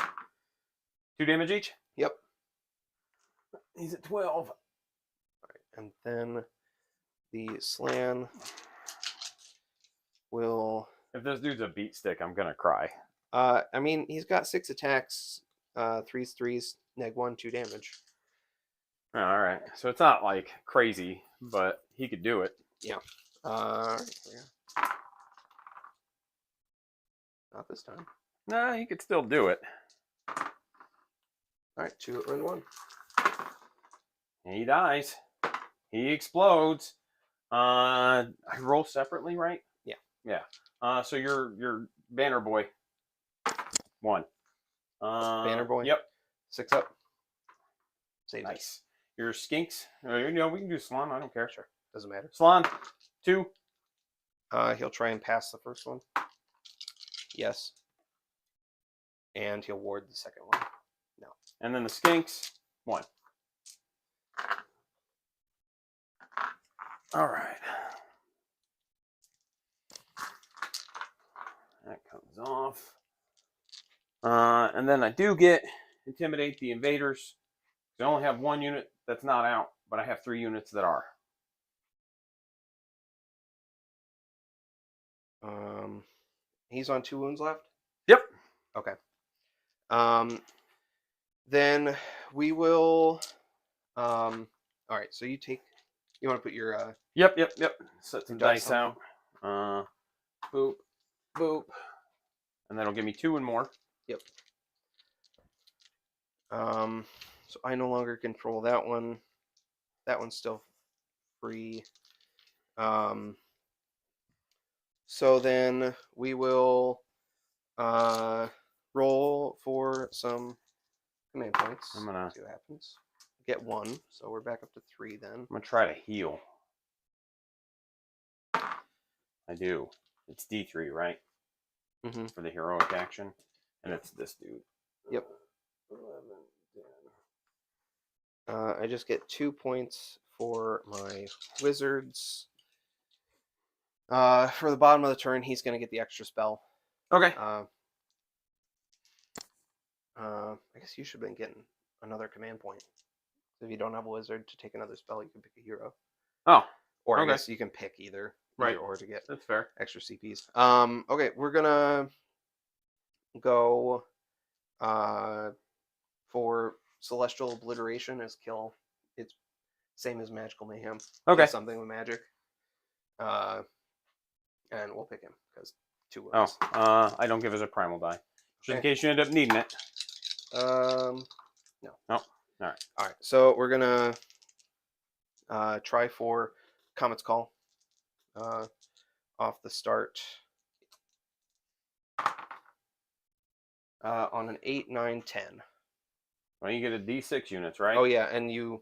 2 damage each. Yep. He's at 12. All right, and then the slam will. If this dude's a beat stick, I'm gonna cry. I mean, he's got 6 attacks, 3s, 3s, neg 1, 2 damage. All right. So it's not like crazy, but he could do it. Yeah. Yeah. Not this time. Nah, he could still do it. All right, 2 at rend 1. He dies. He explodes. I roll separately, right? Yeah. Yeah. So your banner boy. 1. Banner boy. Yep. 6 up. Save. Nice. Your skinks. We can do Salon. I don't care. Sure. Doesn't matter. Salon. 2. He'll try and pass the first one. Yes. And he'll ward the second one. No. And then the skinks. 1. All right. That comes off. And then I do get Intimidate the Invaders. I only have 1 unit that's not out, but I have 3 units that are. He's on 2 wounds left? Yep. Okay. Then we will. All right. So you want to put your. Yep. Set some dice dice out. Boop, boop, and that'll give me 2 and more. Yep. So I no longer control that one. That one's still free. So then we will roll for some command points. I'm gonna see what happens. Get 1, so we're back up to 3 then. I'm gonna try to heal. I do. It's D3, right? Mm-hmm. For the heroic action. And it's this dude. Yep. 11, 10. I just get 2 points for my wizards. For the bottom of the turn, he's going to get the extra spell. Okay. I guess you should have been getting another command point. If you don't have a wizard to take another spell, you can pick a hero. Oh. Or I Okay. guess you can pick either Right. or to get That's fair. extra CPs. Okay, we're gonna go for Celestial Obliteration as kill. It's same as Magical Mayhem. Okay. It's something with magic. And we'll pick him because 2 wounds. Oh. I don't give us a primal die. Just in case you end up needing it. No. Oh. Alright. Alright, so we're gonna try for Comet's Call. Off the start. On an 8, 9, 10. Well, you get a D6 units, right? Oh yeah, and you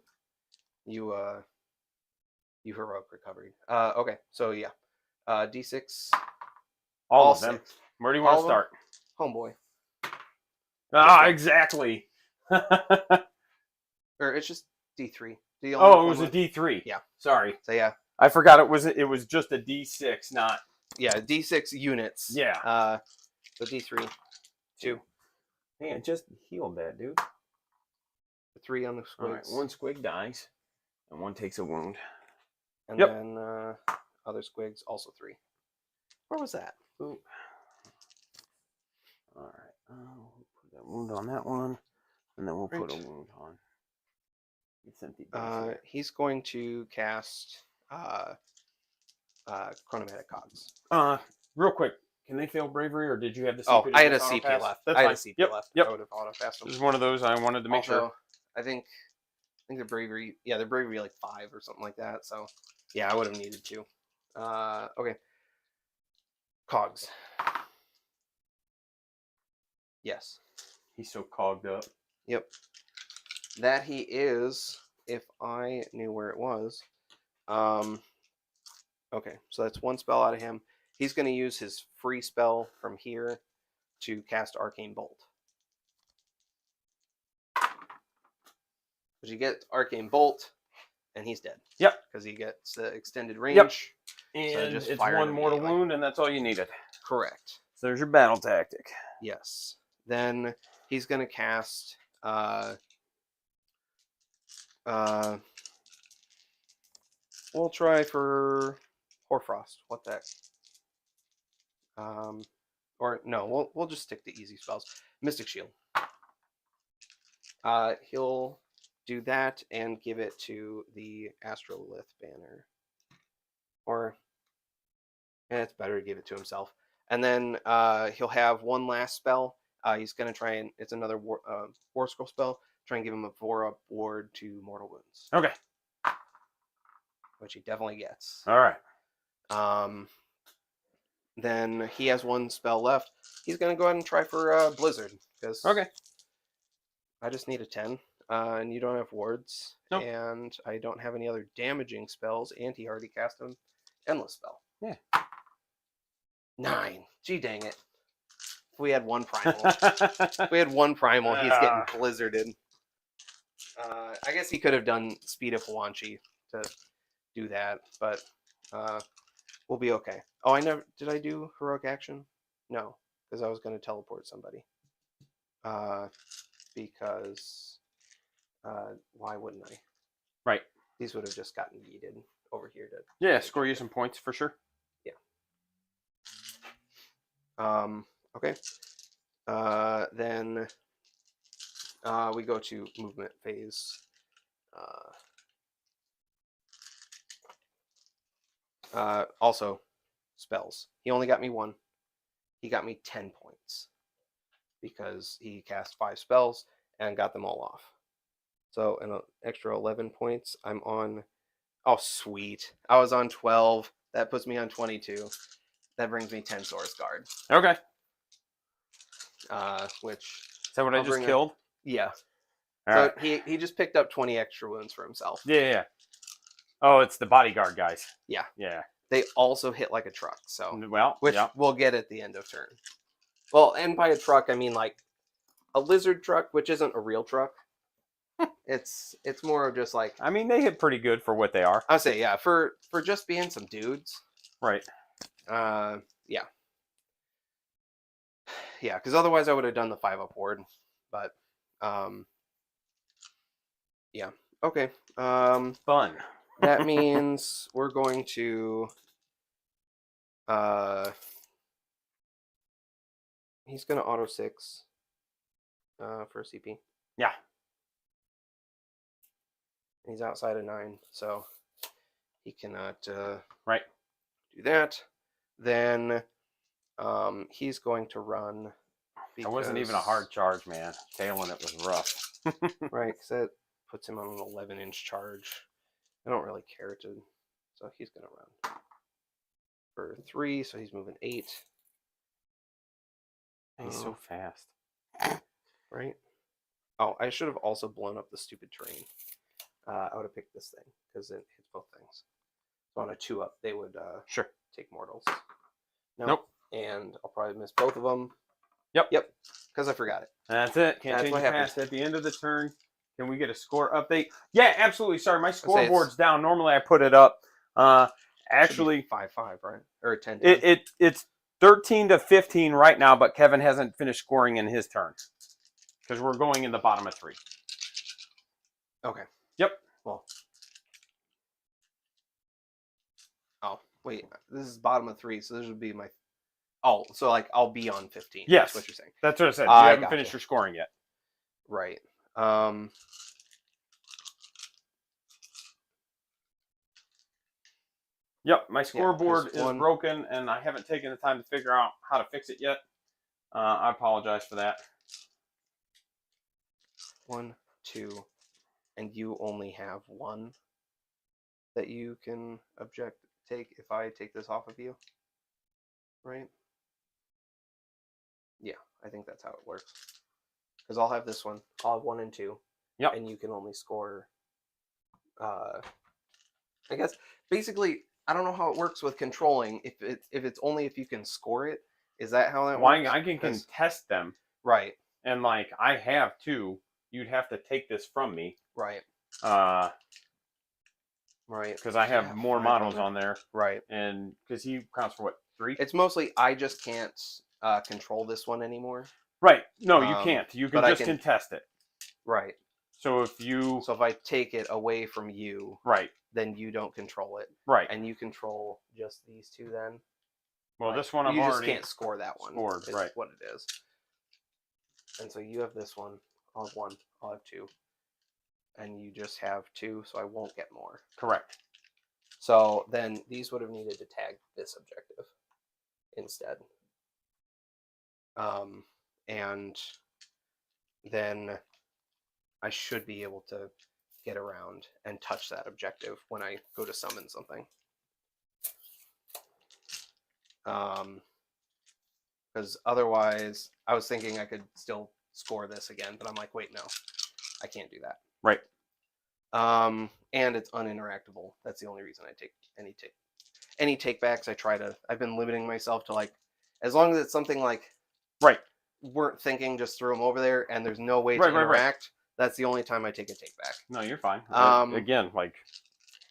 heroic recovery. Okay, so yeah. D6. All of them. 6. Where do you want to start? Homeboy. Exactly. Or it's just D3. It was a D3. Yeah. Sorry. So yeah. I forgot it was just a D6, not. Yeah, D6 units. Yeah. So D3. 2. Man, just healed that, dude. 3 on the squigs. All right, 1 squig dies, and 1 takes a wound. And then other squigs, also 3. Where was that? Ooh. All right. We'll put that wound on that one, and then we'll put a wound on. He's going to cast Chronomatic Cogs. Real quick, can they fail bravery, or did you have the CP? Oh, I had a CP left. That's I fine. had a CP left. Yep. I would have auto-passed them. This is one of those I wanted to make sure. I think the bravery, the bravery like 5 or something like that. So yeah, I would have needed to. Okay. Cogs. Yes. He's so cogged up. Yep. That he is, if I knew where it was. Okay, so that's 1 spell out of him. He's going to use his free spell from here to cast Arcane Bolt. But you get Arcane Bolt, and he's dead. Yep. Because he gets the extended range. Yep. So And just it's fire 1 mortal immediately. wound, and that's all you needed. Correct. So there's your battle tactic. Yes. Then he's going to cast... we'll try for Hoarfrost. What the heck? Or no, we'll just stick to easy spells. Mystic Shield. He'll do that and give it to the Astrolith banner. Or it's better to give it to himself. And then he'll have 1 last spell. He's going to try and it's another War Scroll spell. Try and give him a 4-up ward to Mortal Wounds. Okay. Which he definitely gets. All right. Then he has 1 spell left. He's going to go ahead and try for Blizzard. Because okay. I just need a 10. And you don't have wards. Nope. And I don't have any other damaging spells. And he already cast an endless spell. Yeah. 9. Gee dang it. If we had 1 primal. If we had 1 primal, he's getting blizzarded. I guess he could have done Speed of Hawanchi to do that, but we'll be okay. Oh, did I do heroic action? No, because I was going to teleport somebody. Because why wouldn't I? Right. These would have just gotten yeeted over here to. Yeah, score you some points for sure. Yeah. Okay. Then we go to movement phase. Also, spells. He only got me 1. He got me 10 points because he cast 5 spells and got them all off. So an extra 11 points. I'm on. Oh, sweet! I was on 12. That puts me on 22. That brings me 10 Source Guard. Okay. Which is that what I just killed? Yeah. All so right. he just picked up 20 extra wounds for himself. Yeah. Oh, it's the bodyguard guys. Yeah. Yeah. they also hit like a truck. So, Well, which yeah. we'll get at the end of turn. Well, and by a truck I mean like a lizard truck, which isn't a real truck. It's more of just like, I mean, they hit pretty good for what they are. I'll say, yeah, for just being some dudes. Right. Yeah. Yeah, because otherwise I would have done the 5-up ward. But yeah. Okay. Fun. That means we're going to he's gonna auto 6 for CP. Yeah. He's outside of 9, so he cannot Right. do that. Then he's going to run. It wasn't even a hard charge, man. Tailing it was rough. Right, because that puts him on an 11-inch charge. I don't really care to, so he's gonna run for 3. So he's moving 8. He's so fast. Right. Oh, I should have also blown up the stupid terrain. I would have picked this thing because it hits both things. So on a 2-up, they would Sure. take mortals. Nope. And I'll probably miss both of them. Yep. Because I forgot it. That's it. Can't That's change what it happens. past at the end of the turn. Can we get a score update? Yeah, absolutely. Sorry, my scoreboard's down. Normally I put it up. Actually, 5-5, right? Or 10. It's 13-15 right now, but Kevin hasn't finished scoring in his turn because we're going in the bottom of 3. Okay. Yep. Well. Oh, wait. This is bottom of 3, so this would be my. Oh, so like I'll be on 15. Yes. That's what you're saying. That's what I said. You I haven't gotcha. finished your scoring yet. Right. Yep, my scoreboard is 1. broken, and I haven't taken the time to figure out how to fix it yet. I apologize for that. 1, 2, and you only have 1 that you can take if I take this off of you, right? Yeah, I think that's how it works. Because I'll have this one. I'll have 1 and 2. Yep. And you can only score. I guess basically I don't know how it works with controlling. If it's only if you can score it, is that how that works? I can contest them. Right. And like I have 2. You'd have to take this from me. Right. Right. Because I have more models on there. Right. And because he counts for what, 3? It's mostly I just can't control this one anymore. Right. No, you can't. You can just contest it. Right. So if I take it away from you, right, then you don't control it. Right. And you control just these 2 then. Well, right. This one I've already. You just can't score that one. Scored, right. What it is. And so you have this one. I'll have 1. I'll have 2. And you just have 2, so I won't get more. Correct. So then these would have needed to tag this objective instead. And then I should be able to get around and touch that objective when I go to summon something. Because otherwise, I was thinking I could still score this again, but I'm like, wait, no, I can't do that. Right. And it's uninteractable. That's the only reason I take any takebacks. I've been limiting myself to like, as long as it's something like, right, weren't thinking, just throw them over there, and there's no way to interact. Right. That's the only time I take a take back. No, you're fine. Again, like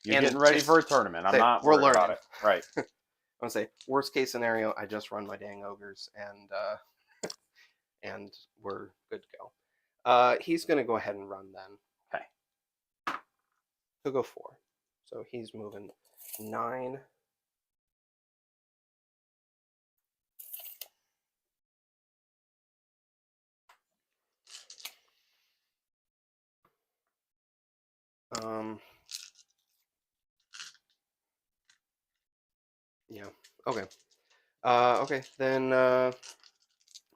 you're getting ready for a tournament. I'm not worried about it. Right. I'm gonna say worst case scenario, I just run my dang ogres and we're good to go. He's gonna go ahead and run then. Okay. He'll go 4. So he's moving 9. Yeah. Okay. Okay. Then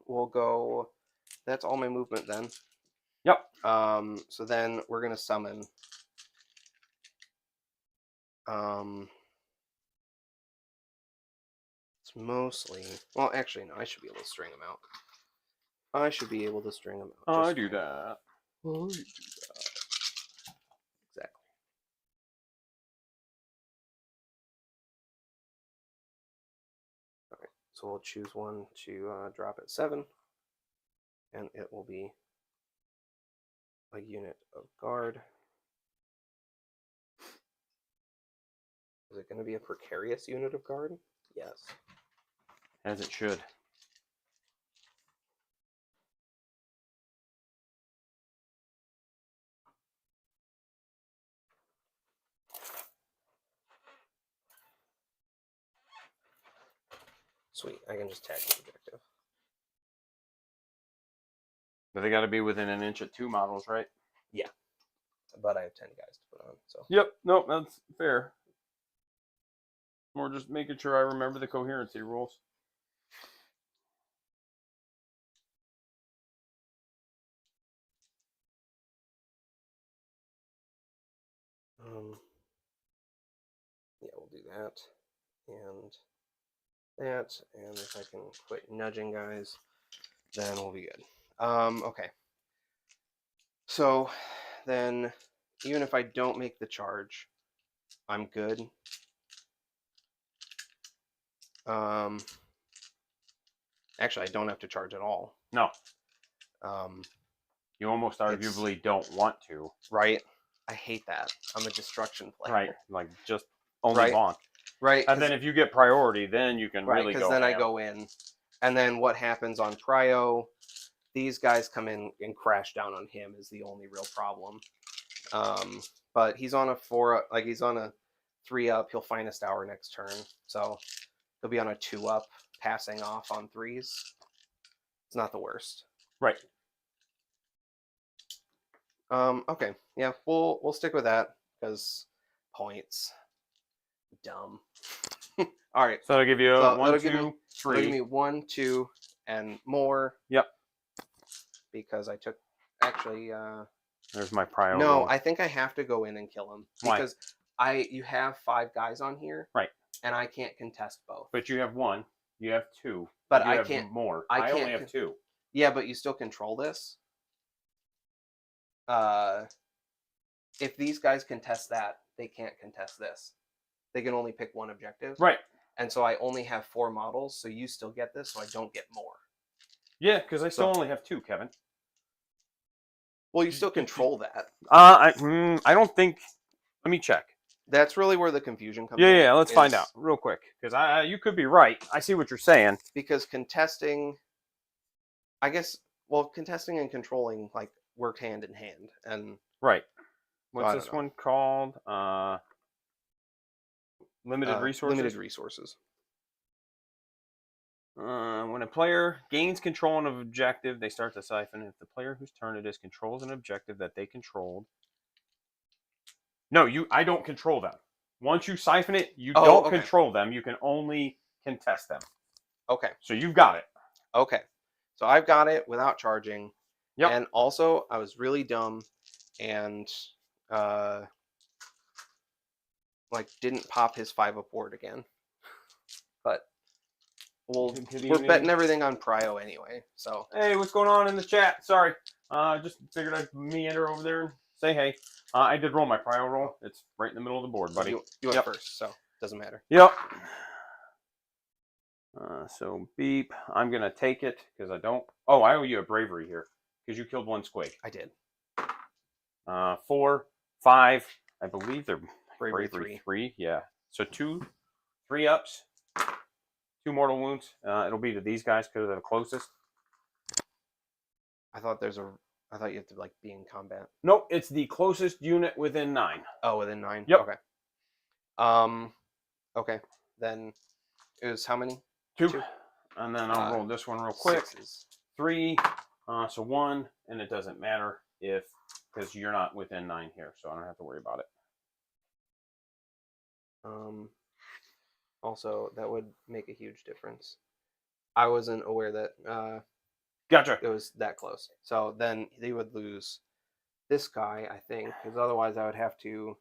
we'll go. That's all my movement then. Yep. So then we're gonna summon. It's mostly. Well, actually, no. I should be able to string them out. I should be able to string them out. I do that. Exactly. So we'll choose one to drop at 7, and it will be a unit of guard. Is it going to be a precarious unit of guard? Yes. As it should. Sweet, I can just tag the objective. But they got to be within an inch at 2 models, right? Yeah. But I have 10 guys to put on, so. Yep, nope, that's fair. More just making sure I remember the coherency rules. Yeah, we'll do that. And that. And if I can quit nudging guys, then we'll be good. Okay. So then, even if I don't make the charge, I'm good. Actually, I don't have to charge at all. No. Um, You almost arguably don't want to. Right? I hate that. I'm a destruction player. Right. Like, just only bonk. Right. And then if you get priority, then you can really go. Because then I go in. And then what happens on prio, these guys come in and crash down on him is the only real problem. But he's on a 4, like he's on a 3-up. He'll finest hour next turn. So he'll be on a 2-up, passing off on 3s. It's not the worst. Right. Okay. Yeah, we'll stick with that because points. Dumb. All right. So it'll give you So 1, it'll 2, give me, 3. It'll give me 1, 2, and more. Yep. Because I took actually. There's my prio. No, roll. I think I have to go in and kill him Why? because you have 5 guys on here. Right. And I can't contest both. But you have 1. You have 2. But you I have can't. more. I only can't have 2. Yeah, but you still control this. If these guys contest that, they can't contest this. They can only pick one objective. Right. And so I only have 4 models, so you still get this, so I don't get more. Yeah, because I still only have 2, Kevin. Well, you still control that. I don't think. Let me check. That's really where the confusion comes in. Yeah, let's find out real quick. Because you could be right. I see what you're saying. Because contesting, I guess, well, contesting and controlling, like, work hand in hand. And right. What's this one called? Limited resources? Limited resources. When a player gains control of an objective, they start to siphon. If the player whose turn it is controls an objective that they controlled. No, I don't control them. Once you siphon it, you don't control them. You can only contest them. Okay. So you've got it. Okay. So I've got it without charging. Yep. And also, I was really dumb and didn't pop his 5-up ward again. But we're betting everything on prio anyway. So hey, what's going on in the chat? Sorry, just figured I'd meander over there and say hey. I did roll my prio roll. It's right in the middle of the board, buddy. You went first, so doesn't matter. Yep. So beep. I'm gonna take it because I don't. Oh, I owe you a bravery here because you killed 1 squig. I did. 4, 5. I believe they're bravery 3. Yeah. So 2, 3 ups. 2 mortal wounds. It'll be to these guys because they're the closest. I thought you have to be in combat. Nope, it's the closest unit within 9. Oh, within 9. Yep. Okay. Okay. Then it was how many? 2. And then I'll roll this one real quick. 6s. 3. So 1, and it doesn't matter because you're not within 9 here, so I don't have to worry about it. Also, that would make a huge difference. I wasn't aware that Gotcha. it was that close. So then they would lose this guy, I think, because otherwise I would have to.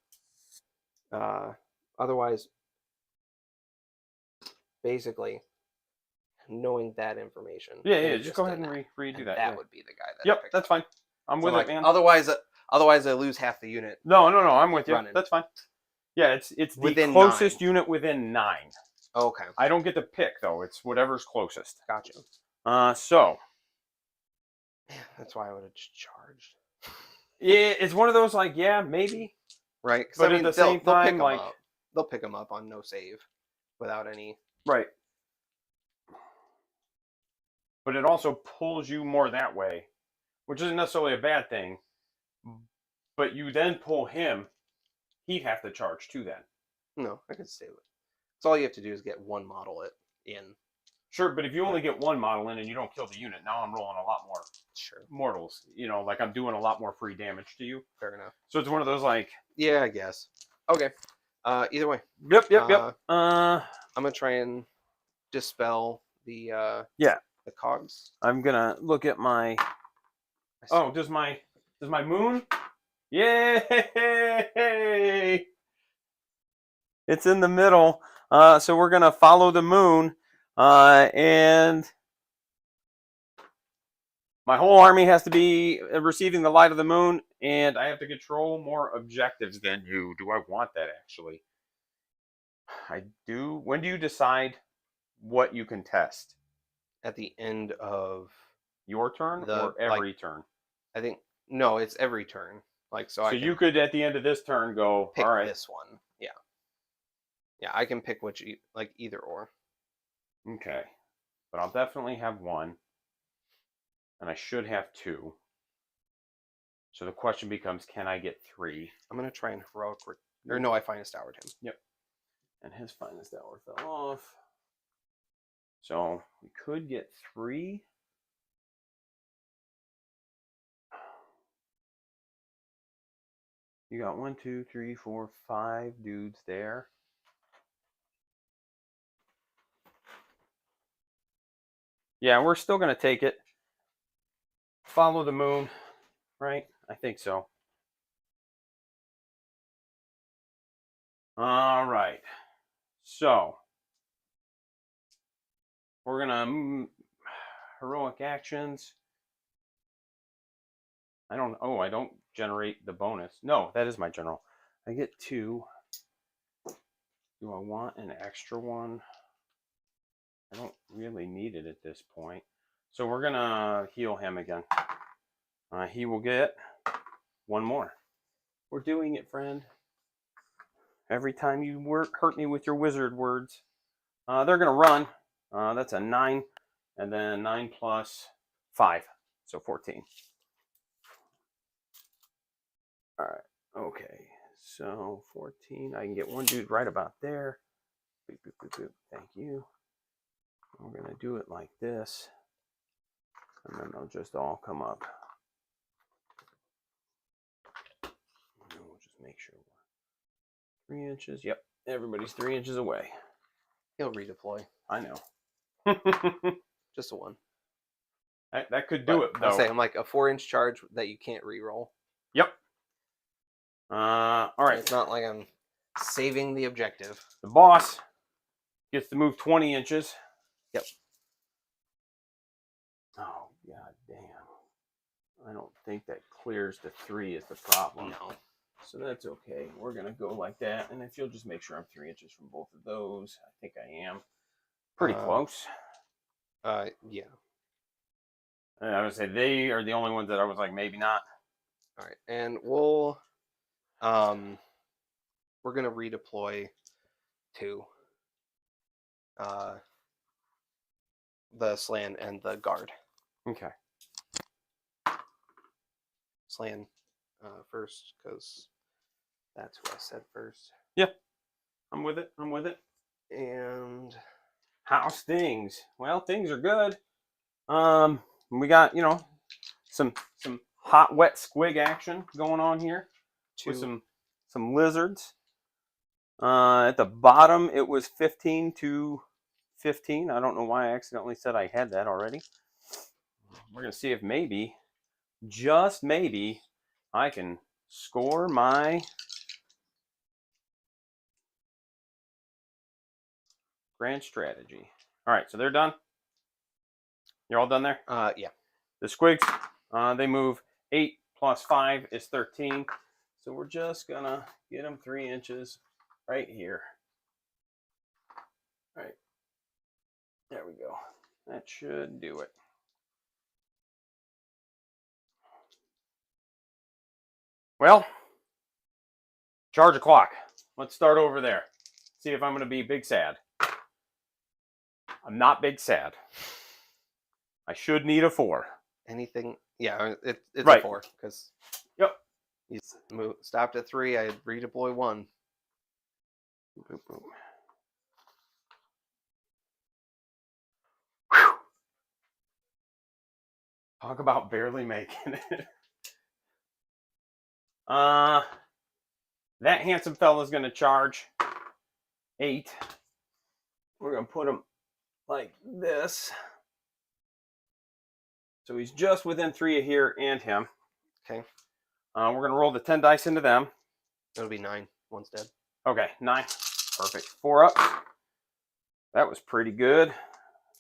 Otherwise, basically, knowing that information. Yeah. Just go ahead and redo that. That would be the guy. Yep, that's fine. I'm with it, man. Otherwise, I lose half the unit. No, I'm with you. Running. That's fine. Yeah, it's the Within closest 9. unit within 9. Okay, I don't get to pick though. It's whatever's closest. gotcha. So Man, that's why I would have charged. yeah, it's one of those like, yeah, maybe, Right? Because I but at mean, the same they'll pick time, them like, up. They'll pick them up on no save, without any. right. But it also pulls you more that way, which isn't necessarily a bad thing. But you then pull him, he'd have to charge too then. No, I could stay with. So all you have to do is get one model it in. Sure, but if you only get one model in and you don't kill the unit, now I'm rolling a lot more Sure, mortals. You know, like I'm doing a lot more free damage to you. fair enough. So it's one of those like, Yeah, I guess. Okay. Either way, yep. I'm gonna try and dispel the Yeah. the cogs. I'm gonna look at my. Oh, does my moon? Yay! It's in the middle. So we're gonna follow the moon, and my whole army has to be receiving the light of the moon, and I have to control more objectives than you. Do I want that actually? I do. When do you decide what you can test? At the end of Your turn or every turn? I think no, it's every turn. Like so, So I can you could at the end of this turn go, pick all right, this one. Yeah, yeah, I can pick which like either or. okay, but I'll definitely have one, and I should have two. So the question becomes, can I get three? I'm gonna try and heroic or no, I finest houred him. Yep. And his finest hour fell off. So we could get three. You got 1, 2, 3, 4, 5 dudes there. Yeah, we're still going to take it. Follow the moon, right? I think so. All right. So we're going to heroic actions. I don't generate the bonus. No, that is my general. I get 2. Do I want an extra one? I don't really need it at this point. So we're going to heal him again. He will get one more. We're doing it, friend. Every time you hurt me with your wizard words. They're going to run. That's a 9. And then 9 plus 5. So 14. All right. Okay. So 14. I can get one dude right about there. Boop, boop, boop, boop. Thank you. We're going to do it like this. And then they'll just all come up. And we'll just make sure we're 3 inches. Yep. Everybody's 3 inches away. He'll redeploy. I know. Just a one. That could do it, though. I'm like a 4-inch charge that you can't reroll. Yep. All right. It's not like I'm saving the objective. The boss gets to move 20 inches. Yep. Oh, god damn. I don't think that clears the 3 is the problem. No. So that's okay. We're going to go like that. And if you'll just make sure I'm 3 inches from both of those. I think I am. Pretty close. Yeah. I would say they are the only ones that I was like, maybe not. All right. And we're going to redeploy to the Slan and the guard. Okay. Slan first, because that's who I said first. Yeah. I'm with it. And how's things? Well, things are good. We got, some hot, wet squig action going on here with some lizards. At the bottom, it was 15 to 15. I don't know why I accidentally said I had that already. We're going to see if maybe, just maybe, I can score my grand strategy. All right, so they're done. You're all done there? Yeah. The squigs, they move 8 plus 5 is 13. So we're just gonna get them 3 inches right here. All right, There we go. That should do it. Well, charge a clock. Let's start over there. See if I'm going to be big sad. I'm not big sad. I should need a 4. Anything? Yeah, it's Right. a 4 because. Yep. He's stopped at 3. I redeploy 1. Boop, boop. Talk about barely making it. That handsome fella's going to charge 8. We're going to put him like this. So he's just within 3 of here and him. Okay. We're going to roll the 10 dice into them. It'll be 9. One's dead. Okay, 9. Perfect. 4 up. That was pretty good.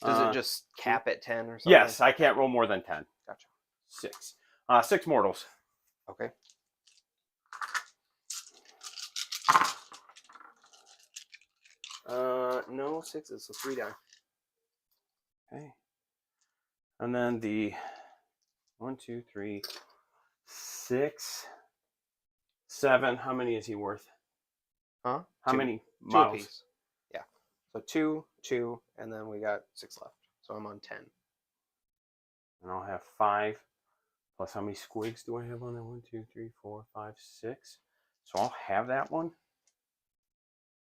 Does it just cap at 10 or something? Yes, I can't roll more than 10. Gotcha. 6. 6 mortals. Okay. No 6s, so 3 die. Okay. And then the 1, 2, 3, 6, 7. How many is he worth? Huh? How 2. many 2 models? apiece. Yeah. So 2, 2, and then we got 6 left. So I'm on 10. And I'll have 5. Plus, how many squigs do I have on there? 1, 2, 3, 4, 5, 6. So I'll have that one,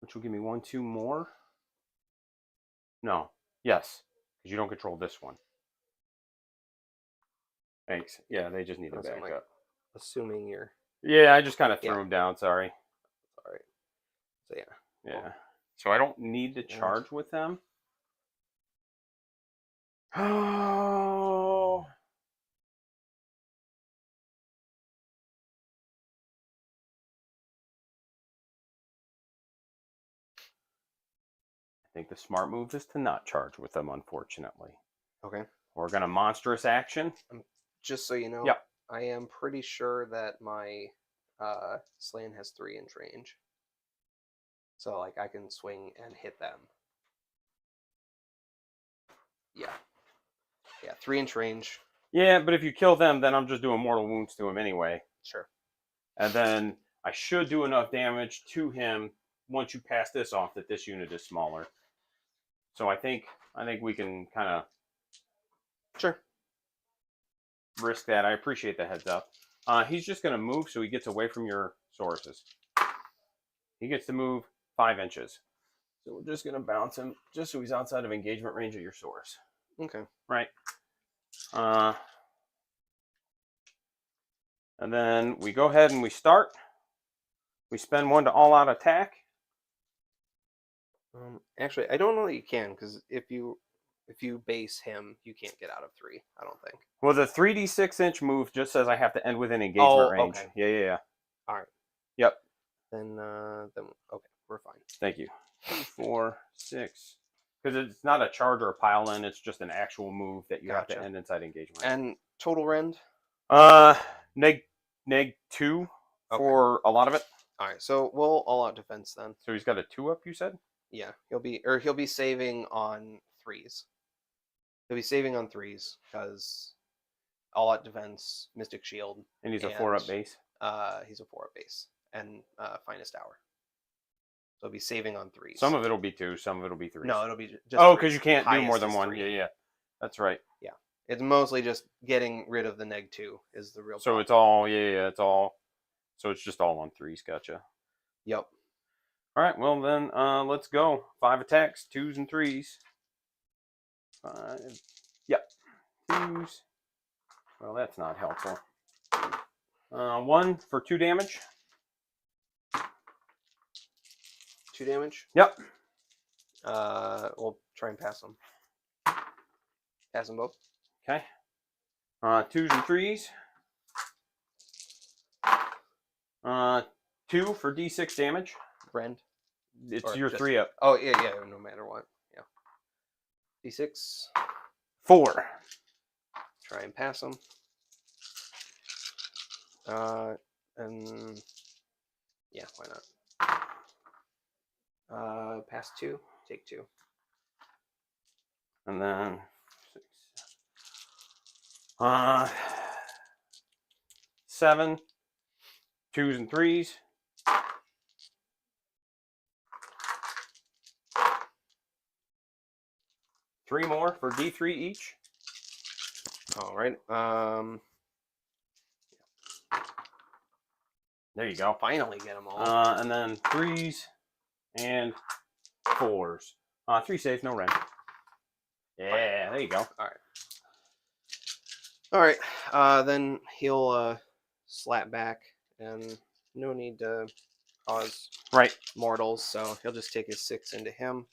which will give me 1, 2 more. No. Yes. Because you don't control this one. Thanks. Yeah, they just need to back up. Assuming you're. Yeah, I just kind of threw them down. Sorry. All right. So yeah. Yeah. So I don't need to charge with them. Oh. I think the smart move is to not charge with them, unfortunately. Okay. We're going to monstrous action. Just so you know, Yep. I am pretty sure that my Slan has 3-inch range. So like I can swing and hit them. Yeah. Yeah, 3-inch range. Yeah, but if you kill them, then I'm just doing mortal wounds to him anyway. Sure. And then I should do enough damage to him once you pass this off that this unit is smaller. So I think we can kind of Sure. risk that. I appreciate the heads up. He's just going to move so he gets away from your sources. He gets to move 5 inches. So we're just going to bounce him just so he's outside of engagement range of your source. Okay. Right. And then we go ahead and we start. We spend 1 to all-out attack. Actually, I don't know that you can, because if you base him, you can't get out of 3. I don't think. Well, the 3d6-inch move just says I have to end within engagement range. Okay. Yeah. All right. Yep. Then okay, we're fine. Thank you. 2, 4, 6. Because it's not a charge or a pile in, it's just an actual move that you have to end inside engagement. And total rend? Neg 2 for a lot of it. All right, so we'll all out defense then. So he's got a 2 up, you said? Yeah, he'll be saving on 3s. He'll be saving on 3s because all out defense, Mystic Shield, and he's a 4 up base. He's a 4 up base and finest hour. So he'll be saving on 3s. Some of it'll be 2, some of it'll be 3s. No, it'll be just. Oh, because you can't do more than 1. 3. Yeah. That's right. Yeah, it's mostly just getting rid of the neg 2 is the real. So problem. it's all it's all. So it's just all on 3s. Gotcha. Yep. All right. Well then, let's go. 5 attacks, 2s and 3s. 5. Yep. 2s. Well, that's not helpful. 1 for 2 damage. 2 damage. Yep. We'll try and pass them. Pass them both. Okay. 2s and 3s. 2 for d6 damage. Rend. It's your 3 up. Oh yeah, no matter what. Yeah. D6. 4. Try and pass them. And yeah, why not? Pass 2. Take 2. And then 6. 7 2s and 3s. 3 more for D3 each. All right. There you go. Finally get them all. And then 3s and 4s. 3 safe, no rent. Yeah, there you go. All right. Then he'll slap back, and no need to cause mortals, so he'll just take his 6 into him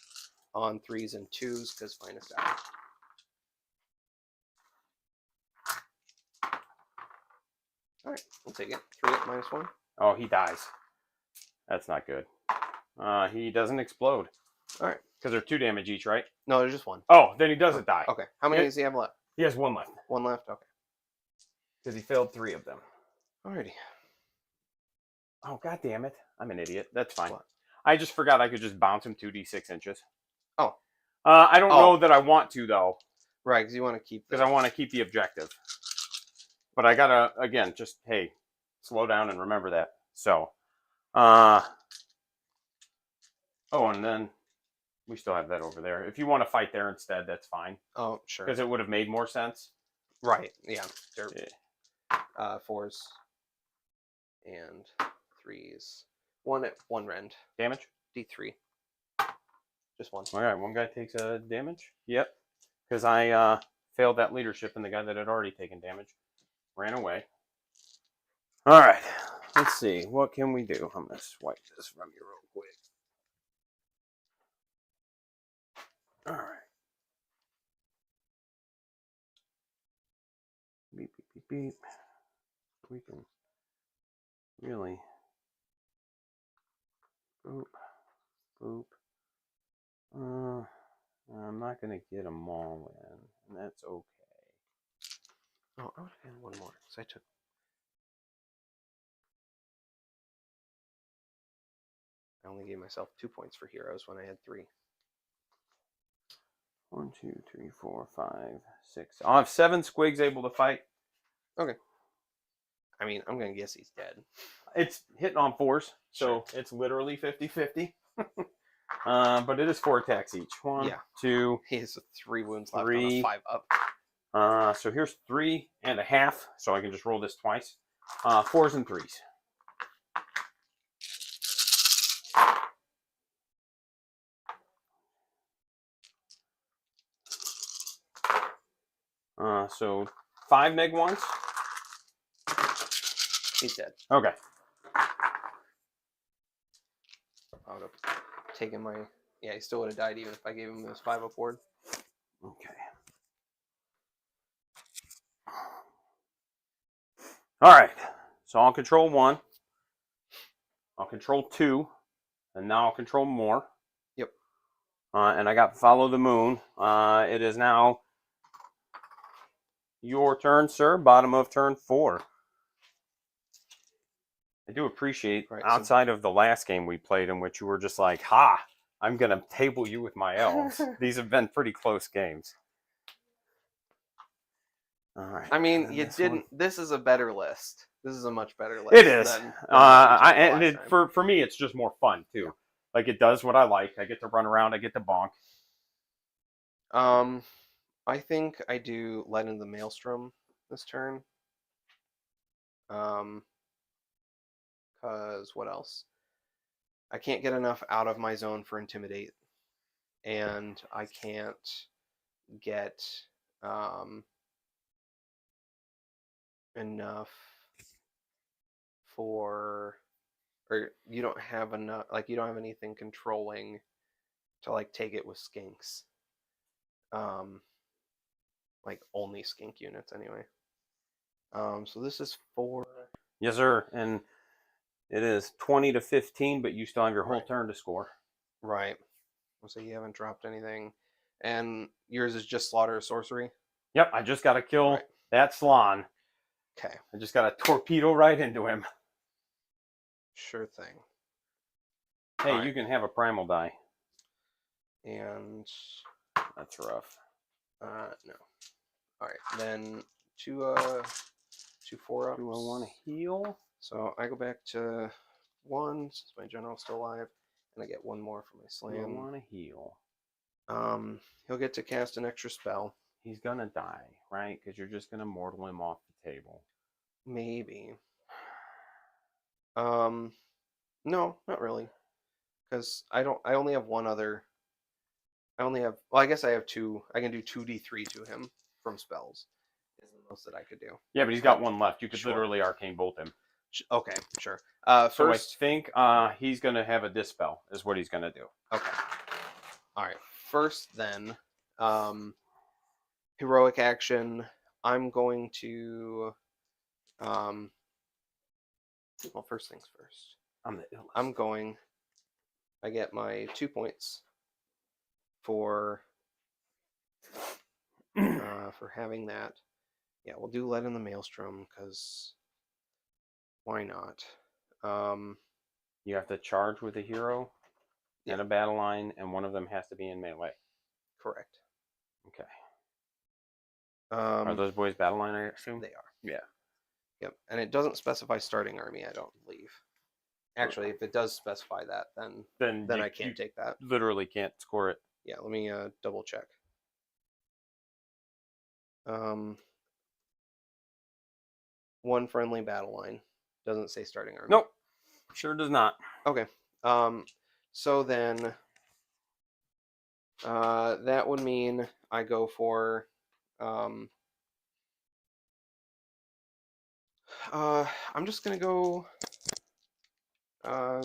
on 3s and 2s because finest out. All right, we'll take it. 3 -1. Oh, he dies. That's not good. He doesn't explode. All right. Because they're 2 damage each, right? No, there's just 1. Oh, then he doesn't die. Okay. How many does he have left? He has 1 left. 1 left? Okay. Because he failed 3 of them. Alrighty. Oh, god damn it. I'm an idiot. That's fine. What? I just forgot I could just bounce him 2d6 inches. Oh. I don't know that I want to, though. Right, because you want to keep Because I want to keep the objective. But I gotta, again, just, hey, slow down and remember that. So, oh, and then we still have that over there. If you want to fight there instead, that's fine. Oh, sure. Because it would have made more sense. Right, yeah. They're 4s and 3s. 1 rend. Damage? D3. Just 1. All right, 1 guy takes a damage. Yep. Because I failed that leadership, and the guy that had already taken damage ran away. All right. Let's see. What can we do? I'm going to swipe this from you real quick. All right. Beep, beep, beep, beep. We can really boop, boop. I'm not going to get them all in, and that's okay. Oh, I would have had 1 more, because I took... I only gave myself 2 points for heroes when I had 3. 1, 2, 3, 4, 5, 6. I'll have 7 squigs able to fight. Okay. I mean, I'm going to guess he's dead. It's hitting on 4s, so it's literally 50-50. But it is 4 attacks each. 1, 2. He has 3 wounds left 3. on a 5 up. So here's 3.5, so I can just roll this twice. 4s and 3s. So 5 -1s. He's dead. Okay. I would have taken my... Yeah, he still would have died even if I gave him this 5 up ward. Okay. All right. So I'll control 1. I'll control 2. And now I'll control more. Yep. And I got Follow the Moon. It is now your turn, sir. Bottom of turn 4. I do appreciate, outside of the last game we played in which you were just like, ha, I'm going to table you with my elves. These have been pretty close games. All right. I mean, you didn't... This is a better list. This is a much better list. It is. For me, it's just more fun, too. Like, it does what I like. I get to run around. I get to bonk. I think I do Light in the Maelstrom this turn. Because what else? I can't get enough out of my zone for Intimidate. And I can't get enough for... Or you don't have enough... Like, you don't have anything controlling to, like, take it with skinks. Like, only skink units, anyway. So this is 4... Yes, sir. And it is 20-15, but you still have your whole turn to score. Right. So you haven't dropped anything. And yours is just Slaughter Sorcery? Yep, I just got to kill that Slan. Okay. I just got to torpedo right into him. Sure thing. Hey, you can have a primal die. And... That's rough. No. All right, then two 4-ups. Do I want to heal? So I go back to 1 since my general's still alive, and I get 1 more for my Do I slam. want to heal? He'll get to cast an extra spell. He's gonna die, right? Because you're just gonna mortal him off the table. Maybe. No, not really, because I only have one other. Well, I guess I have 2. I can do 2d3 to him from spells. Is the most that I could do. Yeah, but he's got 1 left. You could Sure. literally arcane bolt him. Okay, sure. So I First, think he's gonna have a dispel. Is what he's gonna do. okay. All right. First, then, heroic action. I'm going to. Well, first things first. I'm going. I get my 2 points for having that. Yeah, we'll do Lead in the Maelstrom because why not? You have to charge with a hero and a battle line, and one of them has to be in melee. Correct. Okay. Are Are those boys battle line, I assume? They are. Yeah. Yep. And it doesn't specify starting army, I don't believe. Actually, if it does specify that, then I can't take that. Literally can't score it. Yeah, let me double check. One friendly battle line. Doesn't say starting army. Nope. Sure does not. Okay. So then that would mean I go for I'm just gonna go I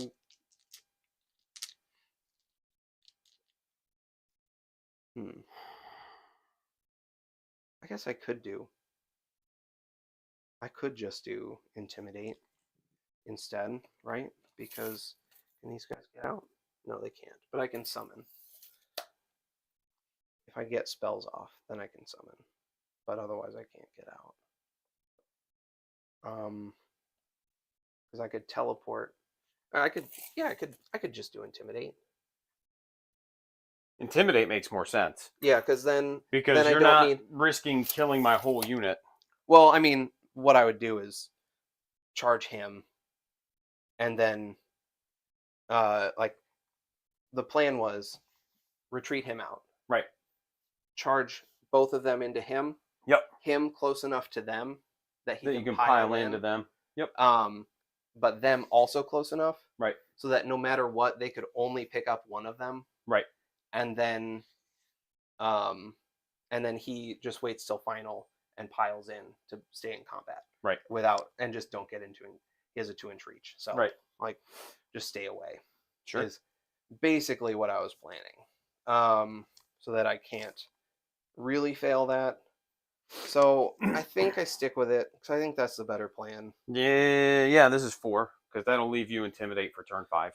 guess I could just do intimidate instead, right? Because can these guys get out? No, they can't. But I can summon. If I get spells off, then I can summon. But otherwise I can't get out. Because I could teleport. I could just do intimidate. Intimidate makes more sense. Yeah, because then because then you're not risking killing my whole unit. Well, I mean, what I would do is charge him, and then like the plan was retreat him out. Right. Charge both of them into him. Yep. Him close enough to them that you can pile into them. Yep. But them also close enough. Right. So that no matter what, they could only pick up one of them. Right. And then he just waits till final and piles in to stay in combat. Right. And just don't get into it. He has a 2-inch reach. So like just stay away. Sure. Is basically what I was planning. So that I can't really fail that. So I think I stick with it because I think that's the better plan. Yeah, this is 4 because that'll leave you intimidate for turn 5,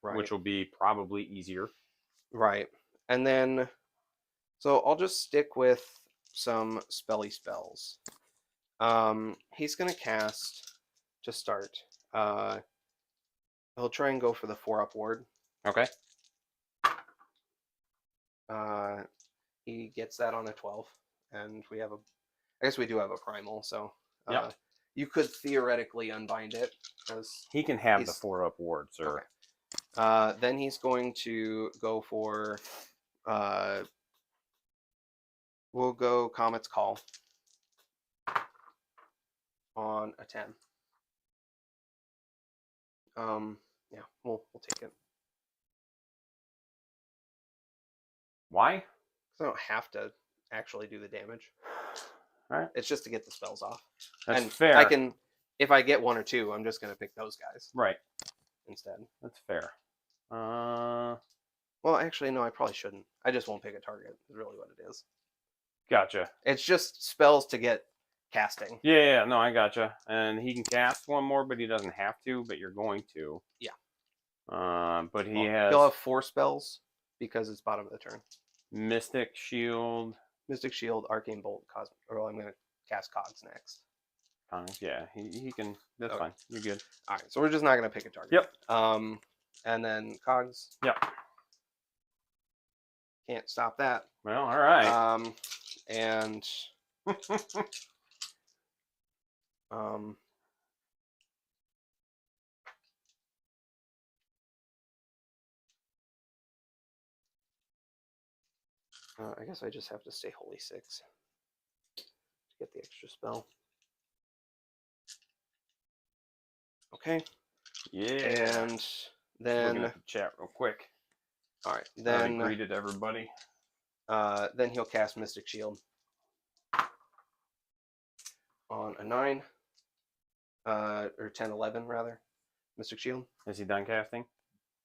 right. Which will be probably easier. Right. And then, so I'll just stick with some spelly spells. He's gonna cast to start. He'll try and go for the 4-up ward. Okay. He gets that on a 12, and I guess we do have a primal, so you could theoretically unbind it because he can have the 4-up ward, sir. Okay. Then he's going to go for we'll go Comet's Call on a 10. Yeah, we'll take it. Why? I don't have to actually do the damage. All right. It's just to get the spells off. That's and fair. I can, if I get 1 or 2, I'm just gonna pick those guys. Right. Instead. That's fair. Well, actually, no, I probably shouldn't. I just won't pick a target. Is really what it is. Gotcha. It's just spells to get casting. Yeah, no, I gotcha. And he can cast 1 more, but he doesn't have to. But you're going to. Yeah. But he'll have 4 spells because it's bottom of the turn. Mystic Shield, Arcane Bolt, Cosmic. Or I'm going to cast Cogs next. Yeah, he can. That's fine. You're good. All right, so we're just not going to pick a target. Yep. And then Cogs. Yep. Can't stop that. Well, all right. and I guess I just have to stay Holy 6 to get the extra spell. Okay. Yeah. And Just then looking at the chat real quick. all right, I then greeted everybody. then he'll cast Mystic Shield on a 9, or 10, 11 rather. Mystic Shield. Is he done casting?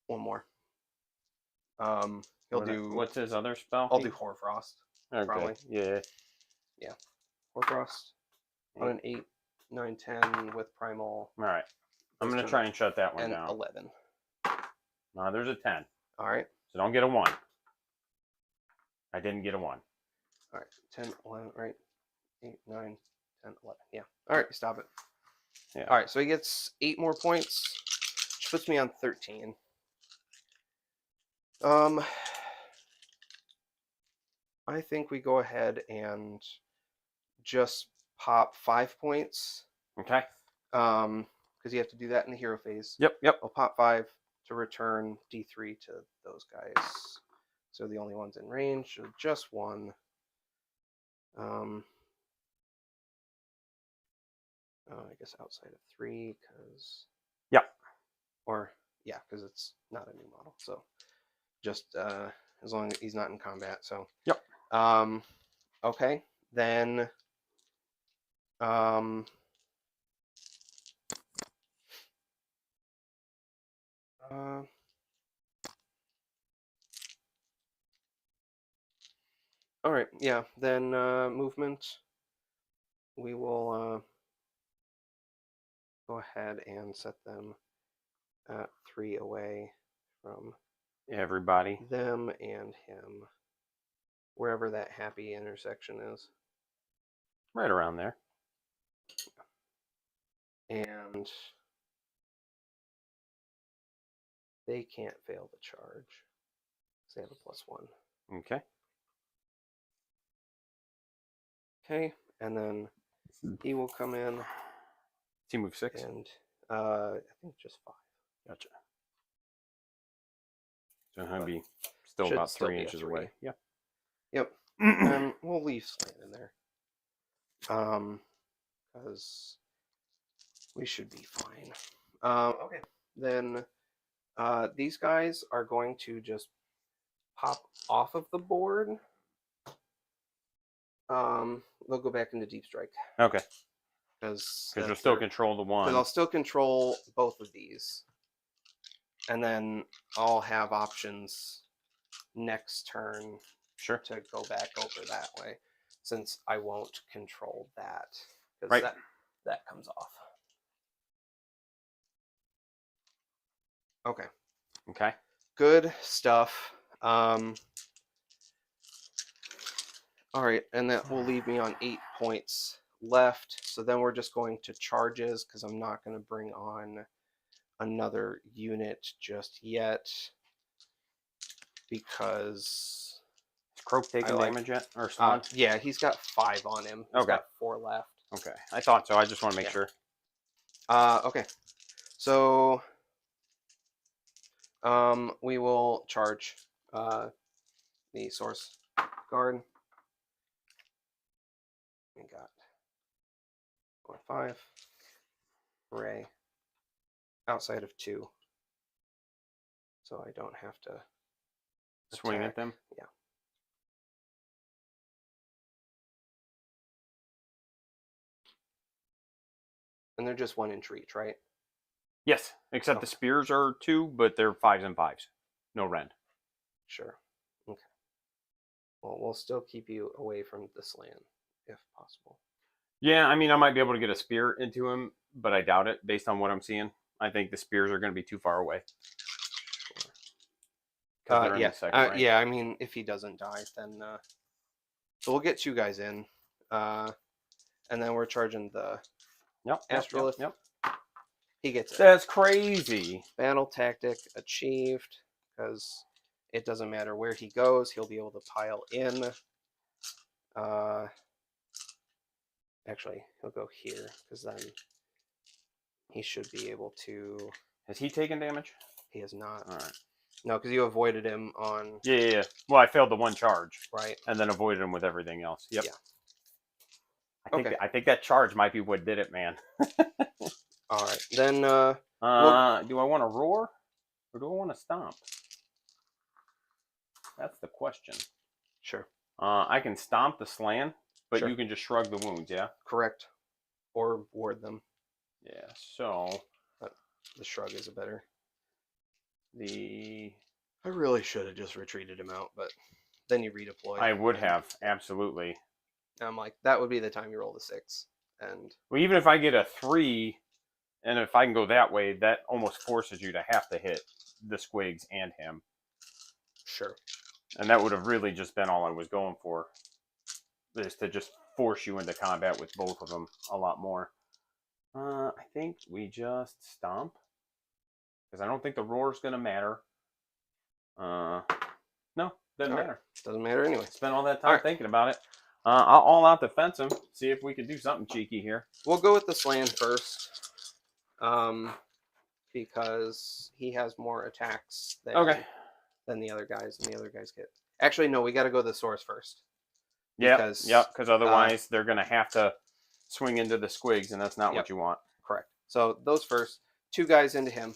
One more. He'll do. What's his other spell? I'll do Hoarfrost. Okay. Probably. Yeah. Yeah. Hoarfrost on an 8, 9, 10 with Primal. All right. I'm gonna try and shut that one and down. 11. No, there's a 10. All right. So don't get a 1. I didn't get a 1. All right. 10, 11, right? 8, 9, 10, 11. Yeah. All right. Stop it. Yeah. All right. So he gets 8 more points, which puts me on 13. I think we go ahead and just pop 5 points. Okay. Because you have to do that in the hero phase. Yep. I'll pop 5 to return D3 to those guys. So the only ones in range, so just 1. I guess outside of 3, because... Yeah. Or, yeah, because it's not a new model. So just as long as he's not in combat. So. Yep. Okay. Then... all right, yeah, then movement, we will go ahead and set them at 3 away from everybody. them and him, wherever that happy intersection is. Right around there. And they can't fail the charge, because they have a +1. Okay. Okay, and then he will come in. He move 6? And I think just 5. Gotcha. So he'll be still should about still 3 be a inches 3. away. Yeah. Yep. And we'll leave Slant in there. Because we should be fine. Okay. Then these guys are going to just pop off of the board. They'll go back into Deep Strike. Okay. Because you'll still control the one. Because I'll still control both of these. And then I'll have options next turn to go back over that way, since I won't control that. Because that comes off. Okay. Okay. Good stuff. All right, and that will leave me on 8 points left. So then we're just going to charges, because I'm not going to bring on another unit just yet, because is Croak taking damage yet, or Swan? Yeah, he's got 5 on him. He's got 4 left. Okay, I thought so. I just want to make sure. Okay, so we will charge the Source Guard. We got 5 Ray outside of 2, so I don't have to swing at them. Yeah. And they're just 1 inch reach, right? Yes, except the spears are 2, but they're 5s and 5s. No rend. Sure. Okay. Well, we'll still keep you away from this land, if possible. Yeah, I mean, I might be able to get a spear into him, but I doubt it based on what I'm seeing. I think the spears are going to be too far away. Sure. Yeah, I mean, if he doesn't die, then... so we'll get 2 guys in. And then we're charging the Astrolith. Yep. He gets it. That's crazy. Battle tactic achieved, because it doesn't matter where he goes, he'll be able to pile in. Actually, he'll go here because then he should be able to. Has he taken damage? He has not. All right. No, because you avoided him on. Yeah. Well, I failed the one charge. Right. And then avoided him with everything else. Yep. Yeah. I think that charge might be what did it, man. All right. Then. Do I want to roar or do I want to stomp? That's the question. Sure. I can stomp the slan, but Sure. you can just shrug the wounds, yeah? Correct. Or ward them. Yeah, so... the shrug is a better. I really should have just retreated him out, but then you redeploy. I would have, absolutely. And I'm like, that would be the time you roll the 6. And well, even if I get a 3, and if I can go that way, that almost forces you to have to hit the squigs and him. Sure. And that would have really just been all I was going for. Is to just force you into combat with both of them a lot more. I think we just stomp. Because I don't think the roar is going to matter. No, doesn't matter. Doesn't matter anyway. Spent all that time thinking about it. I'll all out defense him. See if we can do something cheeky here. We'll go with the slan first. Because he has more attacks than the other guys, and the other guys get. Actually, no, we got to go the source first. Yeah, because otherwise they're going to have to swing into the squigs, and that's not what you want. Correct. So those first 2 guys into him.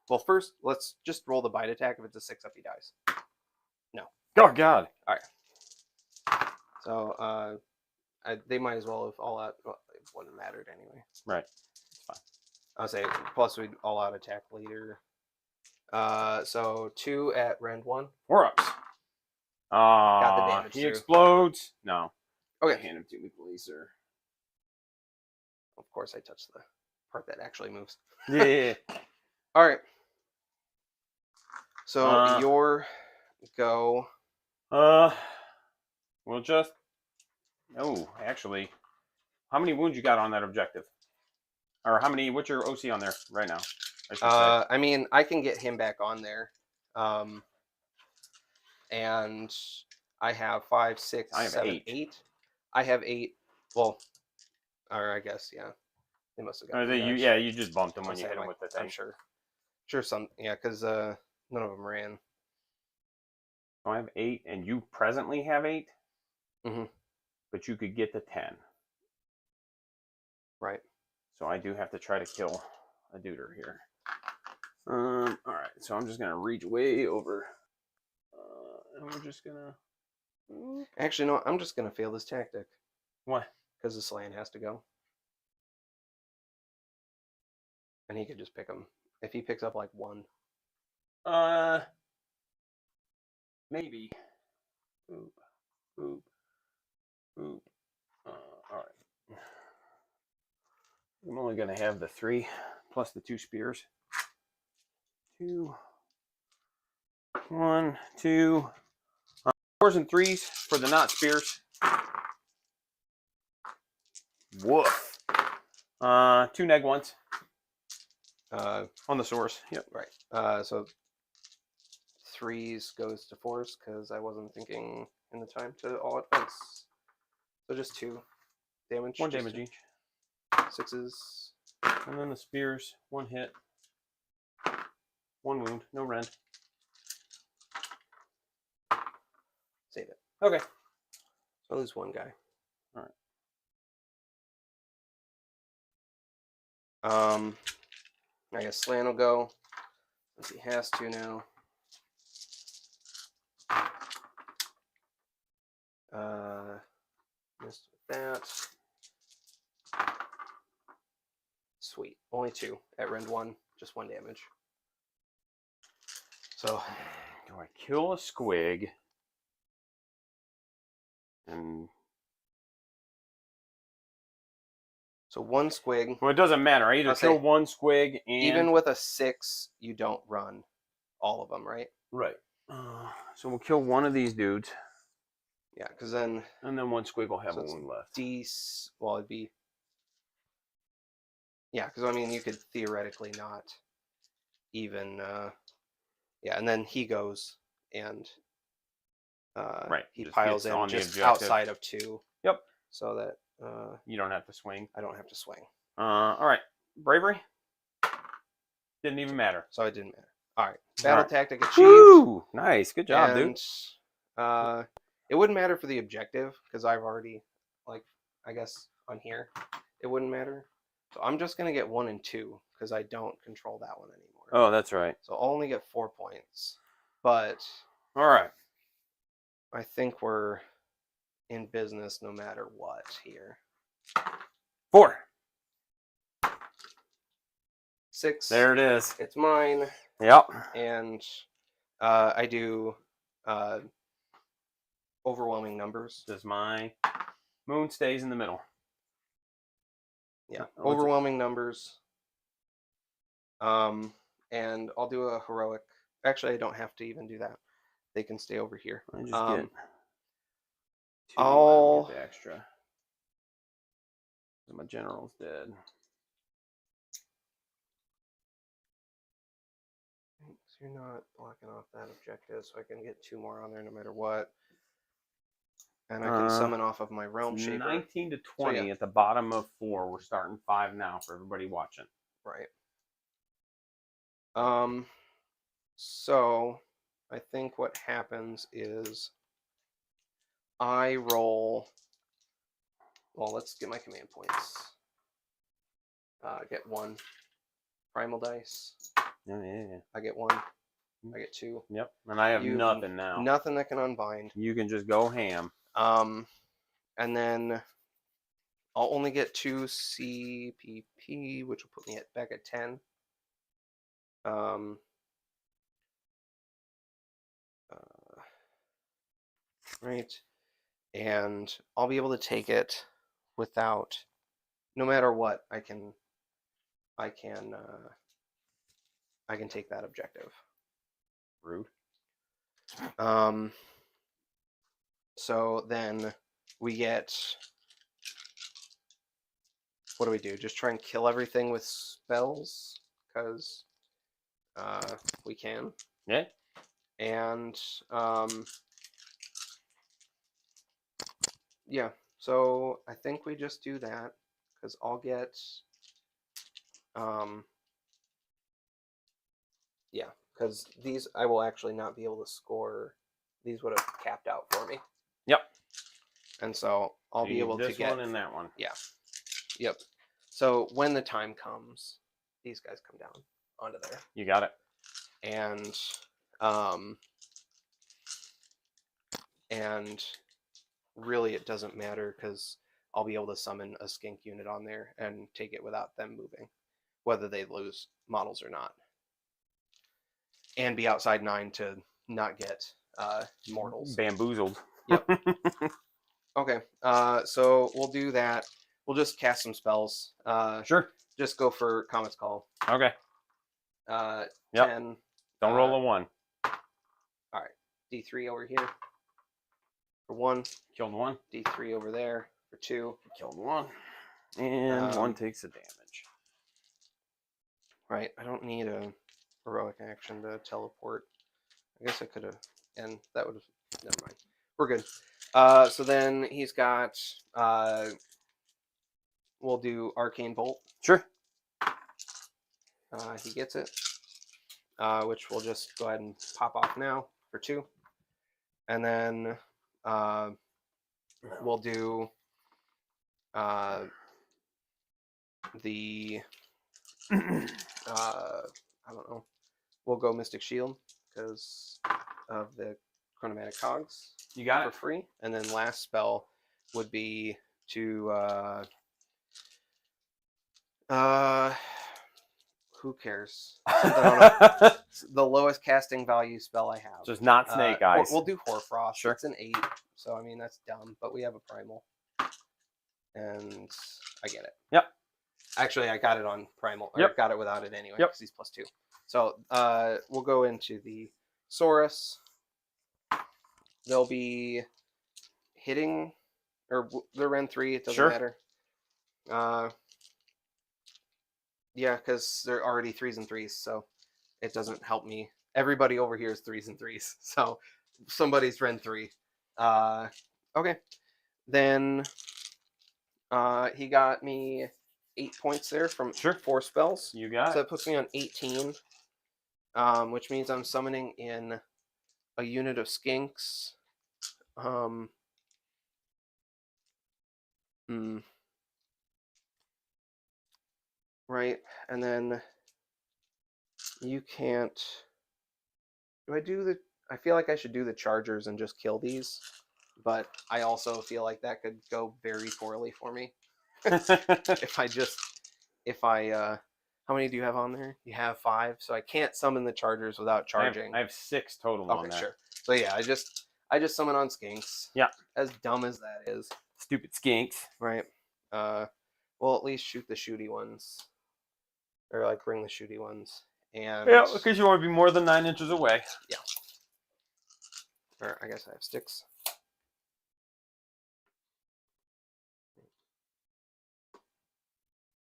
Well, first, let's just roll the bite attack. If it's a 6 up, he dies. No. Oh, God. All right. So they might as well have all out. Well, it wouldn't have mattered anyway. Right. It's fine. I'll say, plus we'd all out attack later. So 2 at rend 1. 4 ups. Got the damage he through. explodes. No. Okay. Hand him to me, please, sir. Of course, I touched the part that actually moves. Yeah. All right. So your go. We'll just. Oh, actually, how many wounds you got on that objective? Or how many? What's your OC on there right now? I mean, I can get him back on there. And I have 5, 6, I have 7, 8. I have 8. Well, or I guess they must have got. You just bumped them when you hit them with the thing. I'm sure. Sure, because none of them ran. So I have 8, and you presently have 8. Mm-hmm. But you could get to 10. Right. So I do have to try to kill a duder here. All right. So I'm just gonna reach way over. And we're just gonna. Actually, no. I'm just gonna fail this tactic. Why? Because the slan has to go. And he could just pick him. If he picks up like 1. Maybe. Boop. Boop. Boop. All right. I'm only going to have the 3 plus the 2 spears. 2. 1, 2. 4s and 3s for the not spears. Woof. 2 neg 1s. On the source. Yep. Right. So 3s goes to 4s because I wasn't thinking in the time to all at once. So just 2 damage. 1 damage each. 6s. And then the spears. 1 hit. 1 wound. No rend. Save it. Okay. So I lose 1 guy. All right. I guess Slan will go. Since he has to now. Missed with that. Sweet. Only 2 at rend 1. Just 1 damage. So. Do I kill a squig? And. So 1 squig. Well, it doesn't matter. I either kill 1 squig and. Even with a 6, you don't run all of them, right? Right. So we'll kill 1 of these dudes. Yeah, because then. And then 1 squig will have a wound left. Well, it'd be. Yeah, because I mean, you could theoretically not even. Yeah, and then he goes and Right. he Just piles gets in on the just objective. outside of 2. Yep. So that You don't have to swing. I don't have to swing. All right. Bravery. Didn't even matter. So it didn't matter. All right. Battle tactic achieved. Woo! Nice. Good job, dude. And it wouldn't matter for the objective because I've already, like, I guess on here, it wouldn't matter. So I'm just going to get 1 and 2 because I don't control that one anymore. Oh, that's right. So I'll only get 4 points. But All right. I think we're in business no matter what here. 4. 6. There it is. It's mine. Yep. And I do overwhelming numbers. Does my moon stays in the middle? Yeah, overwhelming numbers. And I'll do a heroic. Actually, I don't have to even do that. They can stay over here. I just get 2. I'll get the extra. My general's dead. So you're not blocking off that objective, so I can get 2 more on there no matter what. And I can summon off of my Realm Shaper. 19 to 20 So, yeah. at the bottom of 4. We're starting 5 now for everybody watching. Right. So I think what happens is I roll. Well, let's get my command points. Get 1 primal dice. Yeah. I get 1. I get 2. Yep. And I have nothing now. Nothing that can unbind. You can just go ham. And then I'll only get 2 CPP, which will put me back at 10. Right. And I'll be able to take it without, no matter what, I can take that objective. Rude. So then we get, what do we do? Just try and kill everything with spells because we can. Yeah. And yeah, so I think we just do that because I'll get yeah, because these I will actually not be able to score. These would have capped out for me. Yep. And so I'll be able to get this one and that one. Yeah. Yep. So when the time comes, these guys come down onto there. You got it. And really it doesn't matter because I'll be able to summon a skink unit on there and take it without them moving, whether they lose models or not. And be outside 9 to not get mortals. Bamboozled. Yep. Okay. So we'll do that. We'll just cast some spells. Sure. Just go for Comet's Call. Okay. 10. Don't roll a 1. All right. D3 over here for 1. Killed 1. D3 over there for 2. Killed 1. And 1 takes the damage. Right. I don't need a heroic action to teleport. I guess I could have, and that would have, never mind. We're good. So then he's got, we'll do Arcane Bolt. Sure. He gets it, which we'll just go ahead and pop off now for 2. And then we'll do the, I don't know, we'll go Mystic Shield because of the Chronomatic Cogs. You got for it. free. And then last spell would be to who cares? The lowest casting value spell I have. Just not Snake Eyes. We'll do Hoarfrost. Sure. It's an 8, so I mean that's dumb, but we have a primal, and I get it. Yep. Actually, I got it on primal. Yep. I got it without it anyway Yep. because he's +2. So we'll go into the Saurus. They'll be hitting, or they're Ren 3. It doesn't matter. Yeah, because they're already 3s and 3s, so it doesn't help me. Everybody over here is 3s and 3s, so somebody's Ren 3. Okay. Then he got me 8 points there from Sure. 4 spells. You got So it. that puts me on 18, which means I'm summoning in a unit of skinks. Right, and then you can't. Do I do the? I feel like I should do the chargers and just kill these, but I also feel like that could go very poorly for me if I just how many do you have on there? You have 5, so I can't summon the chargers without charging. I have 6 total on Okay, that. sure. So yeah, I just summon on skinks. Yeah. As dumb as that is. Stupid skinks. Right. Well, at least shoot the shooty ones, or like bring the shooty ones, and Yeah, because you want to be more than 9 inches away. yeah. Or I guess I have sticks.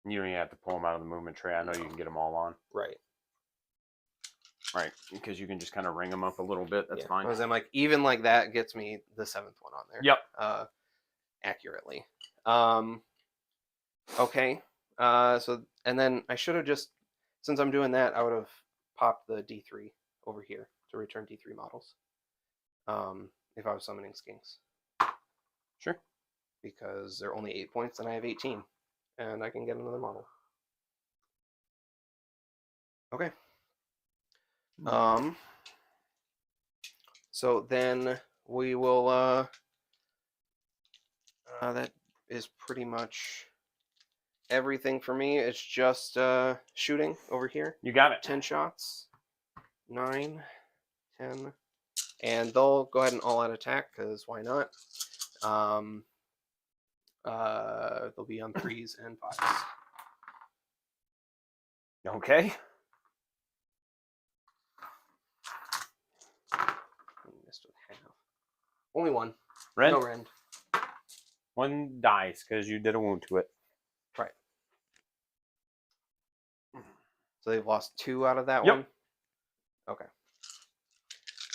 You don't even have to pull them out of the movement tray. I know you can get them all on. Right. Right, because you can just kind of ring them up a little bit. That's fine. Because I'm like, even like that gets me the 7th one on there. Yep. Accurately. Okay. So, and then I should have just, since I'm doing that, I would have popped the D3 over here to return D3 models. If I was summoning skinks. Sure. Because they're only 8 points and I have 18. And I can get another model. Okay. So then we will that is pretty much everything for me. It's just shooting over here. You got it. 10 shots. 9, 10. And they'll go ahead and all out attack, because why not? They'll be on 3s and 5s. Okay. Missed with half. Only one. Rend? No rend. 1 dies because you did a wound to it. Right. So they've lost 2 out of that Yep. one? Okay.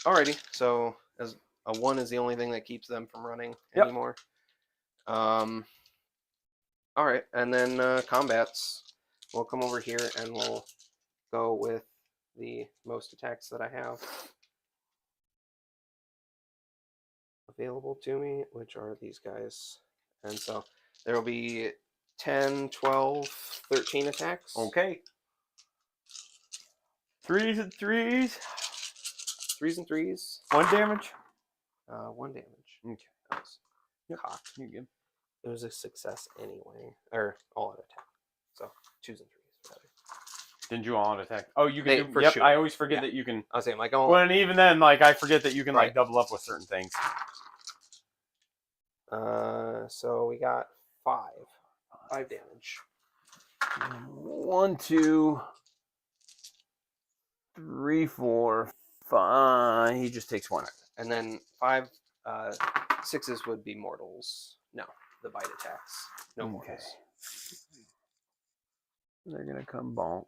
Alrighty. So as a 1 is the only thing that keeps them from running anymore. Alright, and then combats. We'll come over here and we'll go with the most attacks that I have available to me, which are these guys. And so there will be 10, 12, 13 attacks. Okay. 3s and 3s. 3s and 3s. 1 damage. 1 damage. Okay. Nice. Yep. Cocked. You're good. It was a success anyway. Or all out attack. So 2s and 3s. Rather. Didn't you all out attack? Oh, you can do. For Yep. sure. I always forget that you can. I was saying, like, Well, and even then, like, I forget that you can like double up with certain things. So we got 5 damage. 1, 2, 3, 4, 5. He just takes 1. And then 5, 6s would be mortals. No, the bite attacks. No mortals. They're gonna come bonk.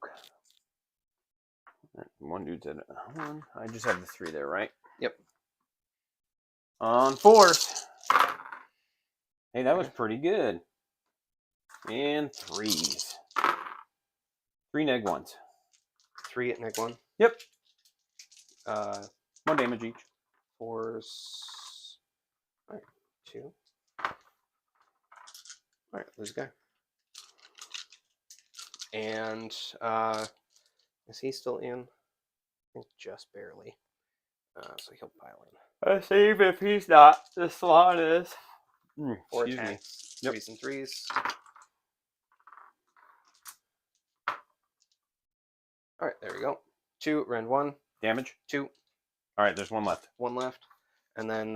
1 dude's at 1. I just have the 3 there, right? Yep. On 4s. Hey, that was pretty good. And 3s. 3 neg 1s. 3 at neg 1. Yep. 1 damage each. 4s. Alright, 2. Alright, there's a guy. And is he still in? I think just barely. So he'll pile in. Let's see if he's not. The slot is. 4 excuse me. attacks. Yep. 3s and 3s. Alright, there we go. 2, rend 1. Damage? 2. Alright, there's 1 left. 1 left. And then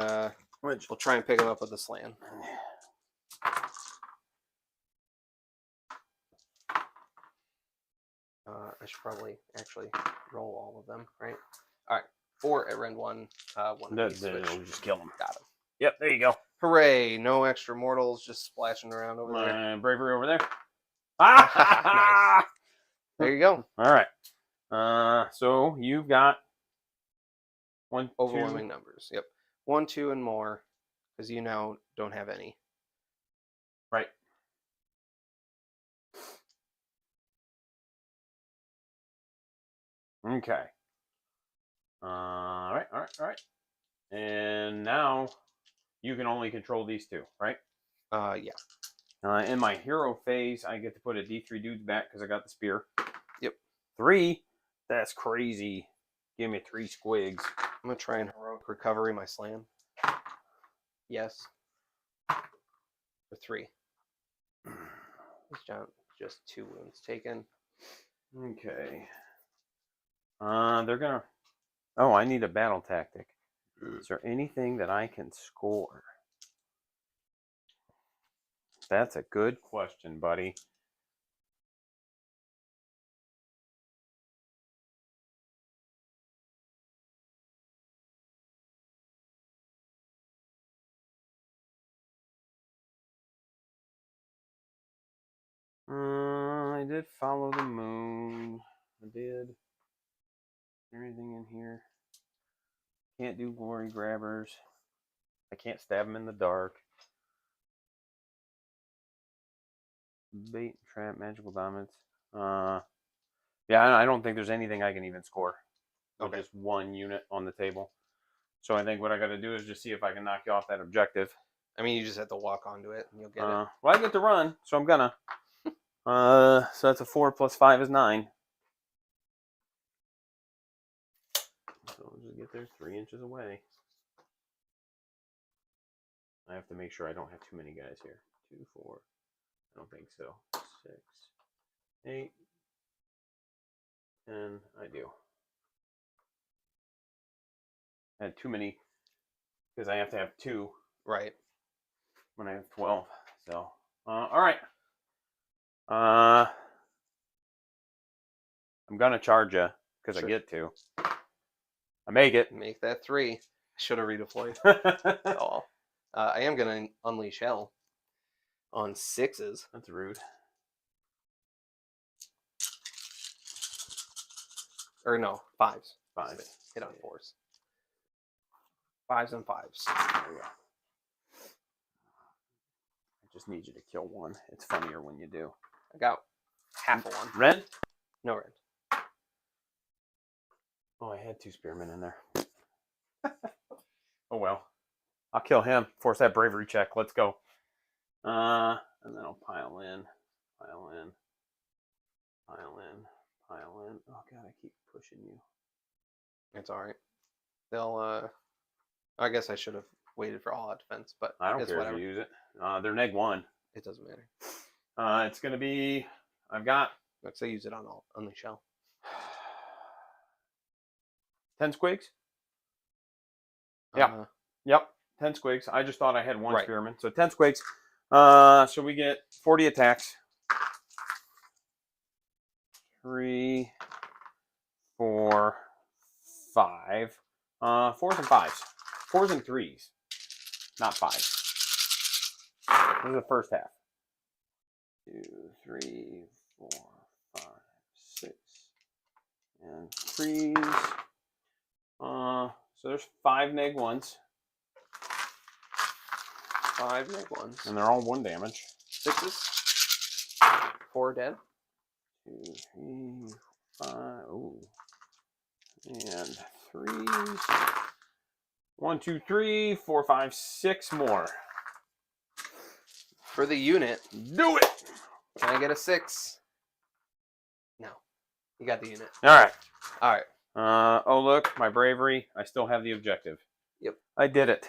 we'll try and pick him up with the slam. I should probably actually roll all of them, right? Alright. 4 at rend 1. 1 apiece, We'll just kill him. Got him. Yep, there you go. Hooray! No extra mortals just splashing around over there. Bravery over there. Ah! Nice. There you go. All right. So you've got 1, Overwhelming numbers. Yep. 1, 2, and more. because you now don't have any. Right. Okay. All right. And now you can only control these two, right? Yeah. In my hero phase, I get to put a D3 dude back because I got the spear. Yep. 3? That's crazy. Give me 3 squigs. I'm gonna try and heroic recovery my slam. Yes. For 3. Just 2 wounds taken. Okay. They're gonna. Oh, I need a battle tactic. Is there anything that I can score? That's a good question, buddy. I did follow the moon. I did. Is there anything in here? Can't do glory grabbers. I can't stab them in the dark. Bait, trap, magical dominance. Yeah, I don't think there's anything I can even score with just 1 unit on the table. So I think what I got to do is just see if I can knock you off that objective. I mean, you just have to walk onto it and you'll get it. Well, I get to run, so I'm gonna. So that's a 4 plus 5 is 9. So we'll just get there 3 inches away. I have to make sure I don't have too many guys here. 2, 4. I don't think so. 6, 8, 10. I do. I had too many because I have to have 2. Right. When I have 12. So, all right. I'm gonna charge you because I get to. I make it. Make that 3. I should have redeployed. Oh. I am gonna unleash hell on 6s. That's rude. Or no, 5s. 5s. Hit on 4s. 5s and 5s. There we go. I just need you to kill 1. It's funnier when you do. I got half a 1. Red? No red. Oh, I had 2 spearmen in there. Oh well. I'll kill him. Force that bravery check. Let's go. And then I'll pile in. Oh god, I keep pushing you. It's alright. They'll I guess I should have waited for all out defense, but I don't care whatever. if you use it. They're neg 1. It doesn't matter. It's gonna be. I've got. Let's say use it on the shell. 10 squigs. Yeah. Yep. 10 squigs. I just thought I had 1 spearman, so 10 squigs. So we get 40 attacks. 3, 4, 5. 4s and 5s. 4s and 3s. Not 5s. This is the first half. 2, 3, 4, 5, 6, and 3s. So there's 5 neg 1s. 5 neg 1s. And they're all 1 damage. 6s. 4 dead. 2, 3, 5. Ooh. And 3s. 1, 2, 3, 4, 5, 6 more. For the unit. Do it! Can I get a 6? No. You got the unit. Alright. Alright. Oh look, my bravery. I still have the objective. Yep. I did it.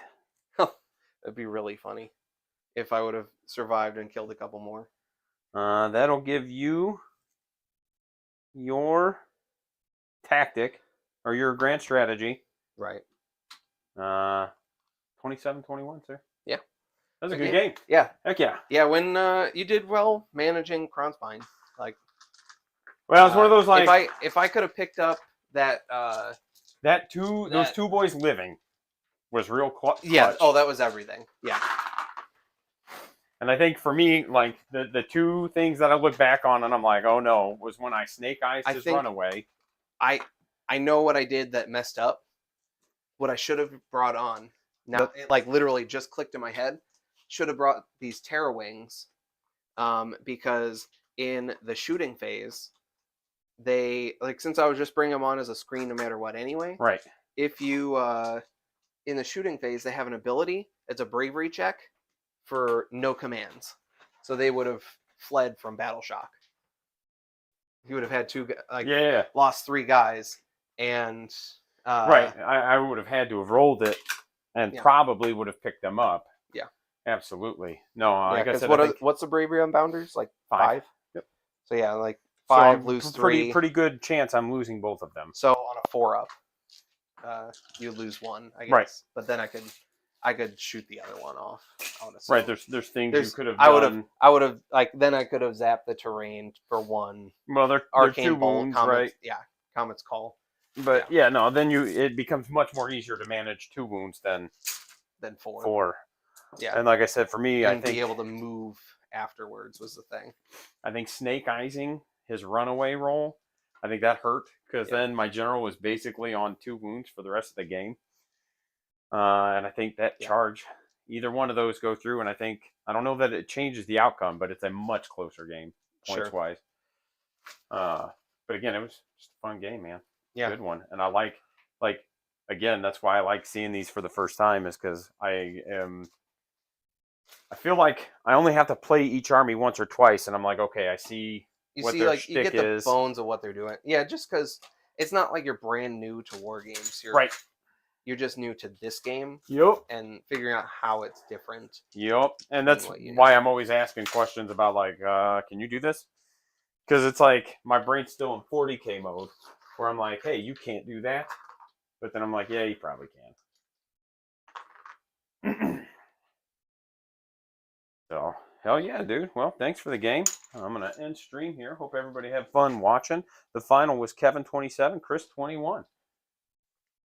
That'd be really funny if I would have survived and killed a couple more. That'll give you your tactic or your grand strategy. Right. 27-21, sir. Yeah. That was a good game. Yeah. Heck yeah. Yeah, when you did well managing Kronspine. Like, well, it's one of those like if I could have picked up that those 2 boys living was real clutch. Yeah. Oh, that was everything. Yeah. And I think for me, like the 2 things that I look back on and I'm like, oh no, was when I snake eyes his runaway. I know what I did that messed up. What I should have brought on Now it like literally just clicked in my head. Should have brought these Terra Wings, because in the shooting phase, they like since I was just bringing them on as a screen no matter what anyway. Right. If you in the shooting phase, they have an ability. It's a bravery check for no commands, so they would have fled from battle shock. He would have had lost 3 guys, and right. I would have had to have rolled it, and probably would have picked them up. Yeah, absolutely. No, like I said, what's the bravery on Bounders? Like 5? Yep. So yeah, like 5, lose 3. Pretty good chance I'm losing both of them. So on a 4-up, you lose 1, I guess. Right. But then I could shoot the other one off. Right. There's things you could have done. I would have then I could have zapped the terrain for 1. Well, they're Arcane 2 Bolt, wounds, Comet's, right? Yeah, Comet's Call. But yeah, no. Then it becomes much more easier to manage 2 wounds than 4. 4. Yeah. And like I said, for me, and I think be able to move afterwards was the thing. I think Snake Eyesing his runaway roll, I think that hurt because then my general was basically on 2 wounds for the rest of the game. And I think that charge, either one of those go through, and I don't know that it changes the outcome, but it's a much closer game points wise. But again, it was just a fun game, man. Yeah, good one, and I like again, that's why I like seeing these for the first time, is because I feel like I only have to play each army once or twice, and I'm like, okay, I see what their shtick you get the is. bones of what they're doing. Yeah, just because it's not like you're brand new to war games. You're just new to this game. Yep. And figuring out how it's different. Yep. And that's why I'm always asking questions about can you do this? Because it's like my brain's still in 40K mode, where I'm like, hey, you can't do that. But then I'm like, yeah, you probably can. So, hell yeah, dude. Well, thanks for the game. I'm going to end stream here. Hope everybody had fun watching. The final was Kevin 27, Chris 21.